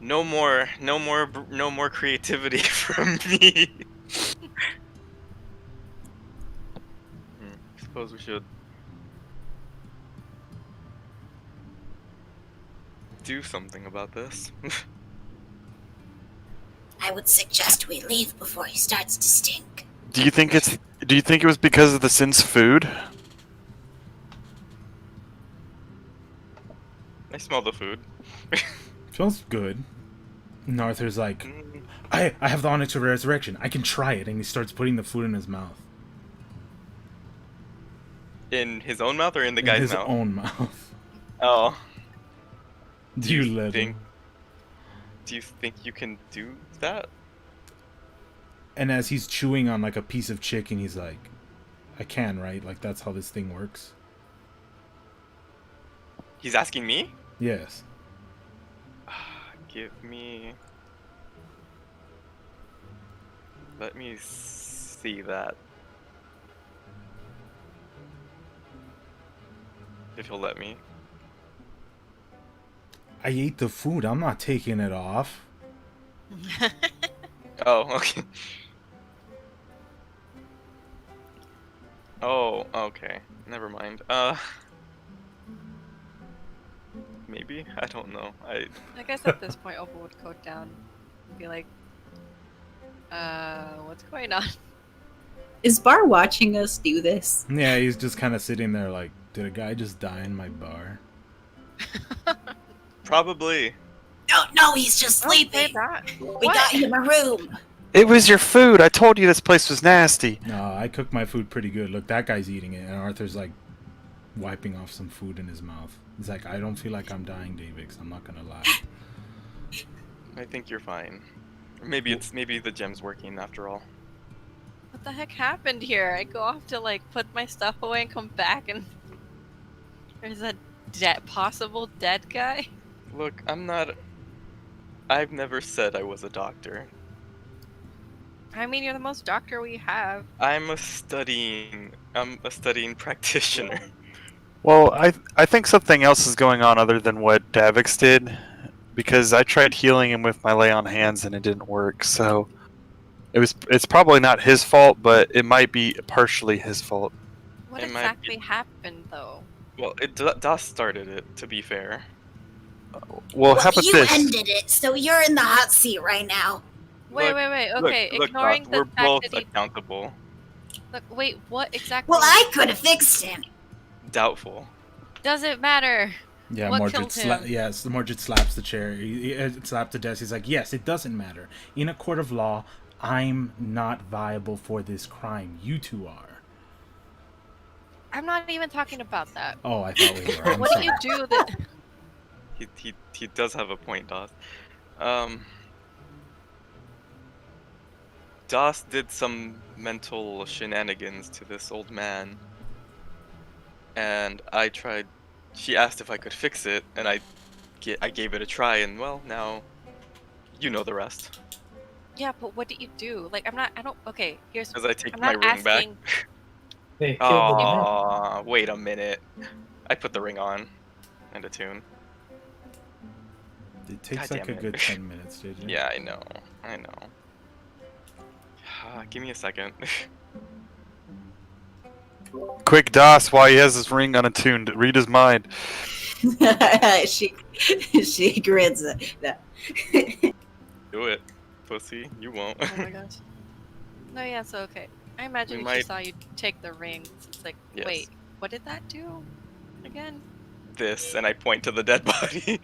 No more creativity from me. Suppose we should do something about this. I would suggest we leave before he starts to stink. Do you think it was because of the Sin's food? I smell the food. Smells good. And Arthur's like, Mm, I have the Onyx of Resurrection. I can try it. And he starts putting the food in his mouth. In his own mouth or in the In guy's his mouth? own mouth. Oh. Do you let think- him? Do you think you can do that? And as he's chewing on like a piece of chicken, he's like, I can, right? Like that's how this thing works. He's asking me? Yes. Give me... Let me see that. If he'll let me. I ate the food. I'm not taking it off. Oh, okay. Oh, okay. Never mind. Maybe? I don't know. I guess at this point, Opal would go down and be like, what's going on? Is Bar watching us do this? Yeah, he's just kind of sitting there like, did a guy just die in my bar? Probably. No, he's just Don't say sleeping. that. We got him a room. It was your food. I told you this place was nasty. No, I cooked my food pretty good. Look, that guy's eating it, and Arthur's like wiping off some food in his mouth. He's like, I don't feel like I'm dying, Davix. I'm not gonna lie. I think you're fine. Maybe the gem's working after all. What the heck happened here? I go off to like put my stuff away and come back and there's a possible dead guy? Look, I'm not. I've never said I was a doctor. I mean, you're the most doctor we have. I'm a studying practitioner. Well, I think something else is going on other than what Davix did, because I tried healing him with my lay on hands and it didn't work. So it's probably not his fault, but it might be partially his fault. What It might exactly happened, though? Well, Das started it, to be fair. Well, how about you this? ended it, so you're in the hot seat right now. Wait. Okay, look, ignoring Das, the we're fact both that he. accountable. Look, wait, what exactly? Well, I could have fixed him. Doubtful. Doesn't matter. Yeah, What Mordred killed him? Mordred slaps the chair. He slaps the desk. He's like, yes, it doesn't matter. In a court of law, I'm not viable for this crime. You two are. I'm not even talking about that. Oh, I thought we were. I'm What do sorry. you do that? He does have a point, Das. Das did some mental shenanigans to this old man, and I tried. She asked if I could fix it, and I gave it a try, and well, now you know the rest. Yeah, but what did you do? Like, I don't. Okay, here's. Because I take I'm my not ring back. asking. They killed the man. Aww, wait a minute. I put the ring on and a tune. It takes God like a damn it. good 10 minutes, JJ. Yeah, I know. Give me a second. Quick, Das, while he has his ring unattuned, read his mind. she grins at that. Do it, pussy. You won't. Oh my gosh. No, yeah, so okay. I imagine We if might- you saw you take the rings, it's like, Yes. wait, what did that do? Again? This, and I point to the dead body.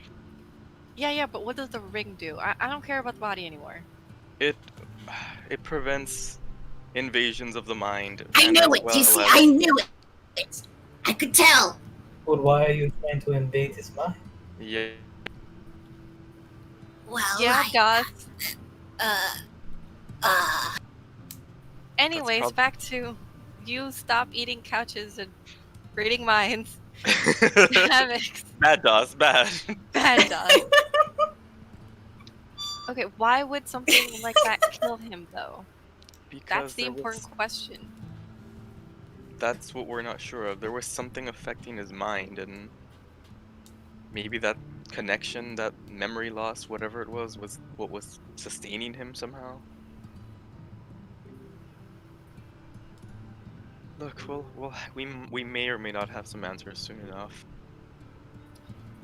Yeah, but what does the ring do? I don't care about the body anymore. It prevents invasions of the mind. I and knew as it. well You see, as- I knew it. I could tell. But why are you trying to invade his mind? Yeah. Well, Yeah, I, does. Anyways, prob- back to you stop eating couches and reading minds. Havoc. Bad DOS, bad. Bad dog. Okay, why would something like that kill him though? Because That's the there was- important question. That's what we're not sure of. There was something affecting his mind, and maybe that connection, that memory loss, whatever it was what was sustaining him somehow. Look, we may or may not have some answers soon enough.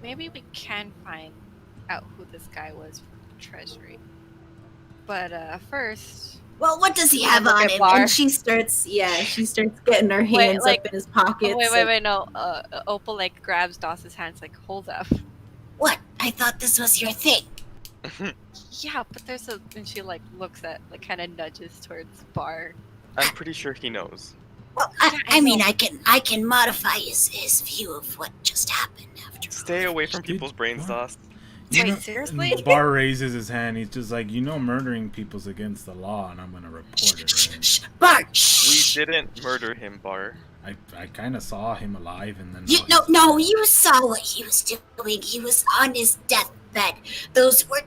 Maybe we can find out who this guy was from the treasury. But first, well, what does he have Look on at him? Bar. And she starts getting her hands like- up in his pockets. wait, no. Opal like grabs Doss's hands, like hold up. What? I thought this was your thing. Yeah, but there's a, and she like looks at, like kind of nudges towards Bar. I'm pretty sure he knows. Well, Yeah, I I mean, know. I can modify his view of what just happened after. Stay all. away from people's brains, DOS. You Wait, know- seriously? and Bar raises his hand. He's just like, murdering people's against the law, and I'm gonna report Shh, it. shh, Right? shh, Bart. We Shh. didn't murder him, Bar. I kind of saw him alive, and then No, you saw what he was doing. He was on his deathbed. Those were.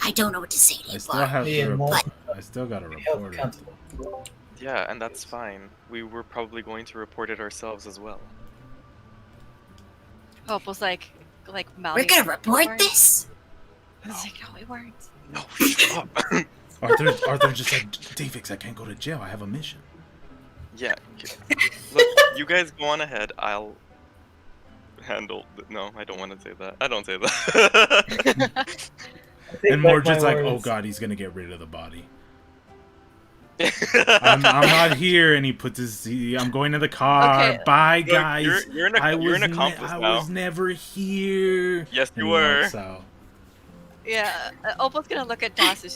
I don't know what to say to I you, still Bart. have Yeah, to more- report. I still gotta Be held report it. accountable. Yeah, and that's fine. We were probably going to report it ourselves as well. Opal's like Mal. We're gonna report this. It's like, no, we weren't. No, shut up. Arthur just like, Davix, I can't go to jail. I have a mission. Yeah. Look, you guys go on ahead. I'll handle. No, I don't want to say that. I don't say that. I take And back Mordred's my like, oh words. god, he's gonna get rid of the body. I'm not here, and he puts his. I'm going to the car. Okay. Bye, Look, guys. you're an accomplice I now. was never here. Yes, And you he were. walks out. Yeah, Opal's gonna look at Doss. And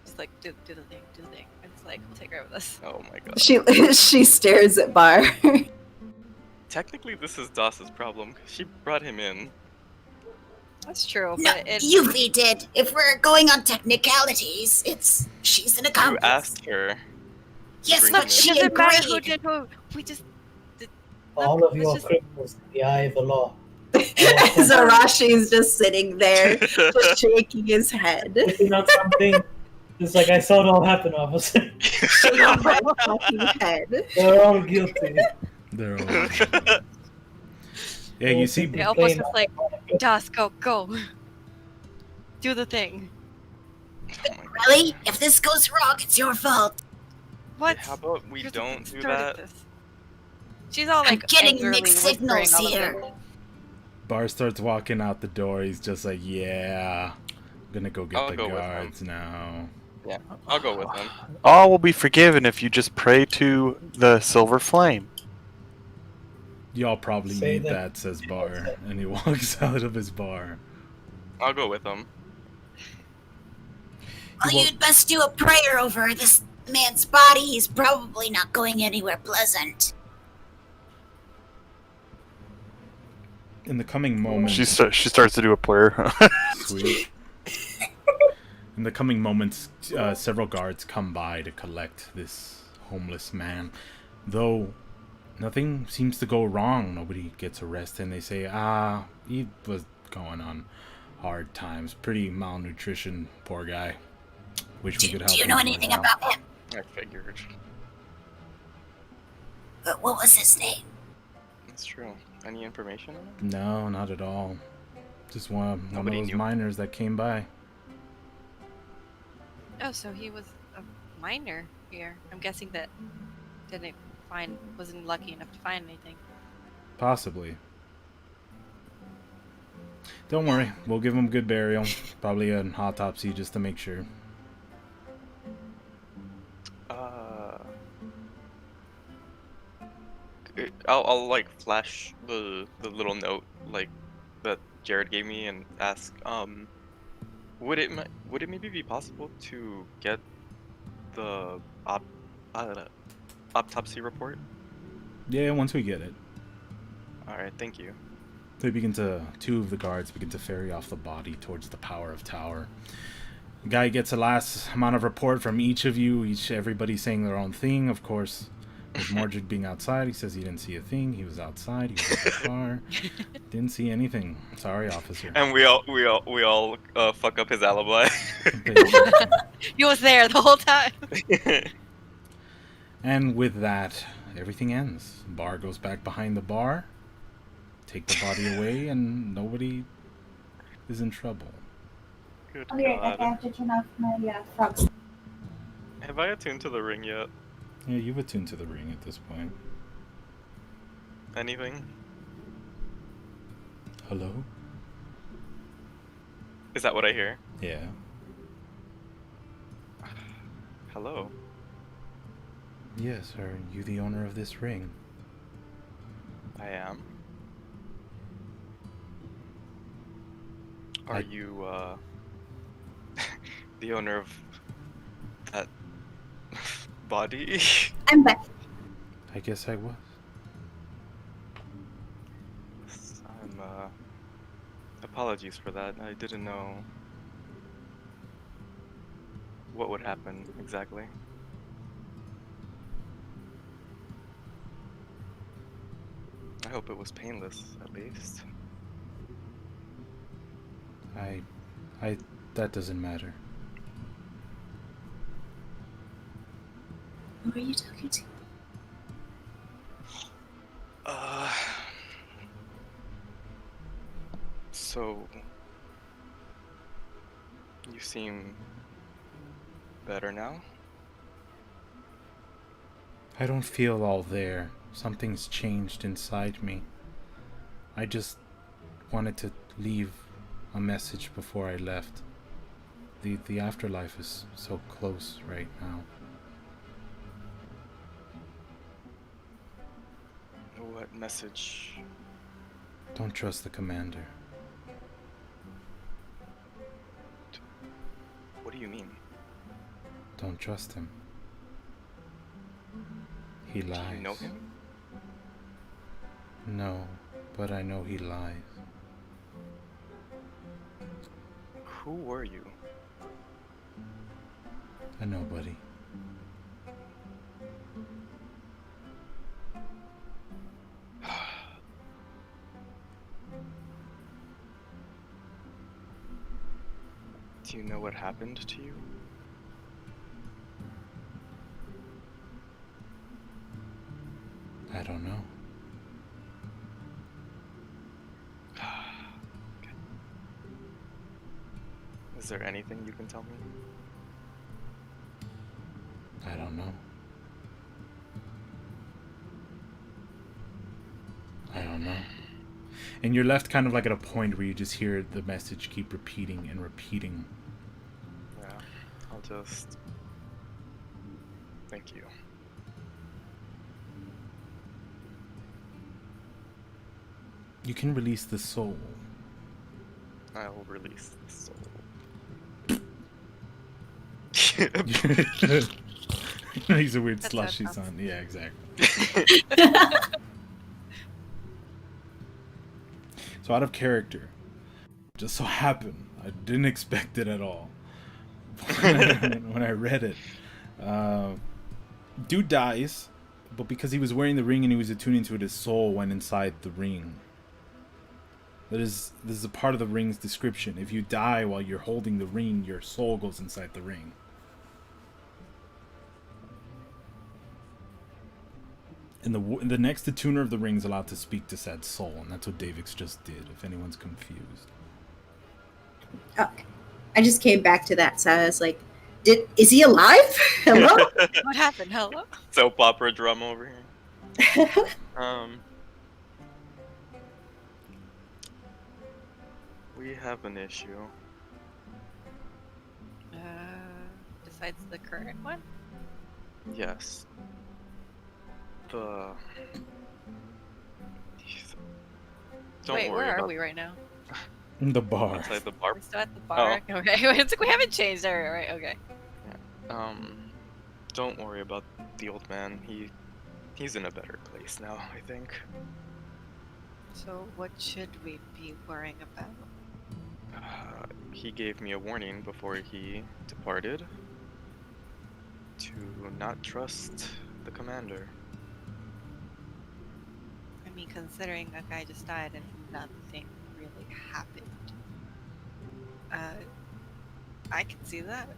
she's like, do the thing. And it's like, we'll take her with us. Oh my god. She stares at Bar. Technically, this is Doss's problem. She brought him in. That's true, No, but it. Yuffie did. If we're going on technicalities, she's an You accomplice. asked her. Yes, bring but him It she doesn't matter who agreed. did who. We just. All of you let's are just- criminals in the eye of the law. Zarashi's just sitting there, just shaking his head. Looking at something. It's like I saw it all happen, officer. Shaking my fucking head. They're all guilty. They're all. Yeah, you see. They almost just like, Dusk, go. Do the thing. Oh my God. Really? If this goes wrong, it's your fault. What? How about we You're the one don't who do started that? this. She's all like I'm getting angrily mixed whispering signals all of here. them. Bar starts walking out the door. He's just like, yeah, I'm gonna go get I'll the go with guards now. I'll go with them. All will be forgiven if you just pray to the silver flame. Y'all probably Say need that- that, says Bar, and he walks out of his bar. I'll go with them. Well, Well- you'd best do a prayer over this man's body. He's probably not going anywhere pleasant. In the coming moments, She starts to do a prayer. sweet. In the coming moments, several guards come by to collect this homeless man. Though nothing seems to go wrong, nobody gets arrested, and they say, he was going on hard times. Pretty malnutrition, poor guy. Wish we could help Do you him know for anything now. about him? I figured. What was his name? That's true. Any information on it? No, not at all. Just one of Nobody those knew. miners that came by. Oh, so he was a miner here. I'm guessing that wasn't lucky enough to find anything. Possibly. Don't worry, we'll give him good burial. Probably an autopsy just to make sure. I'll like flash the little note like that Jared gave me and ask, would it maybe be possible to get the autopsy report? Yeah, once we get it. All right, thank you. Two of the guards begin to ferry off the body towards the Power of Tower. The guy gets a last amount of report from each of you, everybody saying their own thing, of course. With Mordred being outside, he says he didn't see a thing. He was outside. He was at the car. Didn't see anything. Sorry, officer. And we all fuck up his alibi. He was there the whole time. And with that, everything ends. Bar goes back behind the bar, take the body away, and nobody is in trouble. Good Okay, I God. have to turn off my frogs. Have I attuned to the ring yet? Yeah, you've attuned to the ring at this point. Anything? Hello? Is that what I hear? Yeah. Hello. Yes, are you the owner of this ring? I am. Are I- you the owner of that body? I'm back. I guess I was. I'm apologies for that. I didn't know what would happen exactly. I hope it was painless, at least. That doesn't matter. Who are you talking to? So you seem better now? I don't feel all there. Something's changed inside me. I just wanted to leave a message before I left. The afterlife is so close right now. What message? Don't trust the commander. What do you mean? Don't trust him. He lies. Do you know him? No, but I know he lies. Who were you? A nobody. Do you know what happened to you? I don't know. Okay. Is there anything you can tell me? I don't know. I don't know. And you're left kind of like at a point where you just hear the message keep repeating and repeating. Yeah, I'll just... Thank you. You can release the soul. I'll release the soul. He's a weird That's slushy how it son. Yeah, exactly. So out of character, just so happened, I didn't expect it at all. When I read it, dude dies, but because he was wearing the ring and he was attuning to it, his soul went inside the ring. This is a part of the ring's description. If you die while you're holding the ring, your soul goes inside the ring. And the next attuner of the ring is allowed to speak to said soul, and that's what Davix just did, if anyone's confused. Okay. I just came back to that, so I was like, is he alive? Hello? What happened? Hello? Soap opera drum over here. We have an issue. Besides the current one? Yes. Don't Wait, worry where are about we right now? In the bar. inside the bar. We're still at the bar? Okay, it's like we haven't changed area, right? Okay. Don't worry about the old man. He's in a better place now, I think. So what should we be worrying about? He gave me a warning before he departed to not trust the commander. I mean, considering a guy just died and nothing really happened. I can see that.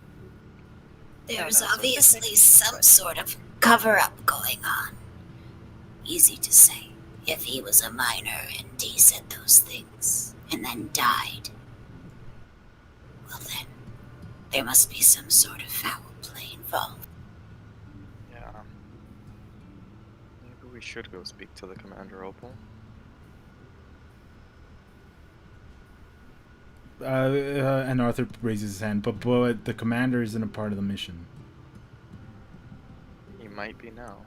There's no, obviously some sort of cover-up going on. Easy to say. If he was a minor and he said those things, and then died, well then, there must be some sort of foul play involved. Yeah. Maybe we should go speak to the commander, Opal. And Arthur raises his hand, but the commander isn't a part of the mission. He might be now.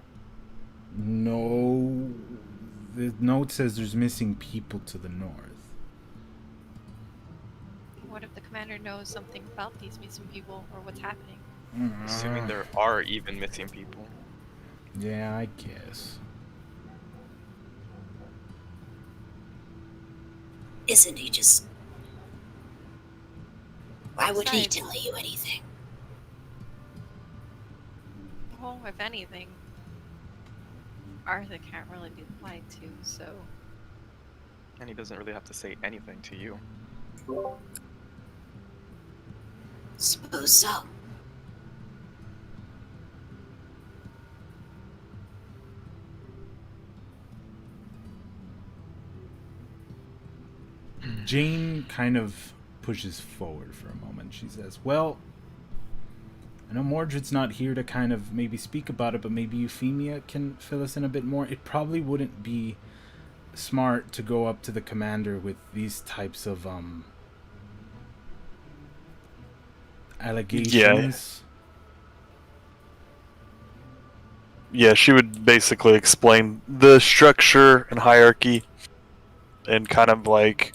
No, the note says there's missing people to the north. What if the commander knows something about these missing people or what's happening? Assuming there are even missing people. Yeah, I guess. Isn't he just... Why would he Besides- tell you anything? Well, if anything, Arthur can't really be lied to, so... And he doesn't really have to say anything to you. Suppose so. Jane kind of pushes forward for a moment. She says, well, I know Mordred's not here to kind of maybe speak about it, but maybe Euphemia can fill us in a bit more. It probably wouldn't be smart to go up to the commander with these types of allegations. Yeah, she would basically explain the structure and hierarchy, and kind of like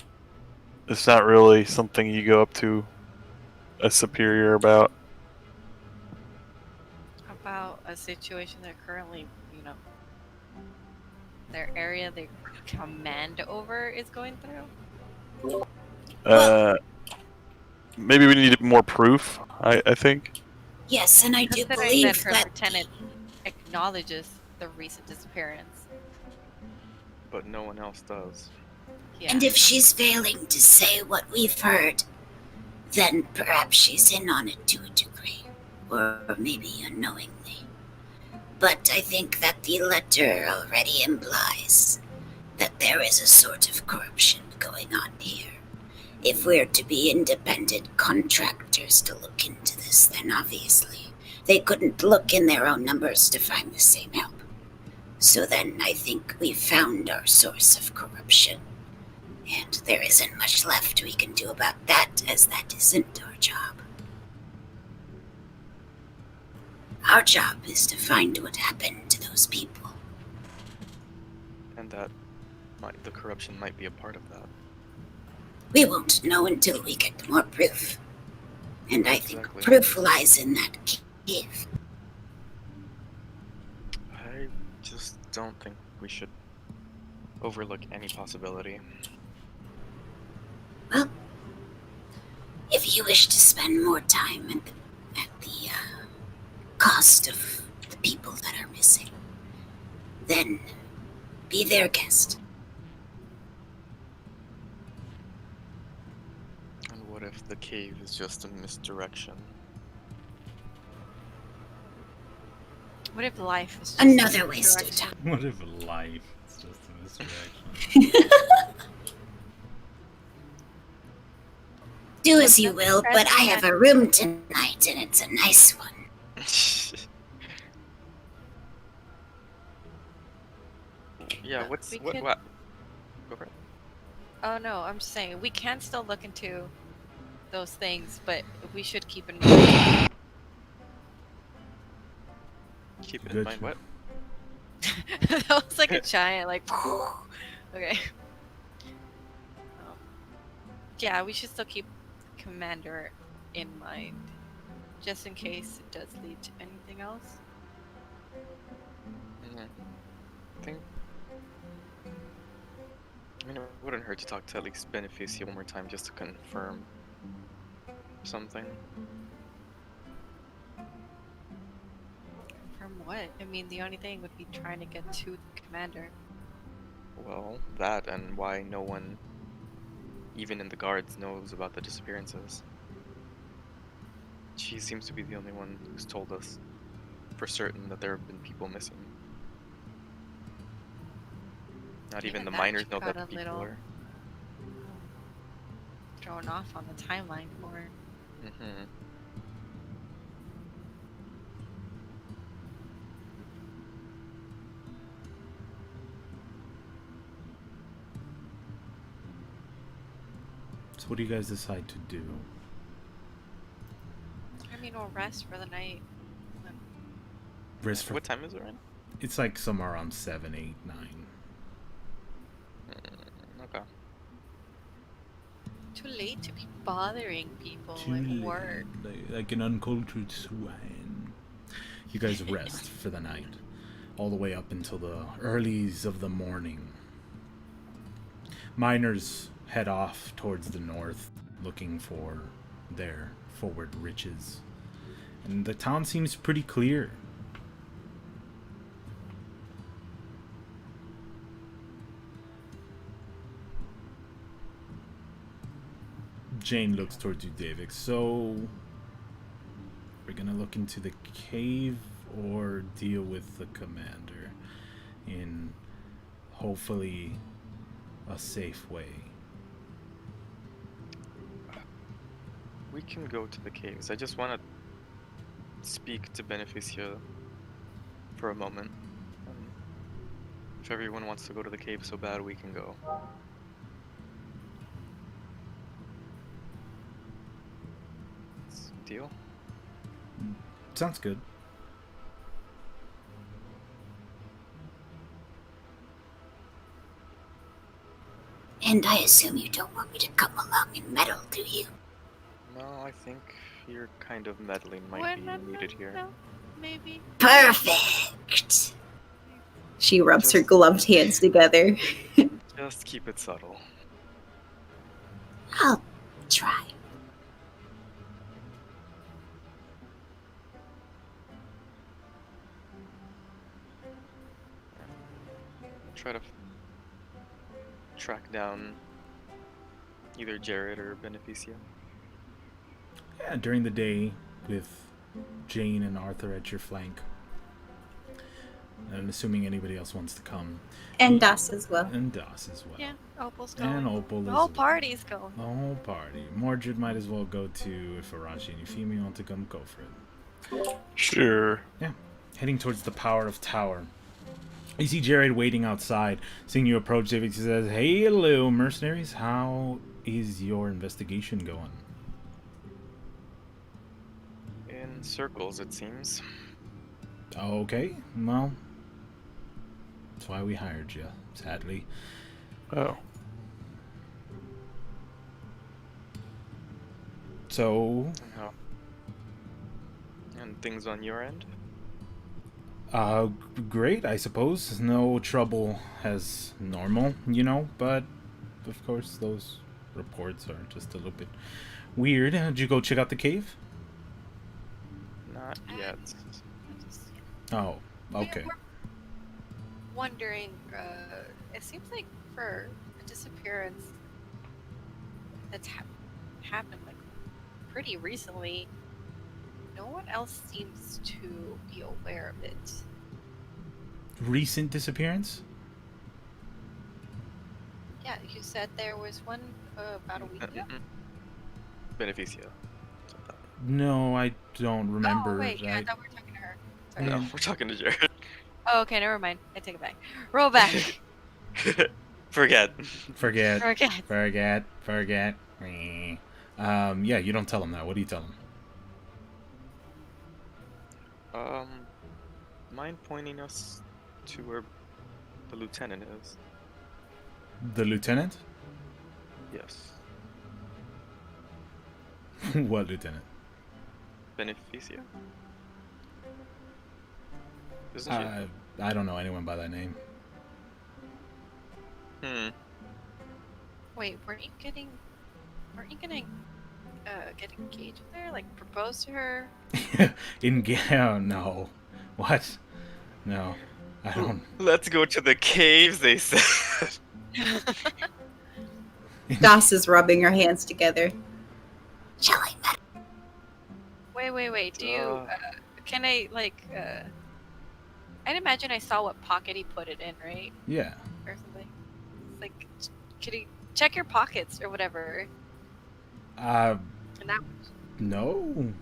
it's not really something you go up to a superior about. About a situation they're currently, their area they command over is going through? Maybe we need more proof, I think. Yes, and I do Considering believe that her that... lieutenant acknowledges the recent disappearance. But no one else does. Yeah. And if she's failing to say what we've heard, then perhaps she's in on it to a degree, or maybe unknowingly. But I think that the letter already implies that there is a sort of corruption going on here. If we're to be independent contractors to look into this, then obviously they couldn't look in their own numbers to find the same help. So then I think we've found our source of corruption. And there isn't much left we can do about that, as that isn't our job. Our job is to find what happened to those people. And that the corruption might be a part of that. We won't know until we get more proof. And I think Exactly. proof lies in that cave. I just don't think we should overlook any possibility. Well, if you wish to spend more time at the cost of the people that are missing, then be their guest. And what if the cave is just a misdirection? What if life is just Another a waste of direction? time. What if life is just a misdirection? Do as you will, but I have a room tonight, and it's a nice one. Yeah, We could- what? Go for it. Oh no, I'm just saying we can still look into those things, but we should keep in mind. Keep in Good. mind what? That was like a giant, like. Okay. Yeah, we should still keep Commander in mind, just in case it does lead to anything else. I think. I mean, it wouldn't hurt to talk to at least Beneficia one more time just to confirm something. From what? I mean, the only thing would be trying to get to the Commander. Well, that and why no one, even in the guards, knows about the disappearances. She seems to be the only one who's told us for certain that there have been people missing. Not even the that miners know got that a people little are. thrown off on the timeline for her. Mm-hmm. So what do you guys decide to do? I mean, we'll rest for the night. Rest for What time is it right now? It's like somewhere around 7, 8, 9. Okay. Too late to be bothering people Too at late, work. like an uncultured swine. You guys rest for the night, all the way up until the earlies of the morning. Miners head off towards the north, looking for their forward riches. And the town seems pretty clear. Jane looks towards you, Davik. So, we're gonna look into the cave or deal with the commander in hopefully a safe way. We can go to the caves. I just want to speak to Beneficia for a moment. If everyone wants to go to the cave so bad, we can go. Deal? Sounds good. And I assume you don't want me to come along and meddle, do you? No, I think your kind of meddling might Well, be needed here. no, maybe. Perfect! She rubs her gloved hands together. Just keep it subtle. I'll try. Try to track down either Jared or Beneficia. Yeah, during the day with Jane and Arthur at your flank. And assuming anybody else wants to come. And Das as well. And Das as well. Yeah, Opal's going. And Opal The as whole well. party's going. The whole party. Mordred might as well go too. If Arashi and Euphemia want to come, go for it. Sure. Yeah. Heading towards the Power of Tower. You see Jared waiting outside. Seeing you approach, David says, "Hey, hello, mercenaries. How is your investigation going?" In circles, it seems. Okay, well, that's why we hired you, sadly. Oh. So, Oh. And things on your end? great, I suppose. No trouble as normal, you know, but of course those reports are just a little bit weird. Did you go check out the cave? Not yet. Oh, okay. We're wondering, it seems like for a disappearance that's happened like pretty recently, no one else seems to be aware of it. Recent disappearance? Yeah, you said there was one about a week ago. Beneficia. No, I don't remember. Oh, wait, yeah, I thought we were talking to her. Sorry. No, we're talking to Jared. Oh, okay, never mind. I take it back. Roll back. Forget. Forget. Yeah, you don't tell him that. What do you tell him? Mind pointing us to where the lieutenant is? The lieutenant? Yes. What lieutenant? Beneficia? Isn't she? I don't know anyone by that name. Wait, weren't you gonna get engaged with her? Like propose to her? No. What? No. I don't. Let's go to the caves, they said. Das is rubbing her hands together. Shall I met Wait. Do you? Can I like? I'd imagine I saw what pocket he put it in, right? Yeah. Or something. It's like, could he check your pockets or whatever? And that. No.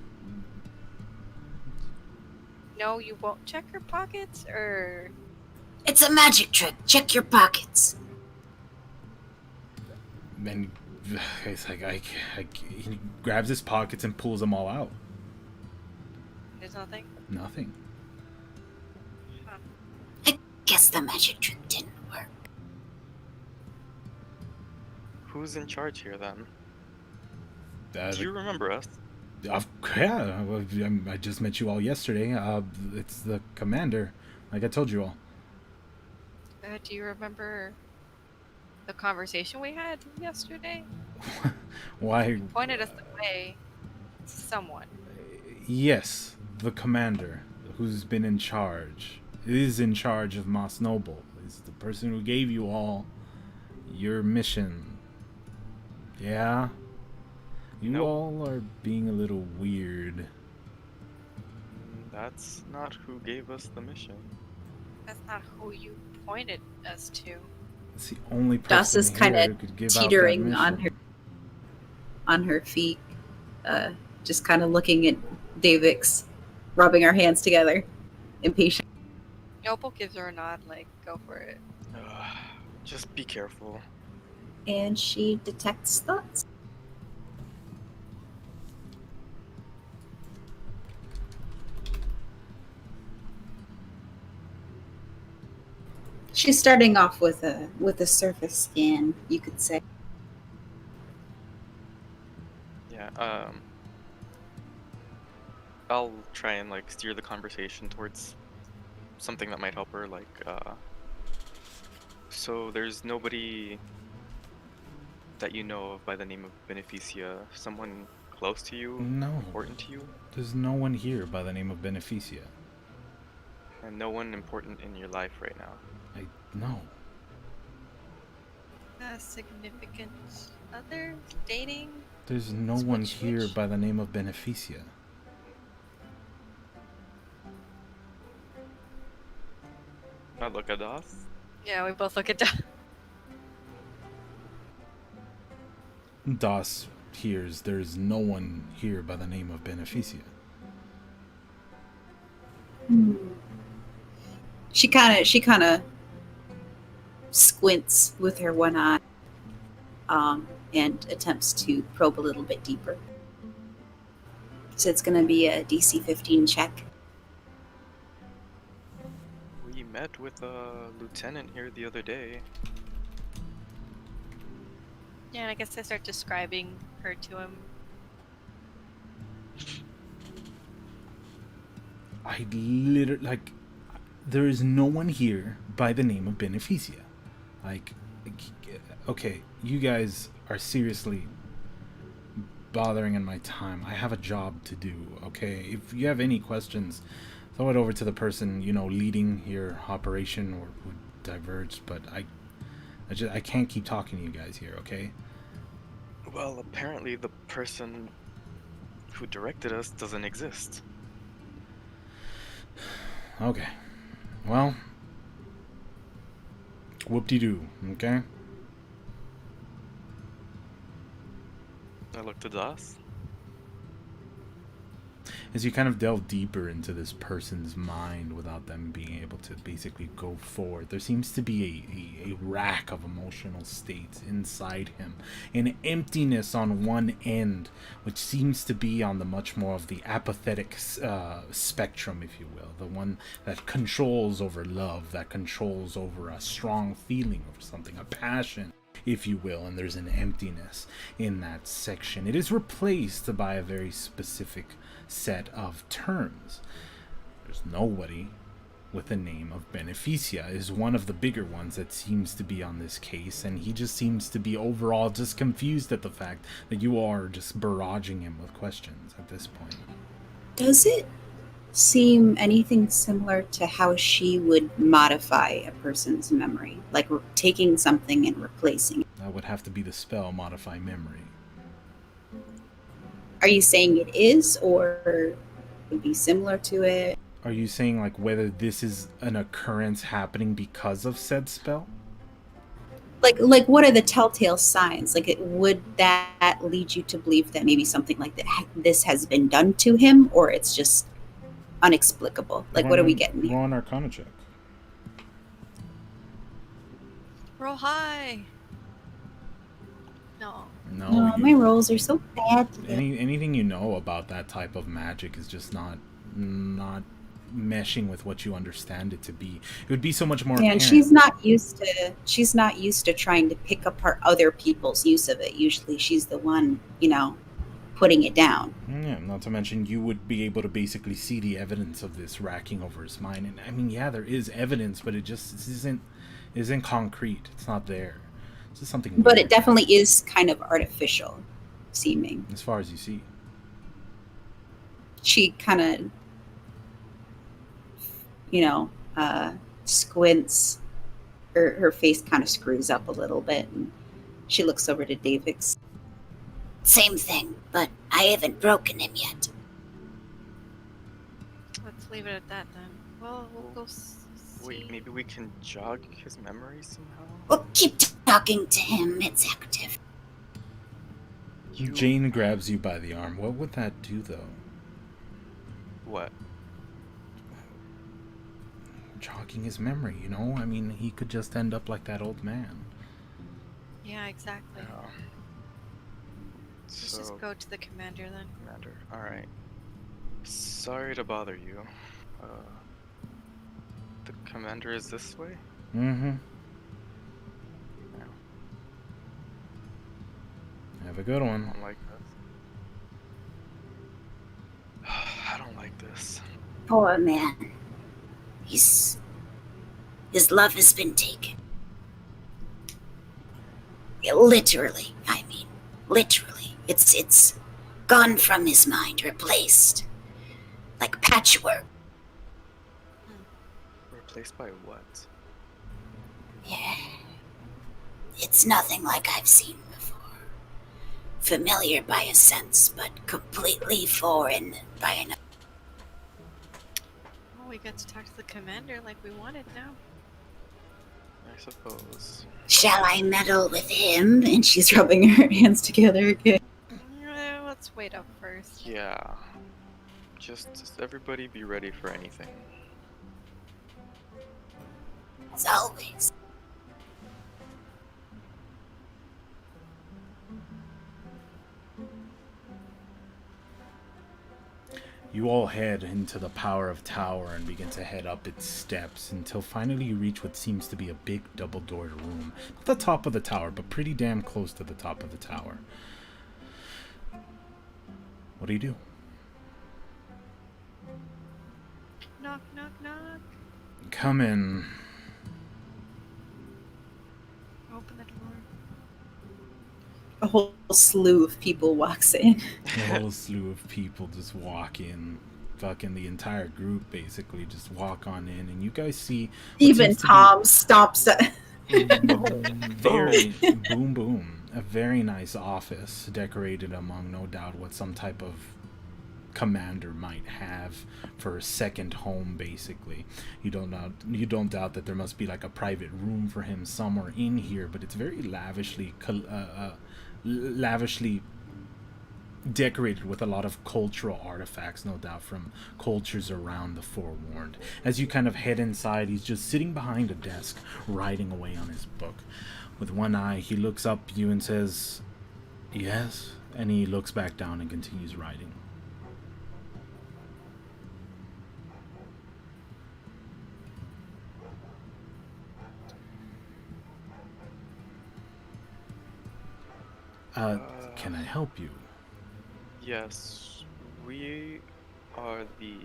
No, you won't check your pockets, or. It's a magic trick. Check your pockets. And it's like he grabs his pockets and pulls them all out. There's nothing. Nothing. Guess the magic trick didn't work. Who's in charge here then? Do Do you remember us? Yeah, I just met you all yesterday. It's the commander, like I told you all. Do you remember the conversation we had yesterday? Why? You pointed us the way to someone. Yes, the commander, who's been in charge, is in charge of Mosnoble. Is the person who gave you all your mission. Yeah? You Nope. all are being a little weird. That's not who gave us the mission. That's not who you pointed us to. It's the only Das person is here kind who of could give out that teetering on mission. her feet, just kind of looking at Davix, rubbing our hands together, impatient. Opal gives her a nod, like, go for it. Just be careful. And she detects thoughts. She's starting off with a surface scan, you could say. Yeah, I'll try and like steer the conversation towards something that might help her, like so there's nobody that you know of by the name of Beneficia, someone close to you, No, important to you, there's no one here by the name of Beneficia. and no one important in your life right now. No. A significant other? Dating? There's no one Switch, here switch. by the name of Beneficia. I look at us. Yeah, we both look at Doc. Das hears there's no one here by the name of Beneficia. She kind of squints with her one eye, and attempts to probe a little bit deeper. So it's going to be a DC 15 check. We met with a lieutenant here the other day. Yeah, and I guess I start describing her to him. I literally, like, there is no one here by the name of Beneficia. Like, okay, you guys are seriously bothering in my time. I have a job to do, okay? If you have any questions, throw it over to the person, you know, leading your operation or who diverged, but I can't keep talking to you guys here, okay? Well, apparently the person who directed us doesn't exist. Okay. Well, whoop-de-doo, okay? I looked at us. As you kind of delve deeper into this person's mind without them being able to basically go forward, there seems to be a rack of emotional states inside him, an emptiness on one end, which seems to be on the much more of the apathetic spectrum, if you will, the one that controls over love, that controls over a strong feeling over something, a passion, if you will, and there's an emptiness in that section. It is replaced by a very specific set of terms. There's nobody with the name of Beneficia is one of the bigger ones that seems to be on this case, and he just seems to be overall just confused at the fact that you are just barraging him with questions at this point. Does it seem anything similar to how she would modify a person's memory? Like taking something and replacing it? That would have to be the spell Modify Memory. Are you saying it is, or would be similar to it? Are you saying like whether this is an occurrence happening because of said spell? Like what are the telltale signs? Like, would that lead you to believe that maybe something like that this has been done to him, or it's just unexplicable? Like, what are we getting here? Roll an Arcana check. Roll high. No. No, Oh, my rolls are so bad today. anything you know about that type of magic is just not meshing with what you understand it to be. It would be so much more Yeah, and apparent. she's not used to trying to pick apart other people's use of it. Usually she's the one, putting it down. Yeah, not to mention you would be able to basically see the evidence of this racking over his mind. And I mean, yeah, there is evidence, but it just isn't concrete. It's not there. It's just something But weird, it definitely is kind of artificial seeming. as far as you see. She kind of, squints. Her face kind of screws up a little bit, and she looks over to Davix. Same thing, but I haven't broken him yet. Let's leave it at that then. Well, we'll go see. Wait, maybe we can jog his memory somehow? Well, keep talking to him. It's active. Jane grabs you by the arm. What would that do, though? What? Jogging his memory, I mean, he could just end up like that old man. Yeah, exactly. Let's So, just go to the commander then. Commander. Alright. Sorry to bother you. The commander is this way? Mm-hmm. Yeah. Have a good I one. don't like this. I don't like this. Poor man. His love has been taken. Yeah, literally, I mean. Literally. It's gone from his mind, replaced. Like patchwork. Replaced by what? Yeah. It's nothing like I've seen before. Familiar by a sense, but completely foreign by another. Well, we get to talk to the commander like we wanted now. I suppose. Shall I meddle with him? And she's rubbing her hands together again. Let's wait up first. Yeah. Just everybody be ready for anything. As always. You all head into the Power of Tower and begin to head up its steps until finally you reach what seems to be a big double-doored room. Not the top of the tower, but pretty damn close to the top of the tower. What do you do? Knock, knock, knock. Come in. Open the door. A whole slew of people walks in. A whole slew of people just walk in. Fucking the entire group basically just walk on in, and you guys see what Even seems to Tom stops at very boom boom. A very nice office decorated among no doubt what some type of commander might have for a second home basically. You don't doubt that there must be like a private room for him somewhere in here, but it's very lavishly decorated with a lot of cultural artifacts, no doubt from cultures around the Forewarned. As you kind of head inside, he's just sitting behind a desk writing away on his book. With one eye he looks up at you and says, "Yes," and he looks back down and continues writing. Can I help you? Yes, we are the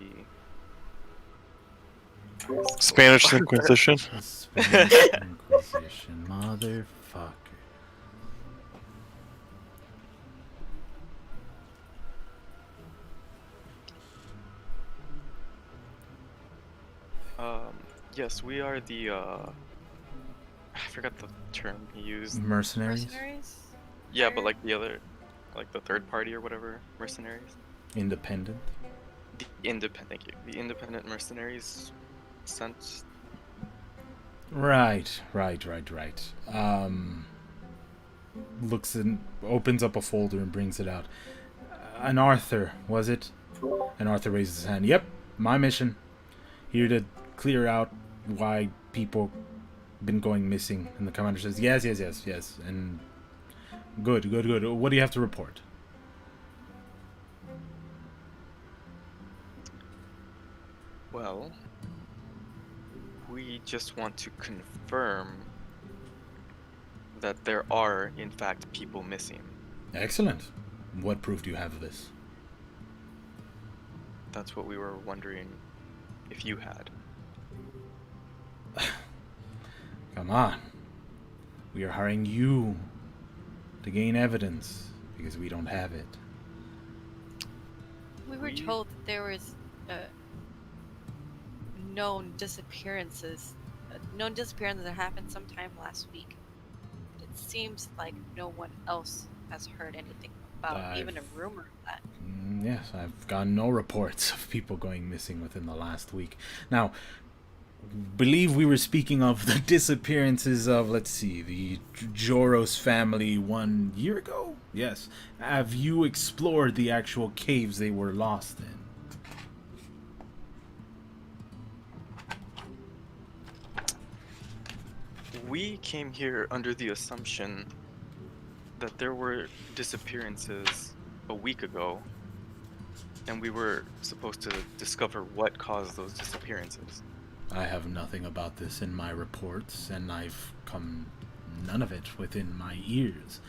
Spanish Inquisition. The Spanish Inquisition, motherfucker. Yes, we are the I forgot the term he used. Mercenaries? Mercenaries? Yeah, but like the other, like the third party or whatever, mercenaries. Independent? The independent, thank you. The independent mercenaries sent. Right. Looks and opens up a folder and brings it out. An Arthur, was it? And Arthur raises his hand. Yep, my mission. Here to clear out why people been going missing. And the commander says, yes. And good. What do you have to report? Well, we just want to confirm that there are, in fact, people missing. Excellent. What proof do you have of this? That's what we were wondering if you had. Come on. We are hiring you to gain evidence because we don't have it. We were told that there was known disappearances that happened sometime last week. It seems like no one else has heard anything about even a rumor of that. Yes, I've gotten no reports of people going missing within the last week. Now, believe we were speaking of the disappearances of, let's see, the Joros family 1 year ago? Yes. Have you explored the actual caves they were lost in? We came here under the assumption that there were disappearances a week ago, and we were supposed to discover what caused those disappearances. I have nothing about this in my reports, and I've come none of it within my ears.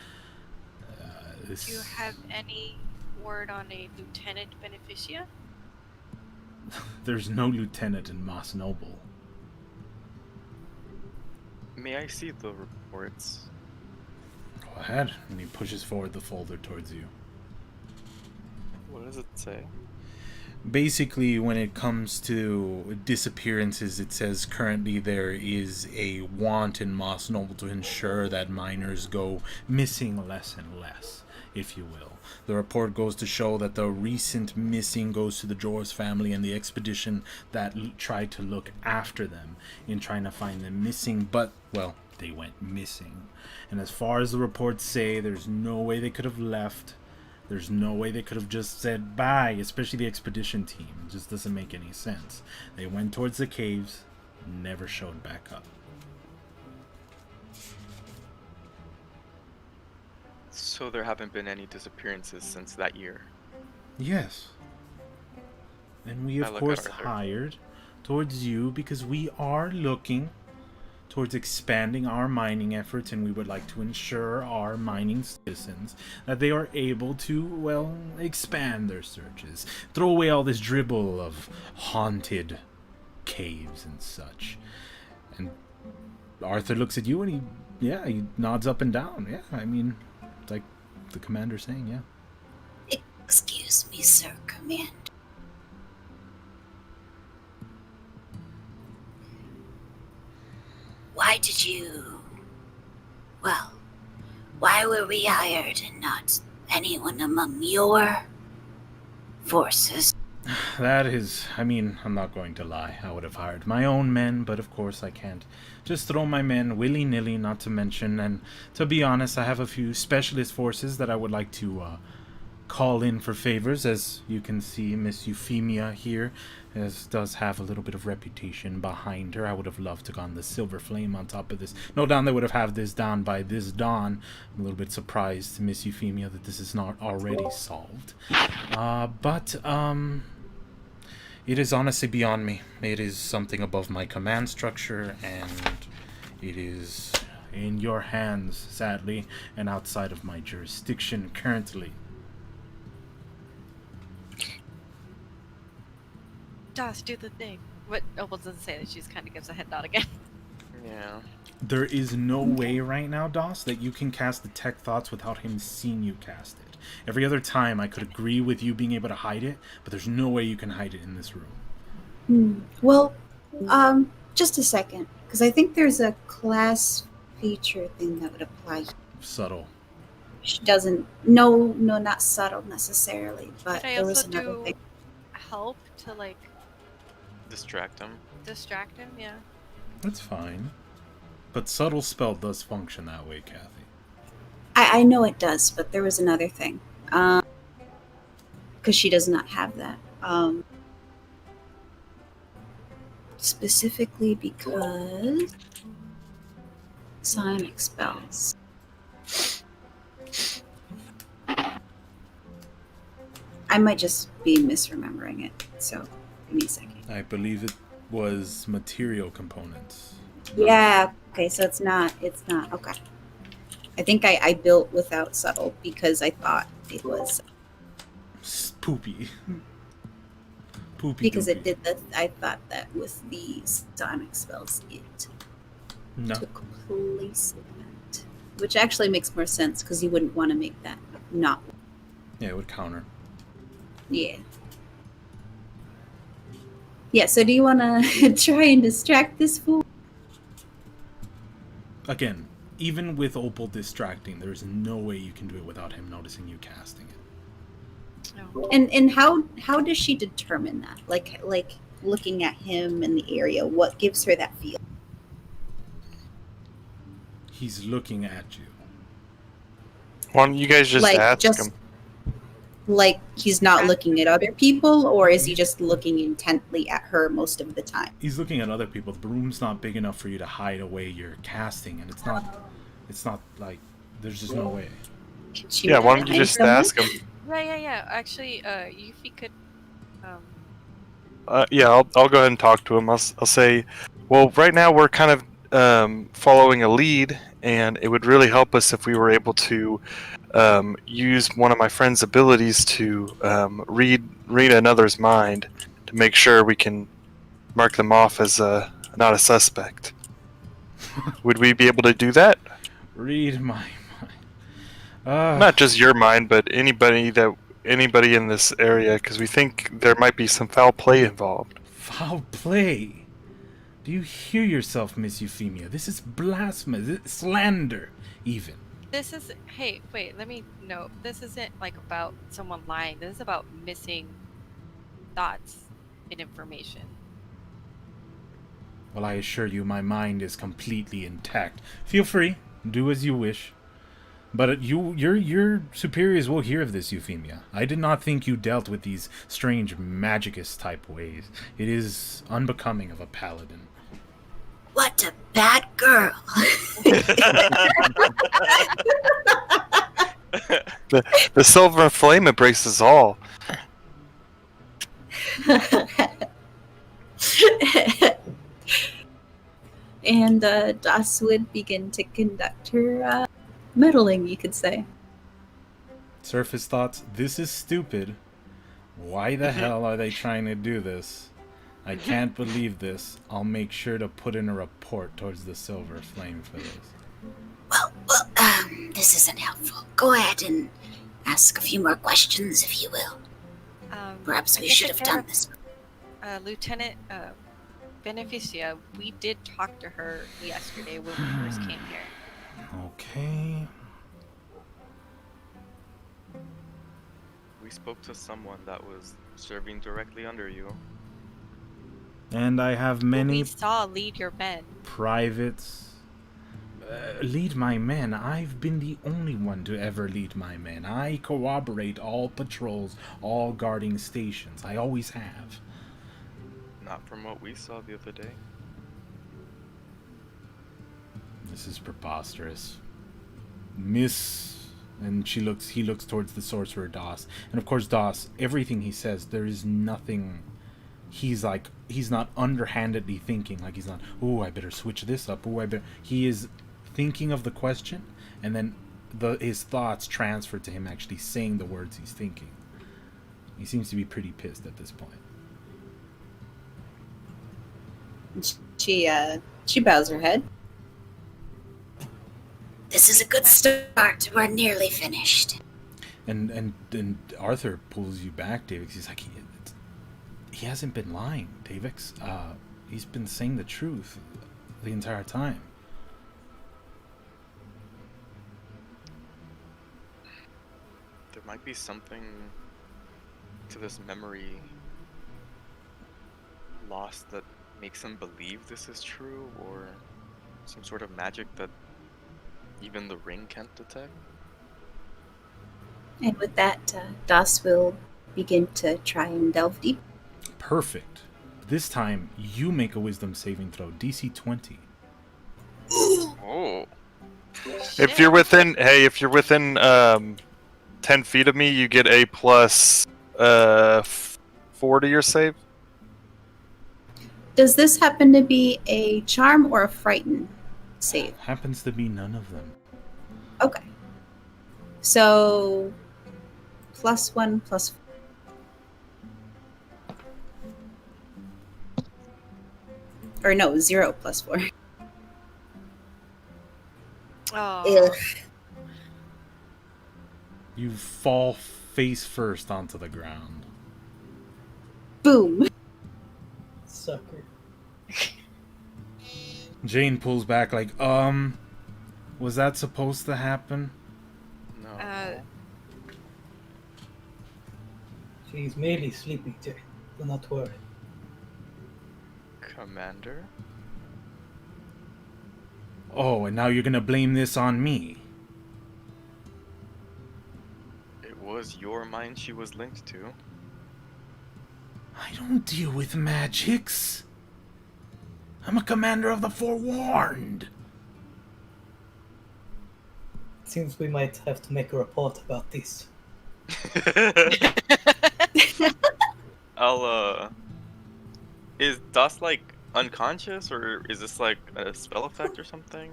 Do you have any word on a Lieutenant Beneficia? There's no lieutenant in Mosnoble. May I see the reports? Go ahead. And he pushes forward the folder towards you. What does it say? Basically, when it comes to disappearances, it says currently there is a want in Mosnoble to ensure that minors go missing less and less, if you will. The report goes to show that the recent missing goes to the Jor's family and the expedition that tried to look after them in trying to find them missing, but, well, they went missing. And as far as the reports say, there's no way they could have left. There's no way they could have just said bye, especially the expedition team. It just doesn't make any sense. They went towards the caves, never showed back up. So there haven't been any disappearances since that year. Yes. And we, I of look course, at Arthur. hired towards you because we are looking towards expanding our mining efforts, and we would like to ensure our mining citizens that they are able to, well, expand their searches. Throw away all this dribble of haunted caves and such. And Arthur looks at you and he nods up and down. Yeah, I mean, it's like the commander saying, yeah. Excuse me, sir, Commander. Why did you... Well, why were we hired and not anyone among your forces? That is, I mean, I'm not going to lie. I would have hired my own men, but of course I can't just throw my men willy-nilly, not to mention, and to be honest, I have a few specialist forces that I would like to call in for favors. As you can see, Miss Euphemia here does have a little bit of reputation behind her. I would have loved to have gone the Silver Flame on top of this. No doubt they would have had this down by this dawn. I'm a little bit surprised, Miss Euphemia, that this is not already solved. But it is honestly beyond me. It is something above my command structure, and it is in your hands, sadly, and outside of my jurisdiction currently. Doss, do the thing. What Opal doesn't say that, she just kind of gives a head nod again. Yeah. There is no way right now, Doss, that you can cast Detect Thoughts without him seeing you cast it. Every other time I could agree with you being able to hide it, but there's no way you can hide it in this room. Well, just a second, because I think there's a class feature thing that would apply. Subtle. She doesn't. No, not subtle necessarily, but Could I there was also another do thing. help to, like, Distract them. distract him? Yeah. That's fine. But subtle spell does function that way, Kathy. I know it does, but there was another thing. Because she does not have that. Specifically because psionic spells. I might just be misremembering it, so give me a second. I believe it was material components. Yeah, okay, so it's not, okay. I think I built without subtle because I thought it was, Poopy. Poopy. because it doopy. did the, I thought that with the psionic spells, it No. took place in that. Which actually makes more sense because you wouldn't want to make that not, Yeah, it would counter. yeah. Yeah, so do you want to try and distract this fool? Again, even with Opal distracting, there is no way you can do it without him noticing you casting it. No. And how does she determine that? Like looking at him in the area, what gives her that feel? He's looking at you. Why don't you guys just Like, ask just- him? Like he's not looking at other people, or is he just looking intently at her most of the time? He's looking at other people. The room's not big enough for you to hide away your casting, and it's not like there's just no way. Can she Yeah, be why don't you behind just someone? ask him? Yeah. Actually, Yuffie could, Yeah, I'll go ahead and talk to him. I'll say, well, right now we're kind of following a lead, and it would really help us if we were able to use one of my friend's abilities to read another's mind to make sure we can mark them off as not a suspect. Would we be able to do that? Read my mind. Not just your mind, but anybody that anybody in this area because we think there might be some foul play involved. Foul play? Do you hear yourself, Miss Euphemia? This is blasphemous. It's slander, even. This is. Hey, wait. Let me know. This isn't like about someone lying. This is about missing thoughts and information. Well, I assure you, my mind is completely intact. Feel free, do as you wish. But your superiors will hear of this, Euphemia. I did not think you dealt with these strange magicus-type ways. It is unbecoming of a paladin. What a bad girl. The silver flame embraces all. And Das would begin to conduct her meddling, you could say. Surface thoughts, this is stupid. Why the hell are they trying to do this? I can't believe this. I'll make sure to put in a report towards the Silver Flame for this. Well, this isn't helpful. Go ahead and ask a few more questions, if you will. Perhaps we should have done this. Lieutenant Beneficia, we did talk to her yesterday when we first came here. Okay. We spoke to someone that was serving directly under you. And I have many We saw lead your men. privates. Lead my men. I've been the only one to ever lead my men. I corroborate all patrols, all guarding stations. I always have. Not from what we saw the other day. This is preposterous. Miss... And he looks towards the sorcerer Das. And of course, Das, everything he says, there is nothing... He's not underhandedly thinking. Like, he's not, oh, I better switch this up. Oh, I better... He is thinking of the question, and then his thoughts transfer to him actually saying the words he's thinking. He seems to be pretty pissed at this point. She bows her head. This is a good start. We're nearly finished. And Arthur pulls you back, Davix. He's like, he hasn't been lying, Davix. He's been saying the truth the entire time. There might be something to this memory lost that makes him believe this is true, or some sort of magic that even the ring can't detect. And with that, Das will begin to try and delve deep. Perfect. This time, you make a wisdom saving throw, DC 20. Oh. If you're within 10 feet of me, you get a plus 4 to your save. Does this happen to be a charm or a frighten save? Happens to be none of them. Okay. So, +1, +4. Or no, 0 +4. Oh. Ugh. You fall face first onto the ground. Boom. Sucker. Jane pulls back like, was that supposed to happen? No. She's merely sleeping, Jay. Do not worry. Commander? Oh, and now you're gonna blame this on me. It was your mind she was linked to. I don't deal with magics. I'm a commander of the Forewarned. Seems we might have to make a report about this. Is Das like unconscious, or is this like a spell effect or something?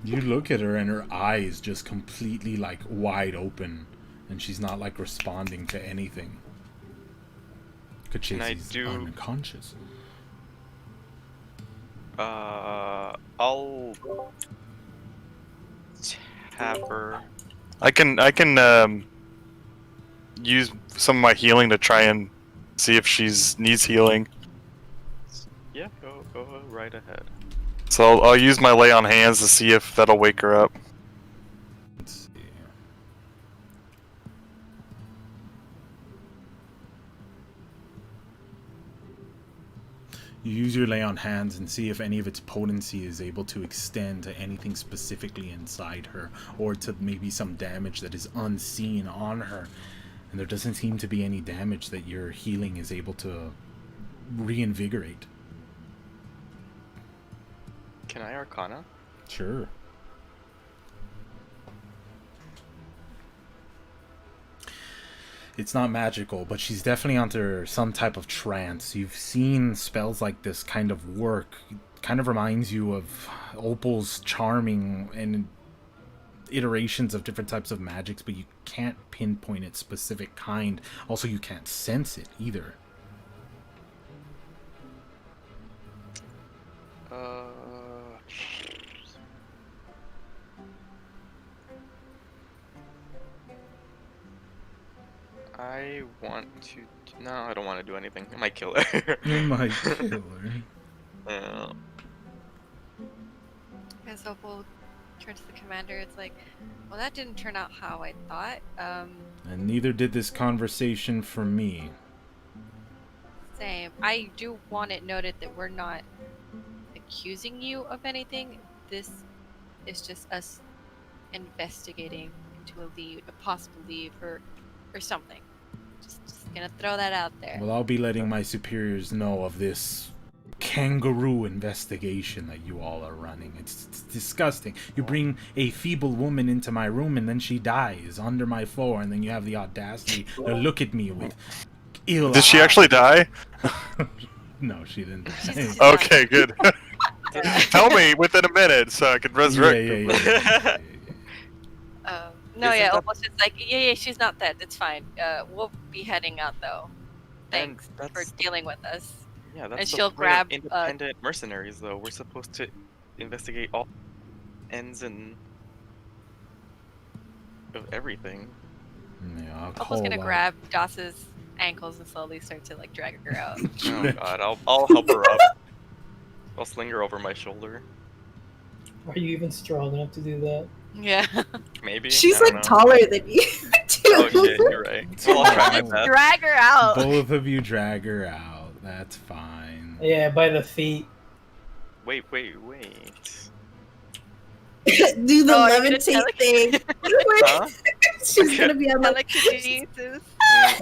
You look at her and her eyes just completely like wide open, and she's not like responding to anything. Kachese's unconscious. I'll tap her. I can use some of my healing to try and see if she's needs healing. Yeah, go right ahead. So I'll use my lay on hands to see if that'll wake her up. Let's see. You use your lay on hands and see if any of its potency is able to extend to anything specifically inside her, or to maybe some damage that is unseen on her. And there doesn't seem to be any damage that your healing is able to reinvigorate. Can I Arcana? Sure. It's not magical, but she's definitely under some type of trance. You've seen spells like this kind of work. It kind of reminds you of Opal's charming and iterations of different types of magics, but you can't pinpoint its specific kind. Also, you can't sense it either. I want to. No, I don't want to do anything. I might kill her. You might kill her. Yeah. As Opal turns to the commander, it's like, well, that didn't turn out how I thought. And neither did this conversation for me. Same. I do want it noted that we're not accusing you of anything. This is just us investigating into a lead, a possible lead, or something. Just gonna throw that out there. Well, I'll be letting my superiors know of this kangaroo investigation that you all are running. It's disgusting. You bring a feeble woman into my room and then she dies under my floor, and then you have the audacity to look at me with ill Did she eyes. actually die? No, she didn't. She's Okay, good. Tell me within a minute so I can resurrect Yeah. her. No, Isn't yeah, that- almost just like, yeah, she's not dead. It's fine. We'll be heading out though. And Thanks for that's- dealing with us. Yeah, that's And the she'll point grab, of independent mercenaries, though. We're supposed to investigate all ends and of everything. Yeah, I'll Opal's call gonna out. grab Doss's ankles and slowly start to like drag her out. Oh god, I'll help her up. I'll sling her over my shoulder. Are you even strong enough to do that? Yeah. Maybe. She's I don't like know. taller than you, too. Oh shit, you're right. Well, I'll try my Let's best. drag her out. Both of you drag her out. That's fine. Yeah, by the feet. Wait. Do the Oh, you're gonna levitate thing. Huh? She's gonna be on like. Telekinesis.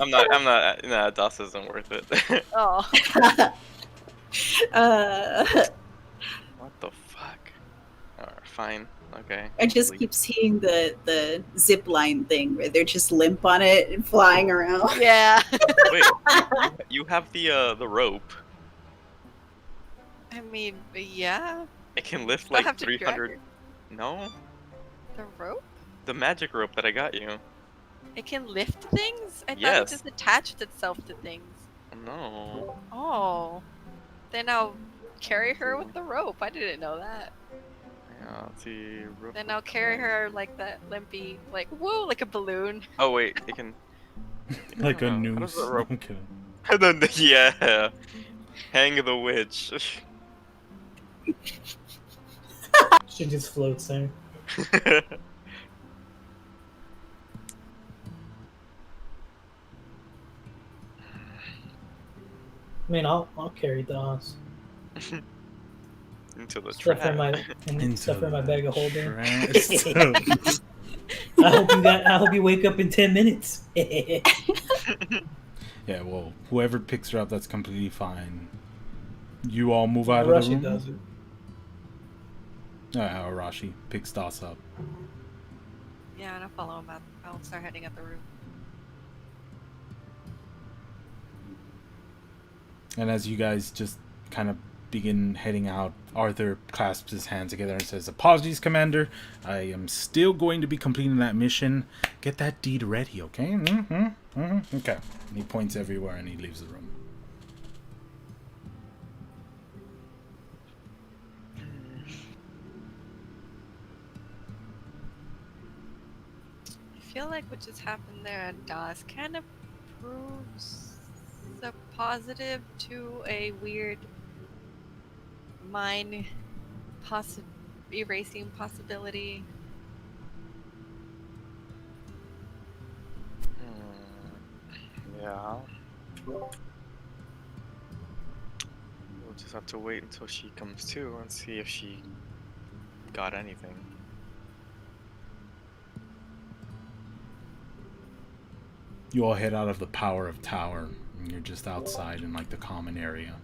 I'm not. Nah, DOS isn't worth it. Oh. What the fuck? Alright, fine. Okay. I just Leave. keep seeing the zip line thing where they're just limp on it and flying around. Yeah. Wait, you have the rope. I mean, yeah. It can lift I'll like have to drag 300. her. No, The rope? the magic rope that I got you. It can lift things? I thought it Yes. just attached itself to things. No. Oh. Then I'll carry her with the rope. I didn't know that. Yeah, let's see. Rope. Then I'll carry her like that limpy, like, whoa, like a balloon. Oh wait, it can. Like a How does noose. the rope- I'm kidding. And then yeah, hang the witch. She just floats there. I mean, I'll carry DOS. Into the Stuff trap. in my stuff in my bag of holding. Trance. I hope you wake up in 10 minutes. Yeah, well, whoever picks her up, that's completely fine. You all move out of the Rushy room. does it. Arashi picks Doss up. Yeah, and I'll follow him up. I'll start heading up the room. And as you guys just kind of begin heading out, Arthur clasps his hands together and says, "Apologies, Commander. I am still going to be completing that mission. Get that deed ready, okay?" Okay. And he points everywhere and he leaves the room. If feel like what just happened there at DOS kind of proves a positive to a weird mind erasing possibility. Yeah. We'll just have to wait until she comes to and see if she got anything. You all head out of the power of tower, and you're just outside in like the common area.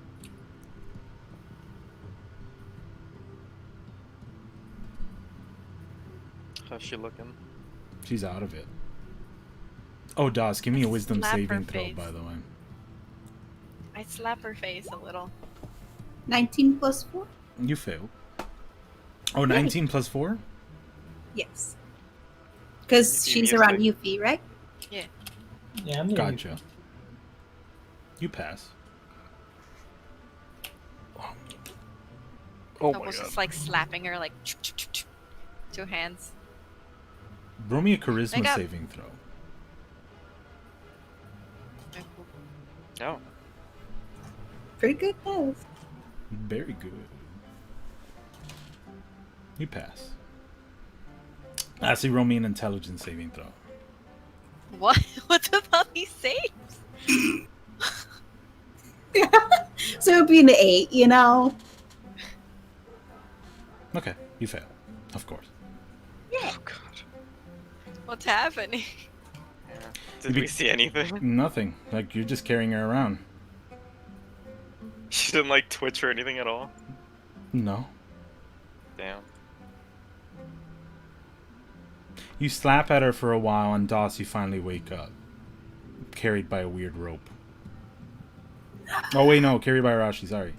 How's she looking? She's out of it. Oh, Das, give me a wisdom Slap her saving throw, face. by the way. I slap her face a little. 19 plus 4? You failed. Oh, 19 plus 4? Yes. Because You she's give me a around sec. Yuffie, right? Yeah, I'm gonna Gotcha. You pass. Oh my Almost god. just like slapping her, like 2 hands. Roll me a I charisma got- saving throw. Oh, Pretty good, guys. Very good. You pass. Lastly, roll me an intelligence saving throw. What? What about these saves? So it would be an 8, you know? Okay, you fail. Of course. oh god. What's happening? Yeah. Did we see anything? Nothing. Like, you're just carrying her around. She didn't like twitch or anything at all? No. Damn. You slap at her for a while, and Das, you finally wake up. Carried by a weird rope. Oh, wait, no. Carried by Arashi, sorry.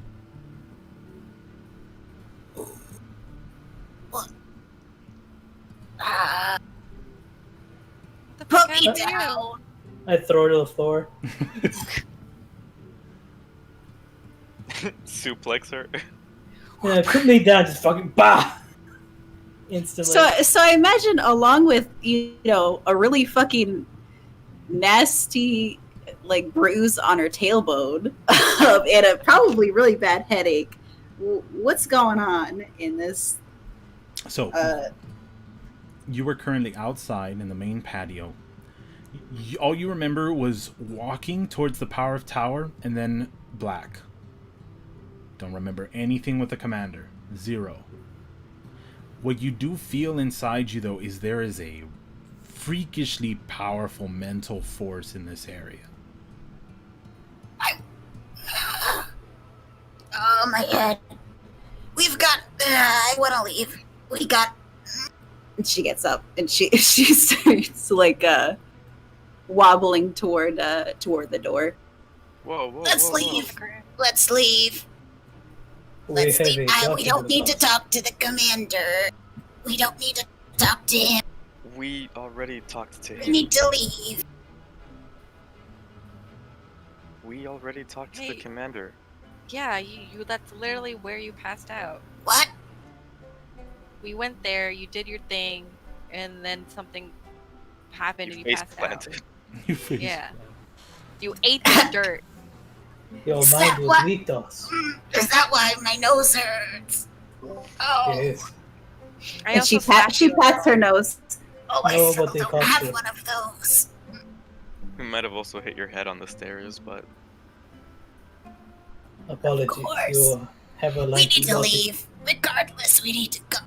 What the Put fuck me happened to you? down. I throw her to the floor. Suplex her. Yeah, put me down, just fucking bah! Instantly. So I imagine along with, you know, a really fucking nasty, like, bruise on her tailbone and a probably really bad headache, what's going on in this? So, you were currently outside in the main patio. All you remember was walking towards the power of tower and then black. Don't remember anything with the commander. 0. What you do feel inside you, though, is there is a freakishly powerful mental force in this area. Oh, my head. We've got. I want to leave. We got. And she gets up and she starts like wobbling toward the door. Whoa, whoa, Let's whoa, whoa. leave. Let's leave. We Let's have leave. a We document don't need to about- talk to the commander. We don't need to talk to him. We already talked to We him. need to leave. We already talked to the Hey. commander. Yeah, you. That's literally where you passed out. What? We went there, you did your thing, and then something happened You and you face passed out. planted. You face. Yeah. You ate the dirt. Your Is mind that was what- weak, Dos. Is that why my nose hurts? Oh, Yes. I And also she slapped you. pats her nose. oh, I No, still but they don't cost have you. one of those. We might have also hit your head on the stairs, but Apologies. course. You have a We lengthy need to body. leave. Regardless, we need to go.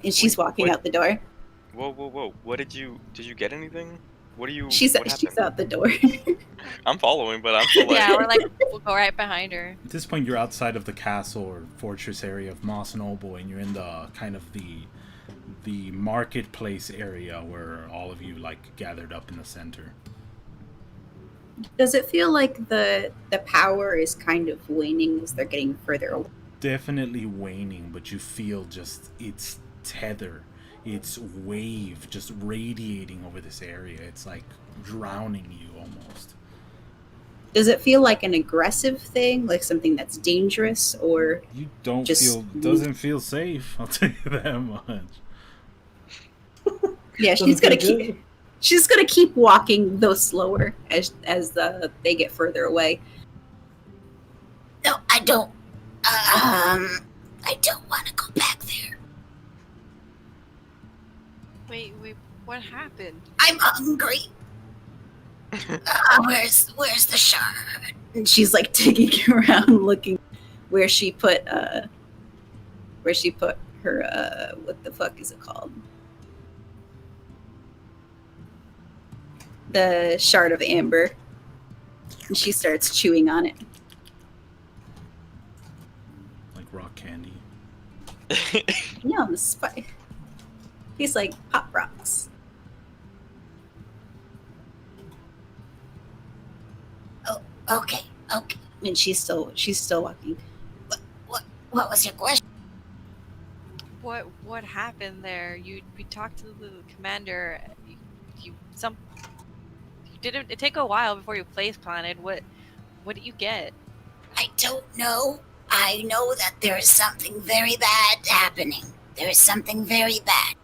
And she's Wait, walking what? out the door. whoa, whoa, whoa! What did you get anything? What do you? She's what she's happened? out the door. I'm following, but I'm still like, Yeah, we're like, we'll go right behind her. At this point, you're outside of the castle or fortress area of Mosnoble, and you're in the kind of the marketplace area where all of you like gathered up in the center. Does it feel like the power is kind of waning as they're getting further away? Definitely waning, but you feel just its tether, its wave just radiating over this area. It's like drowning you almost. Does it feel like an aggressive thing, like something that's dangerous, or You don't Just- doesn't feel safe, I'll tell you that much. yeah, Doesn't she's gonna feel keep good. she's gonna keep walking, though slower, as they get further away. No, I don't. I don't want to go back there. Wait, what happened? I'm hungry. Where's the shard? And she's like digging around, looking where she put her what the fuck is it called? The shard of amber. And she starts chewing on it. Like rock candy. No, the spice. He's like Pop Rocks. Oh, okay. And she's still walking. What was your question? What happened there? We talked to the commander. You didn't. It take a while before you place planted. What did you get? I don't know. I know that there is something very bad happening. There is something very bad.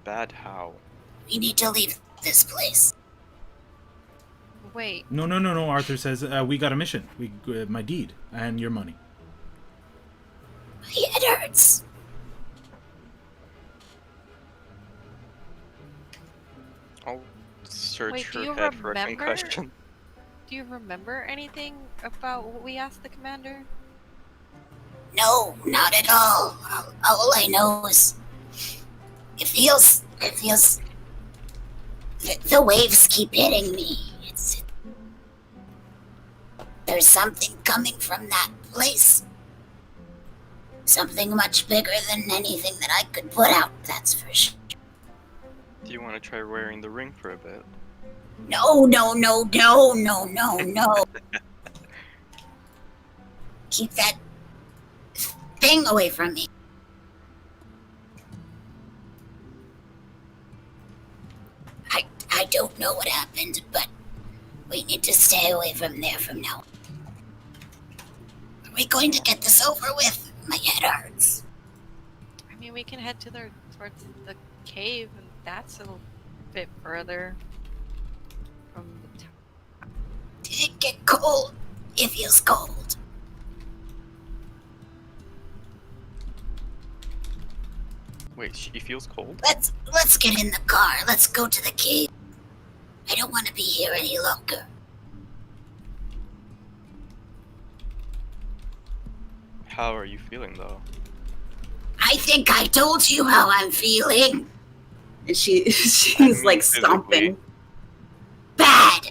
Bad how? We need to leave this place. Wait. No. Arthur says we got a mission. My deed and your money. My head hurts. I'll search Wait, do her you head for a remember? concussion. Do you remember anything about what we asked the commander? No, not at all. All I know is it feels the waves keep hitting me. There's something coming from that place. Something much bigger than anything that I could put out, that's for sure. Do you want to try wearing the ring for a bit? No. Keep that thing away from me. I don't know what happened, but we need to stay away from there from now. Are we going to get this over with? My head hurts. I mean, we can head towards the cave, and that's a little bit further from the town. Did it get cold? It feels cold. Wait, she feels cold? Let's get in the car. Let's go to the cave. I don't want to be here any longer. How are you feeling, though? I think I told you how I'm feeling. And she's like physically. stomping. Bad.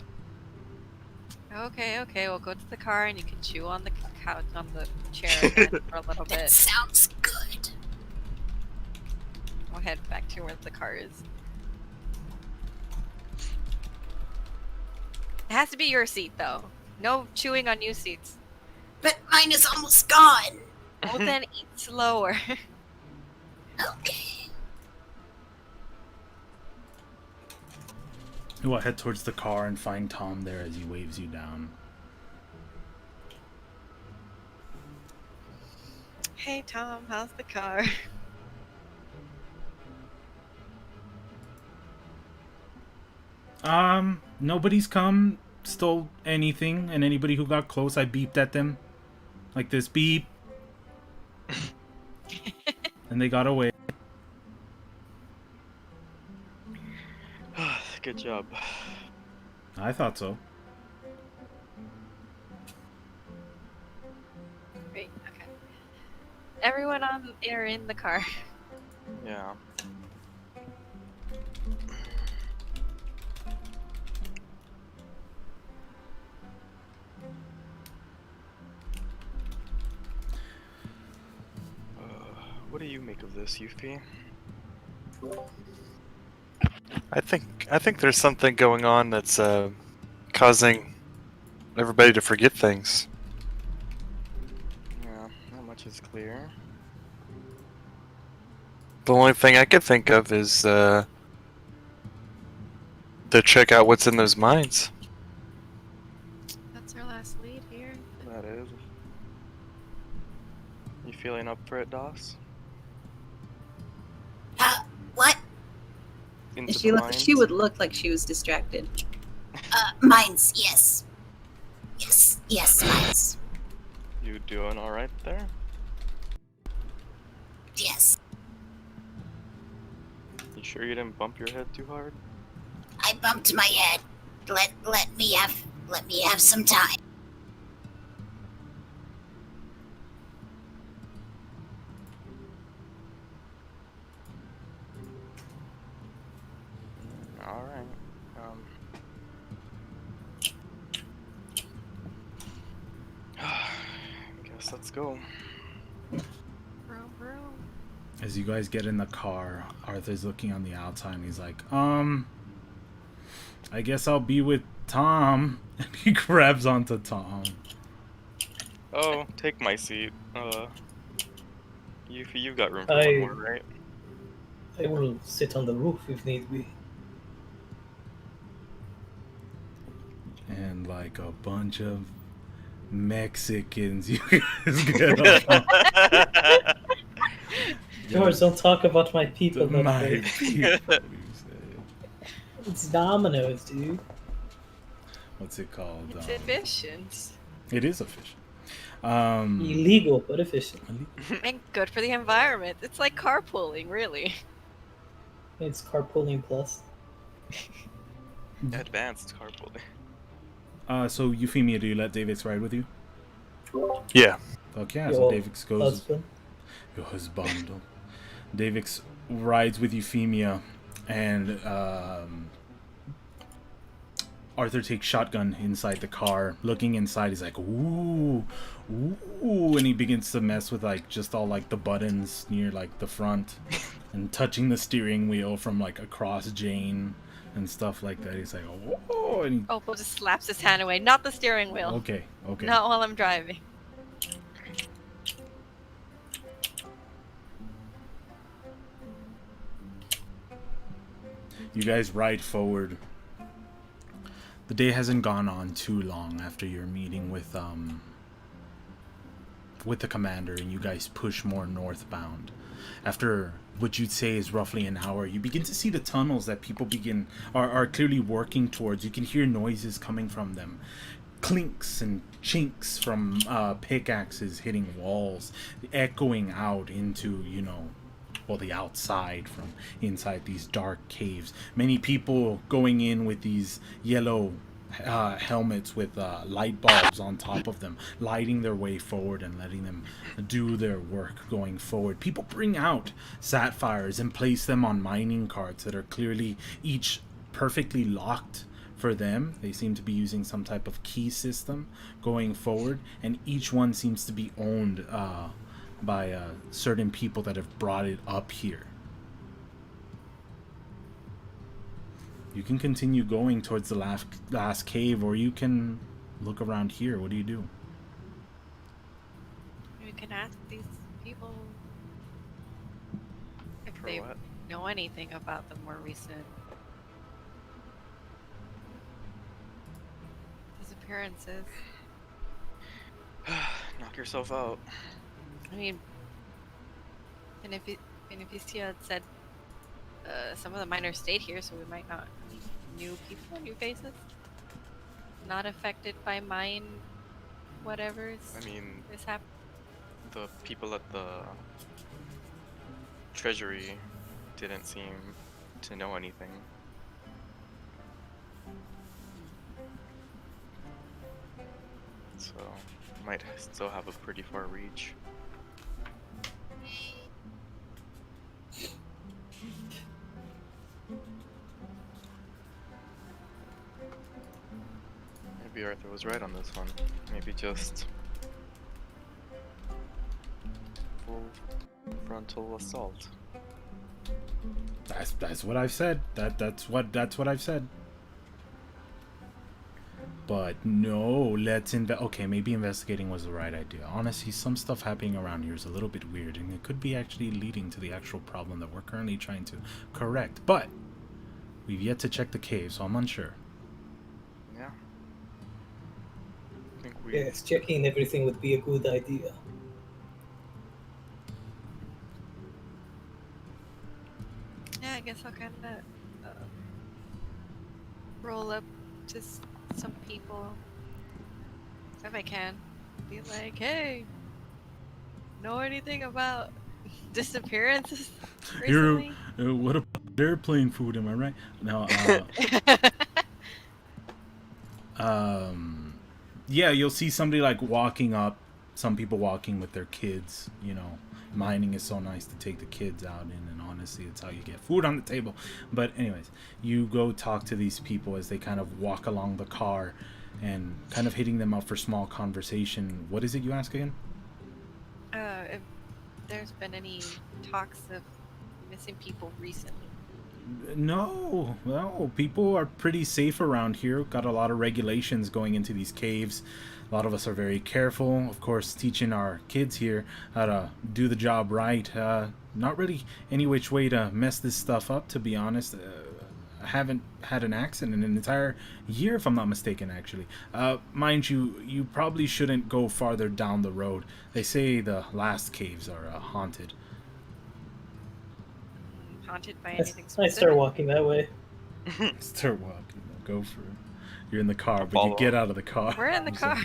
Okay, we'll go to the car, and you can chew on the couch, on the chair again for a little That bit. sounds good. We'll head back to where the car is. It has to be your seat, though. No chewing on new seats. But mine is almost gone. Well, then eat slower. Okay. You will head towards the car and find Tom there as he waves you down. Hey, Tom, how's the car? Nobody's come, stole anything, and anybody who got close, I beeped at them. Like this, beep. And they got away. Good job. I thought so. Great, okay. Everyone are in the car. Yeah. What do you make of this, Yuffie? I think there's something going on that's causing everybody to forget things. Yeah, not much is clear. The only thing I could think of is to check out what's in those mines. That's our last lead here. That is. You feeling up for it, Doss? What? into She the looked. She mines? would look like she was distracted. Mines, yes. Yes, mines. You doing all right there? Yes. You sure you didn't bump your head too hard? I bumped my head. Let me have some time. All right. Guess let's go. Vroom, vroom. As you guys get in the car, Arthur's looking on the outside and he's like, I guess I'll be with Tom. And he grabs onto Tom. Oh, take my seat. You've got room for I- one more, right? I will sit on the roof if need be. And like a bunch of Mexicans, you guys get up. George, don't talk about my people that My way. people, you say. It's Domino's, dude. What's it called? It's efficient. It is efficient. Illegal, but efficient. And good for the environment. It's like carpooling, really. It's carpooling plus. Advanced carpooling. So Euphemia, do you let Davix ride with you? Yeah. Okay, yeah, Your so Davix goes. husband. Your husband. Davix rides with Euphemia, and Arthur takes shotgun inside the car. Looking inside, he's like, ooh, ooh, and he begins to mess with like just all like the buttons near like the front, and touching the steering wheel from like across Jane and stuff like that. He's like, oh, and he, Oh, Paul just slaps his hand away. Not the steering wheel. okay. Not while I'm driving. You guys ride forward. The day hasn't gone on too long after your meeting with the commander, and you guys push more northbound. After what you'd say is roughly an hour, you begin to see the tunnels that people are clearly working towards. You can hear noises coming from them. Clinks and chinks from pickaxes hitting walls, echoing out into, the outside from inside these dark caves. Many people going in with these yellow helmets with light bulbs on top of them, lighting their way forward and letting them do their work going forward. People bring out sapphires and place them on mining carts that are clearly each perfectly locked for them. They seem to be using some type of key system going forward, and each one seems to be owned by certain people that have brought it up here. You can continue going towards the last cave, or you can look around here. What do you do? You can ask these people if For they what? know anything about the more recent disappearances. Knock yourself out. I mean, and if Isia had said some of the miners stayed here, so we might not meet new people, new faces, not affected by mine, whatever is happening. The people at the treasury didn't seem to know anything. So, might still have a pretty far reach. Maybe Arthur was right on this one. Maybe just full frontal assault. That's what I've said. That's what I've said. But no, okay, maybe investigating was the right idea. Honestly, some stuff happening around here is a little bit weird, and it could be actually leading to the actual problem that we're currently trying to correct. But we've yet to check the cave, so I'm unsure. Yeah. I think we... Yes, checking everything would be a good idea. Yeah, I guess I'll kind of roll up to some people if I can. Be like, hey, know anything about disappearances recently? What about airplane food? Am I right? No. Yeah, you'll see somebody like walking up. Some people walking with their kids. You know, mining is so nice to take the kids out in, and honestly, it's how you get food on the table. But anyways, you go talk to these people as they kind of walk along the car, and kind of hitting them up for small conversation. What is it you ask again? If there's been any talks of missing people recently. No, people are pretty safe around here. Got a lot of regulations going into these caves. A lot of us are very careful, of course, teaching our kids here how to do the job right. Not really any which way to mess this stuff up, to be honest. I haven't had an accident in an entire year, if I'm not mistaken, actually. Mind you, you probably shouldn't go farther down the road. They say the last caves are haunted. Haunted by anything I specific? start walking that way. Start walking. Go for it. You're in the car, but follow. you get out of the car. We're in the car.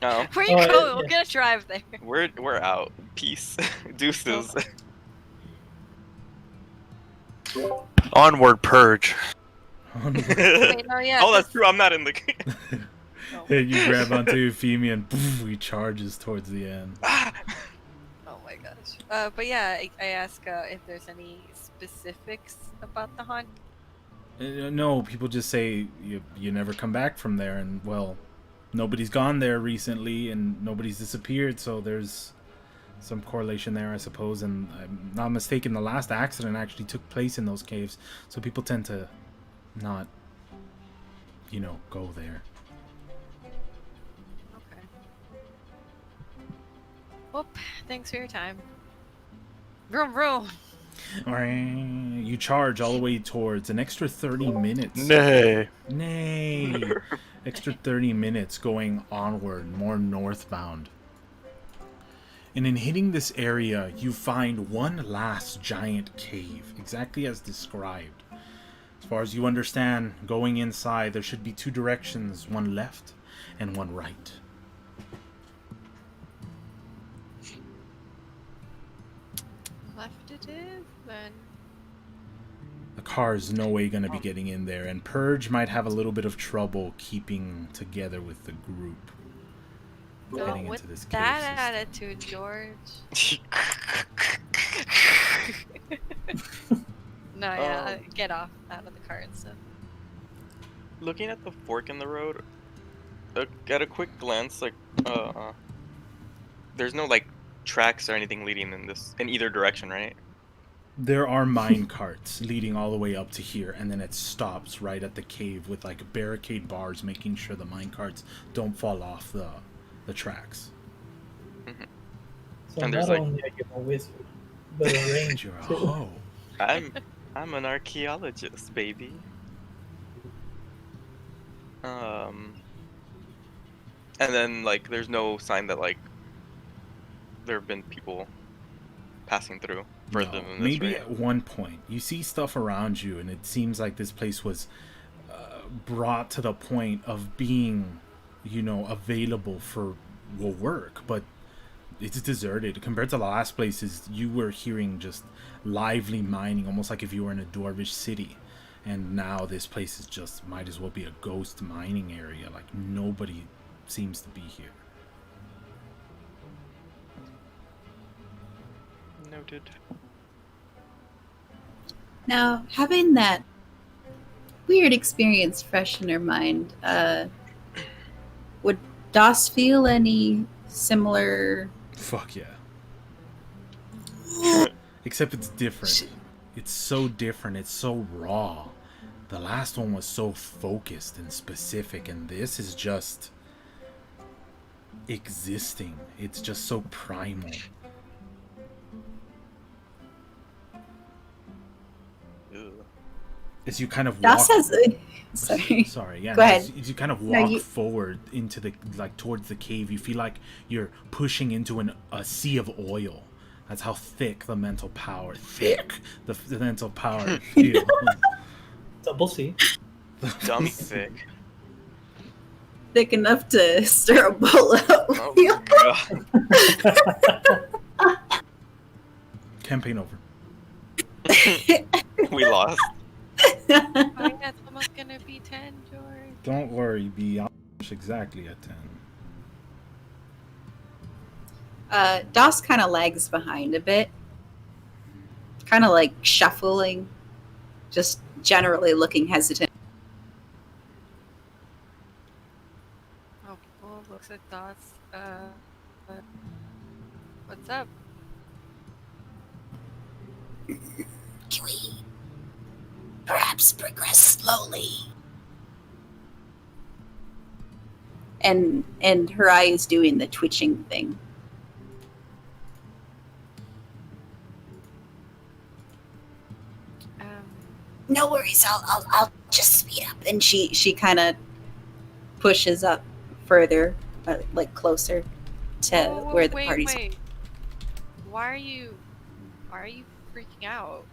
Oh, Where you Oh, going? yeah. We're gonna drive there. we're out. Peace. Deuces. Onward, purge. Wait, no, yeah. Oh, that's true. I'm not in the. Hey, you grab onto Euphemia and poof, he charges towards the end. Oh my gosh. But yeah, I ask if there's any specifics about the haunt. No, people just say you never come back from there, and well, nobody's gone there recently, and nobody's disappeared, so there's some correlation there, I suppose. And I'm not mistaken, the last accident actually took place in those caves, so people tend to not, go there. Okay. Well, thanks for your time. Vroom vroom. You charge all the way towards an extra 30 minutes. Nay. Nay. Extra 30 minutes going onward, more northbound. And in hitting this area, you find one last giant cave, exactly as described. As far as you understand, going inside, there should be two directions, one left and one right. Left it is, then. The car is no way going to be getting in there, and Purge might have a little bit of trouble keeping together with the group. No, Heading with into this cave that system. attitude, George. No, yeah, get off out of the car and stuff. Looking at the fork in the road, at a quick glance, there's no tracks or anything leading in either direction, right? There are mine carts leading all the way up to here, and then it stops right at the cave with barricade bars, making sure the mine carts don't fall off the tracks. Mm-hmm. So And not there's, only are you a wizard, but a ranger. You're a too. hoe. I'm an archaeologist, baby. And then there's no sign that there have been people passing through further No, than this, maybe right? at one point you see stuff around you, and it seems like this place was brought to the point of being, available for work, but it's deserted compared to the last places. You were hearing just lively mining, almost like if you were in a dwarvish city, and now this place is just might as well be a ghost mining area. Nobody seems to be here. Noted. Now, having that weird experience fresh in her mind, would Doss feel any similar? Fuck yeah. Except it's different. It's so different. It's so raw. The last one was so focused and specific, and this is just existing. It's just so primal. Ugh. As you kind of walk... Doss has a... Sorry. Sorry, yeah. Go ahead. As you kind of No, walk you- forward into the towards the cave, you feel like you're pushing into a sea of oil. That's how thick the mental power. The mental power feels. Double C. Dumb thick. Thick enough to stir a bullet up. Oh god. Campaign over. We lost. I think that's almost gonna be 10, George. Don't worry, be exactly at 10. Doss kind of lags behind a bit. Kind of like shuffling. Just generally looking hesitant. Oh, well, looks at Dots. What's up? Can we perhaps progress slowly? And her eye is doing the twitching thing. No worries, I'll just speed up. And she kind of pushes up further, like closer to Whoa, where the wait, party's. wait. Why are you freaking out?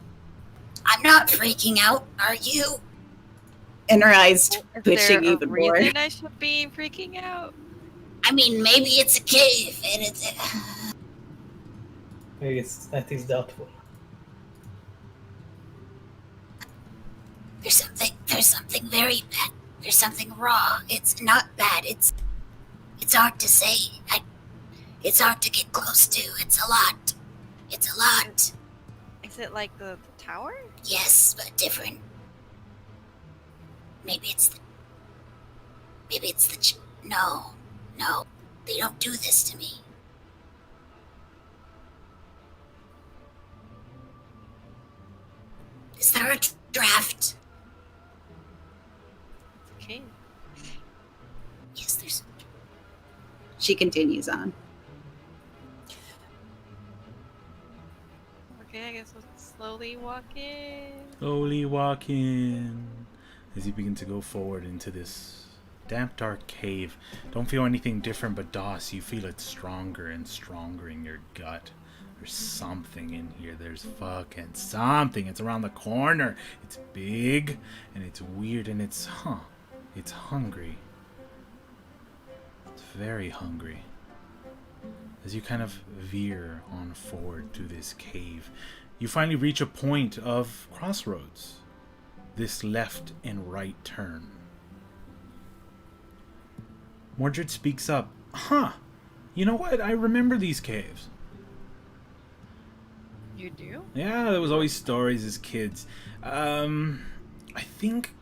I'm not freaking out, are you? And her eyes Is twitching there a even more. reason I should be freaking out? I mean, maybe it's a cave and it's. Maybe I think it's doubtful. There's something very bad. There's something raw. It's not bad. It's hard to say. It's hard to get close to. It's a lot. It's a lot. Is it like the tower? Yes, but different. Maybe it's the. No. They don't do this to me. Is there a draft? Okay. Yes, there's. She continues on. Okay, I guess we'll slowly walk in. Slowly walk in. As you begin to go forward into this damp, dark cave. Don't feel anything different, but Doss, you feel it stronger and stronger in your gut. There's something in here. There's fucking something. It's around the corner. It's big, and it's weird, and it's hungry. It's very hungry. As you kind of veer on forward through this cave, you finally reach a point of crossroads. This left and right turn. Mordred speaks up. You know what? I remember these caves. You do? Yeah, there was always stories as kids. I think...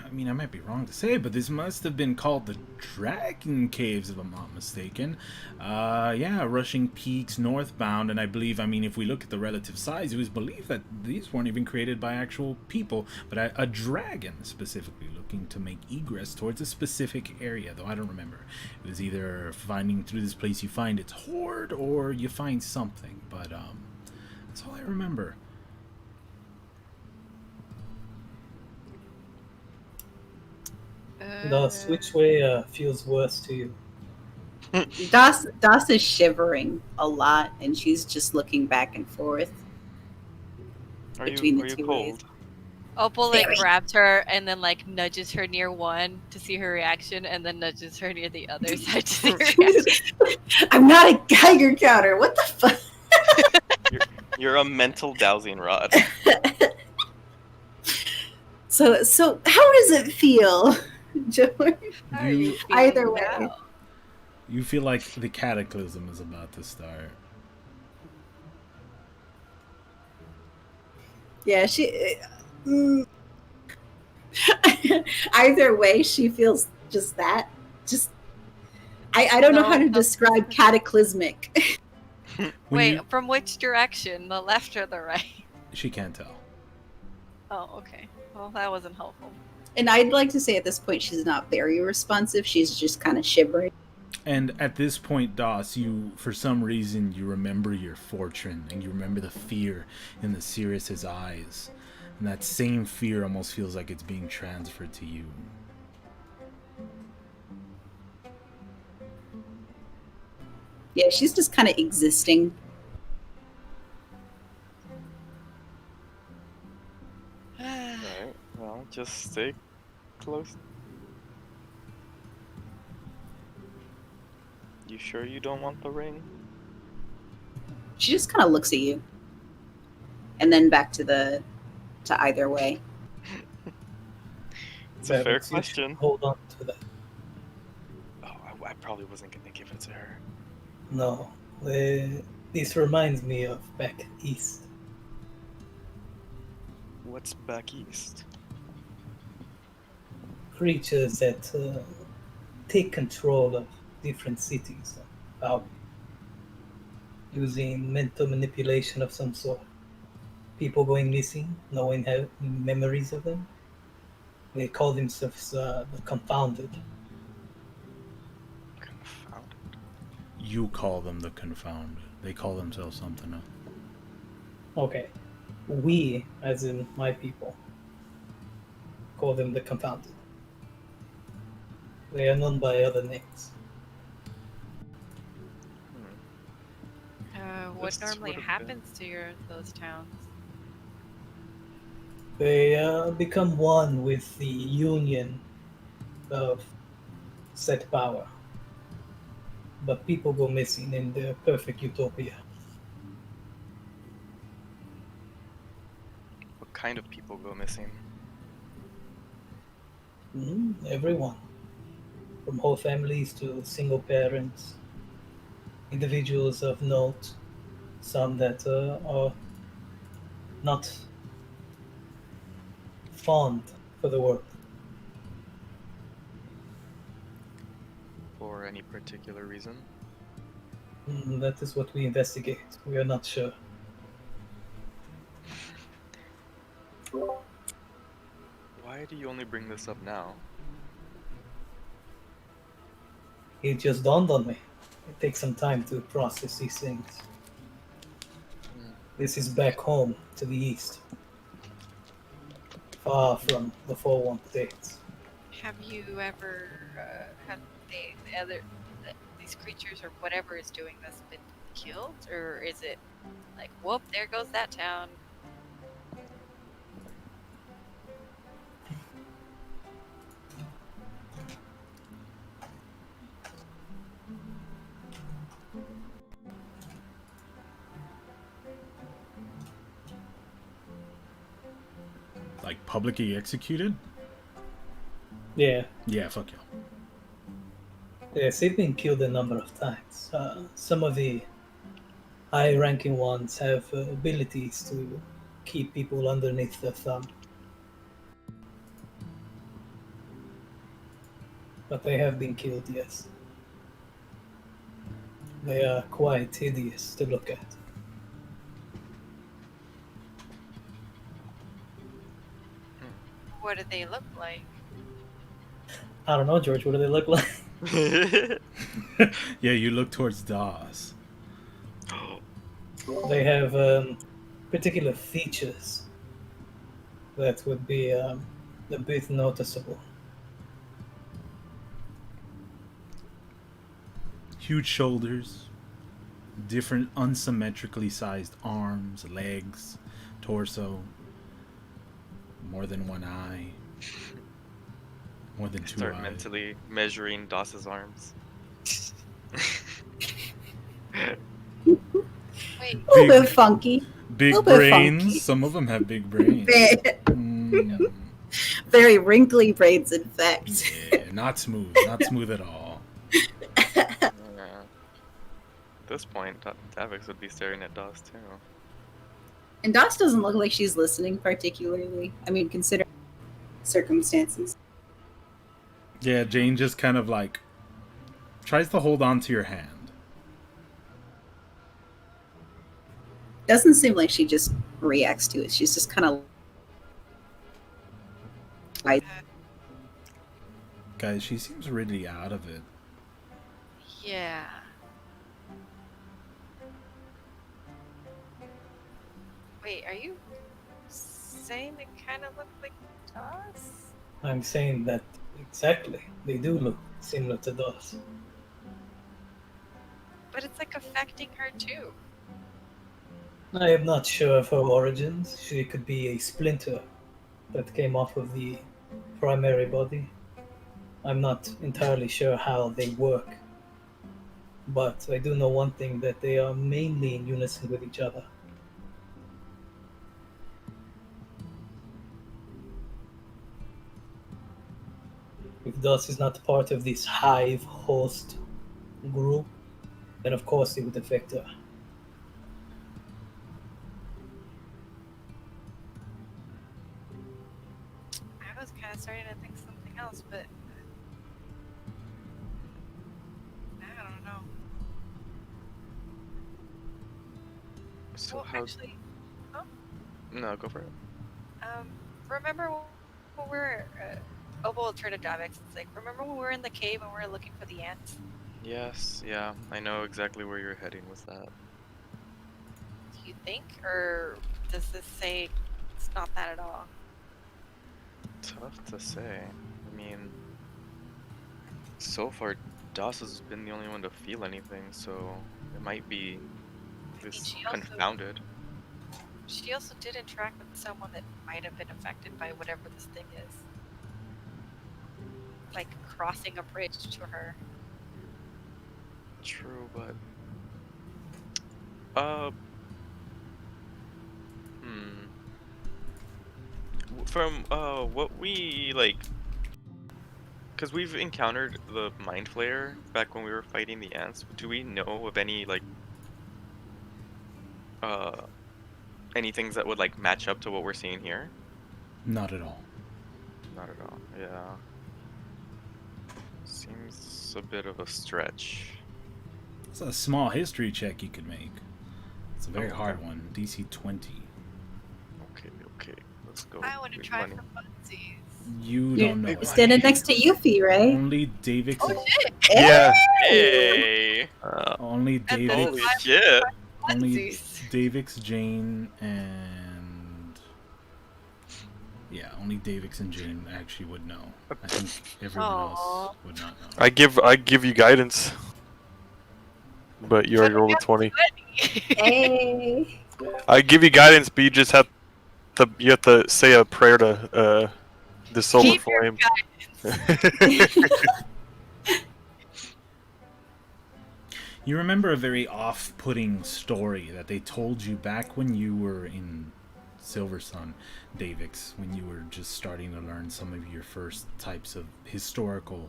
I mean, I might be wrong to say, but this must have been called the Dragon Caves, if I'm not mistaken. Yeah, rushing peaks northbound, and I believe, if we look at the relative size, it was believed that these weren't even created by actual people, but a dragon specifically looking to make egress towards a specific area, though I don't remember. It was either finding through this place you find its hoard, or you find something, but that's all I remember. Thus, which way feels worse to you? Doss is shivering a lot, and she's just looking back and forth between the two ways. cold? Opal Very. grabs her and then nudges her near one to see her reaction, and then nudges her near the other side to see her reaction. I'm not a Geiger counter. What the fuck? You're a mental dowsing rod. So how does it feel, George? How are you Either feeling way. now? You feel like the cataclysm is about to start. Yeah, she. Either way, she feels just that. Just. I don't know how to describe cataclysmic. Wait, from which direction? The left or the right? She can't tell. Oh, okay. Well, that wasn't helpful. And I'd like to say at this point she's not very responsive. She's just kind of shivering. And at this point, Doss, for some reason, you remember your fortune, and you remember the fear in the Sirius's eyes. And that same fear almost feels like it's being transferred to you. Yeah, she's just kind of existing. just stay close. You sure you don't want the ring? She just kind of looks at you, and then back to either way. It's a fair Babbitt, you should question. Hold on to that. Oh, I probably wasn't gonna give it to her. No. This reminds me of back east. What's back east? Creatures that take control of different cities. Using mental manipulation of some sort. People going missing, no one have memories of them. They call themselves the Confounded. Confounded. You call them the Confounded. They call themselves something else. Okay. We, as in my people, call them the Confounded. They are known by other names. What This normally would've been- happens to those towns? They become one with the union of said power. But people go missing in the perfect utopia. What kind of people go missing? Everyone. From whole families to single parents, individuals of note, some that are not fond for the world. For any particular reason? That is what we investigate. We are not sure. Why do you only bring this up now? It just dawned on me. It takes some time to process these things. This is back home to the east. Far from the 4-1 states. Have you ever had these creatures or whatever is doing this been killed, or is it like, whoop, there goes that town? Like publicly executed? Yeah, Yeah, fuck you. yes, they've been killed a number of times. Some of the high-ranking ones have abilities to keep people underneath their thumb. But they have been killed, yes. They are quite hideous to look at. What do they look like? I don't know, George, what do they look like? Yeah, you look towards DOS. They have particular features that would be a bit noticeable. Huge shoulders, different unsymmetrically sized arms, legs, torso, more than one eye, more than two Start eyes. mentally measuring Doss's arms. Wait, A little bit funky. Big little bit brains. funky. Some of them have big brains. Mm, Very wrinkly braids, in fact. yeah, not smooth. Not smooth at all. At this point, Davix would be staring at Doss too. And Doss doesn't look like she's listening particularly. I mean, considering circumstances. Yeah, Jane just kind of like tries to hold on to your hand. Doesn't seem like she just reacts to it. She's just kind of. Guys, she seems really out of it. yeah. Wait, are you saying they kind of look like us? I'm saying that exactly. They do look similar to those. But it's like affecting her too. I am not sure of her origins. She could be a splinter that came off of the primary body. I'm not entirely sure how they work, but I do know one thing, that they are mainly in unison with each other. If DOS is not part of this hive host group, then of course it would affect her. I was kind of starting to think something else, but I don't know. So Well, how? actually, No, go for it. remember when we were? Oh, we'll turn to Javix. It's like, remember when we were in the cave and we were looking for the ants? Yes, yeah, I know exactly where you're heading with that. Do you think, or does this say it's not that at all? Tough to say. I mean, so far, DOS has been the only one to feel anything, so it might be this she also- confounded. She also did interact with someone that might have been affected by whatever this thing is. Like crossing a bridge to her. True, but from what we like, because we've encountered the Mind Flayer back when we were fighting the ants. Do we know of any like any things that would like match up to what we're seeing here? Not at all. Not at all. Yeah. Seems a bit of a stretch. It's a small history check you could make. It's a very okay. hard one. DC 20. Okay. Let's go. I want to Big try money. for funsies. You don't know. You're standing next to Yuffie, right? Only Davix. Oh shit! Yeah. Hey! Only And then Davix. Holy I- shit! Only Funsies. Davix, Jane, and yeah, only Davix and Jane actually would know. I think everyone Aw. else would not know. I give you guidance, but you already rolled a 20. Hey. I give you guidance, but you just have to say a prayer to dissolve the Keep your flame. You remember a very off-putting story that they told you back when you were in Silver Sun, Davix, when you were just starting to learn some of your first types of historical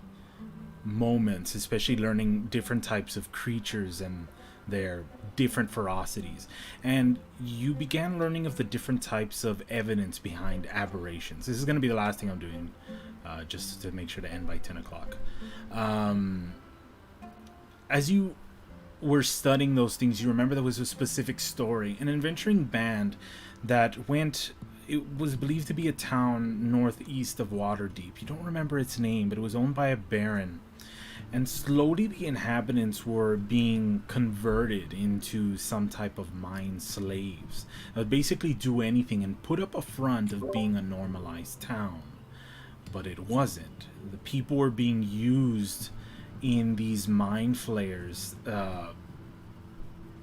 moments, especially learning different types of creatures and their different ferocities. And you began learning of the different types of evidence behind aberrations. This is going to be the last thing I'm doing, just to make sure to end by 10 o'clock. As you were studying those things, you remember there was a specific story, an adventuring band that went, it was believed to be a town northeast of Waterdeep. You don't remember its name, but it was owned by a baron. And slowly the inhabitants were being converted into some type of mind slaves. They would basically do anything and put up a front of being a normalized town. But it wasn't. The people were being used in these mind flayers,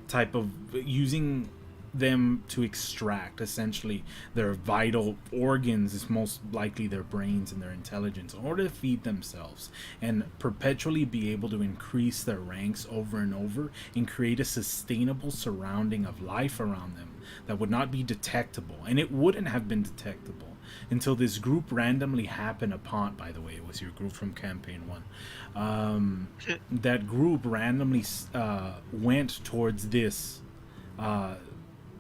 type of using them to extract essentially their vital organs, is most likely their brains and their intelligence, in order to feed themselves and perpetually be able to increase their ranks over and over and create a sustainable surrounding of life around them that would not be detectable. And it wouldn't have been detectable until this group randomly happened upon, by the way, it was your group from campaign 1, that group randomly went towards this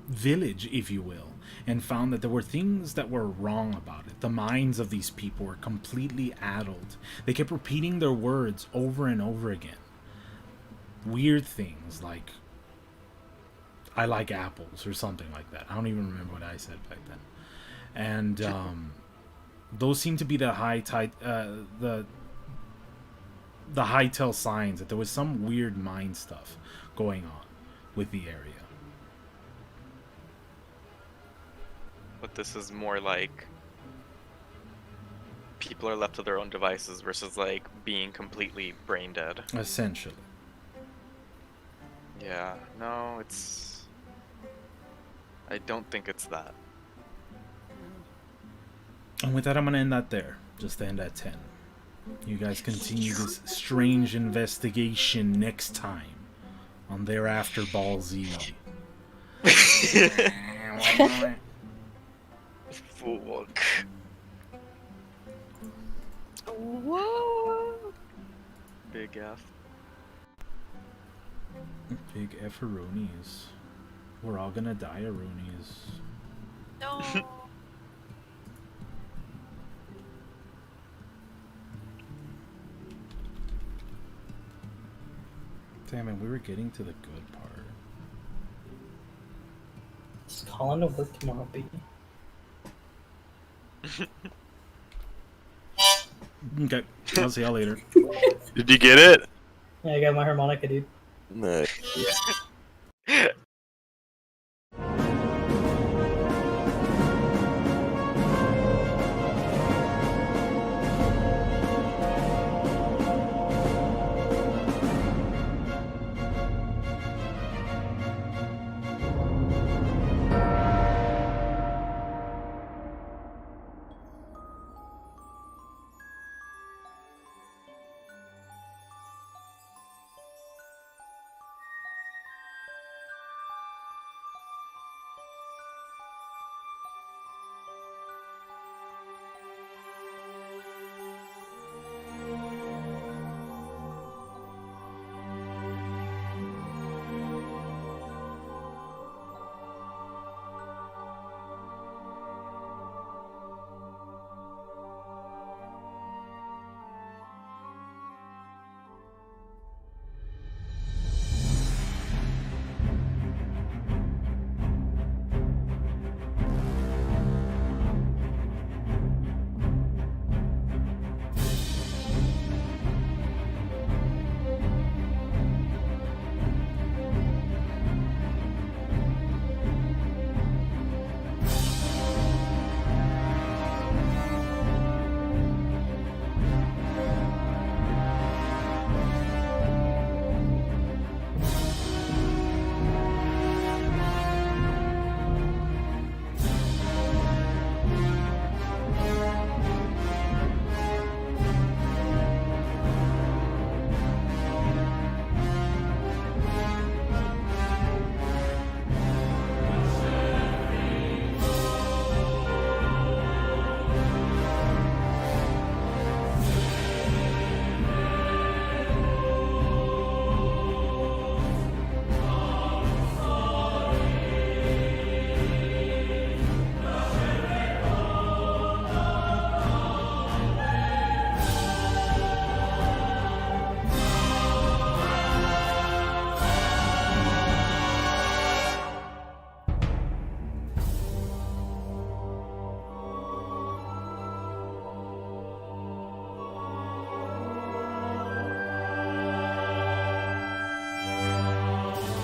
village, if you will, and found that there were things that were wrong about it. The minds of these people were completely addled. They kept repeating their words over and over again. Weird things like, I like apples, or something like that. I don't even remember what I said back then. And those seem to be the the high tell signs that there was some weird mind stuff going on with the area. But this is more like people are left to their own devices versus like being completely brain dead. Essentially. Yeah, no, I don't think it's that. And with that, I'm gonna end that there. Just to end at 10. You guys continue this strange investigation next time on Thereafter Ball Z. Fuck. Whoa! Big F. Big F-aronies. We're all gonna die, aronies. No. Damn it, we were getting to the good part. Just calling to work tomorrow, B. Okay, I'll see y'all later. Did you get it? Yeah, I got my harmonica, dude. Nice.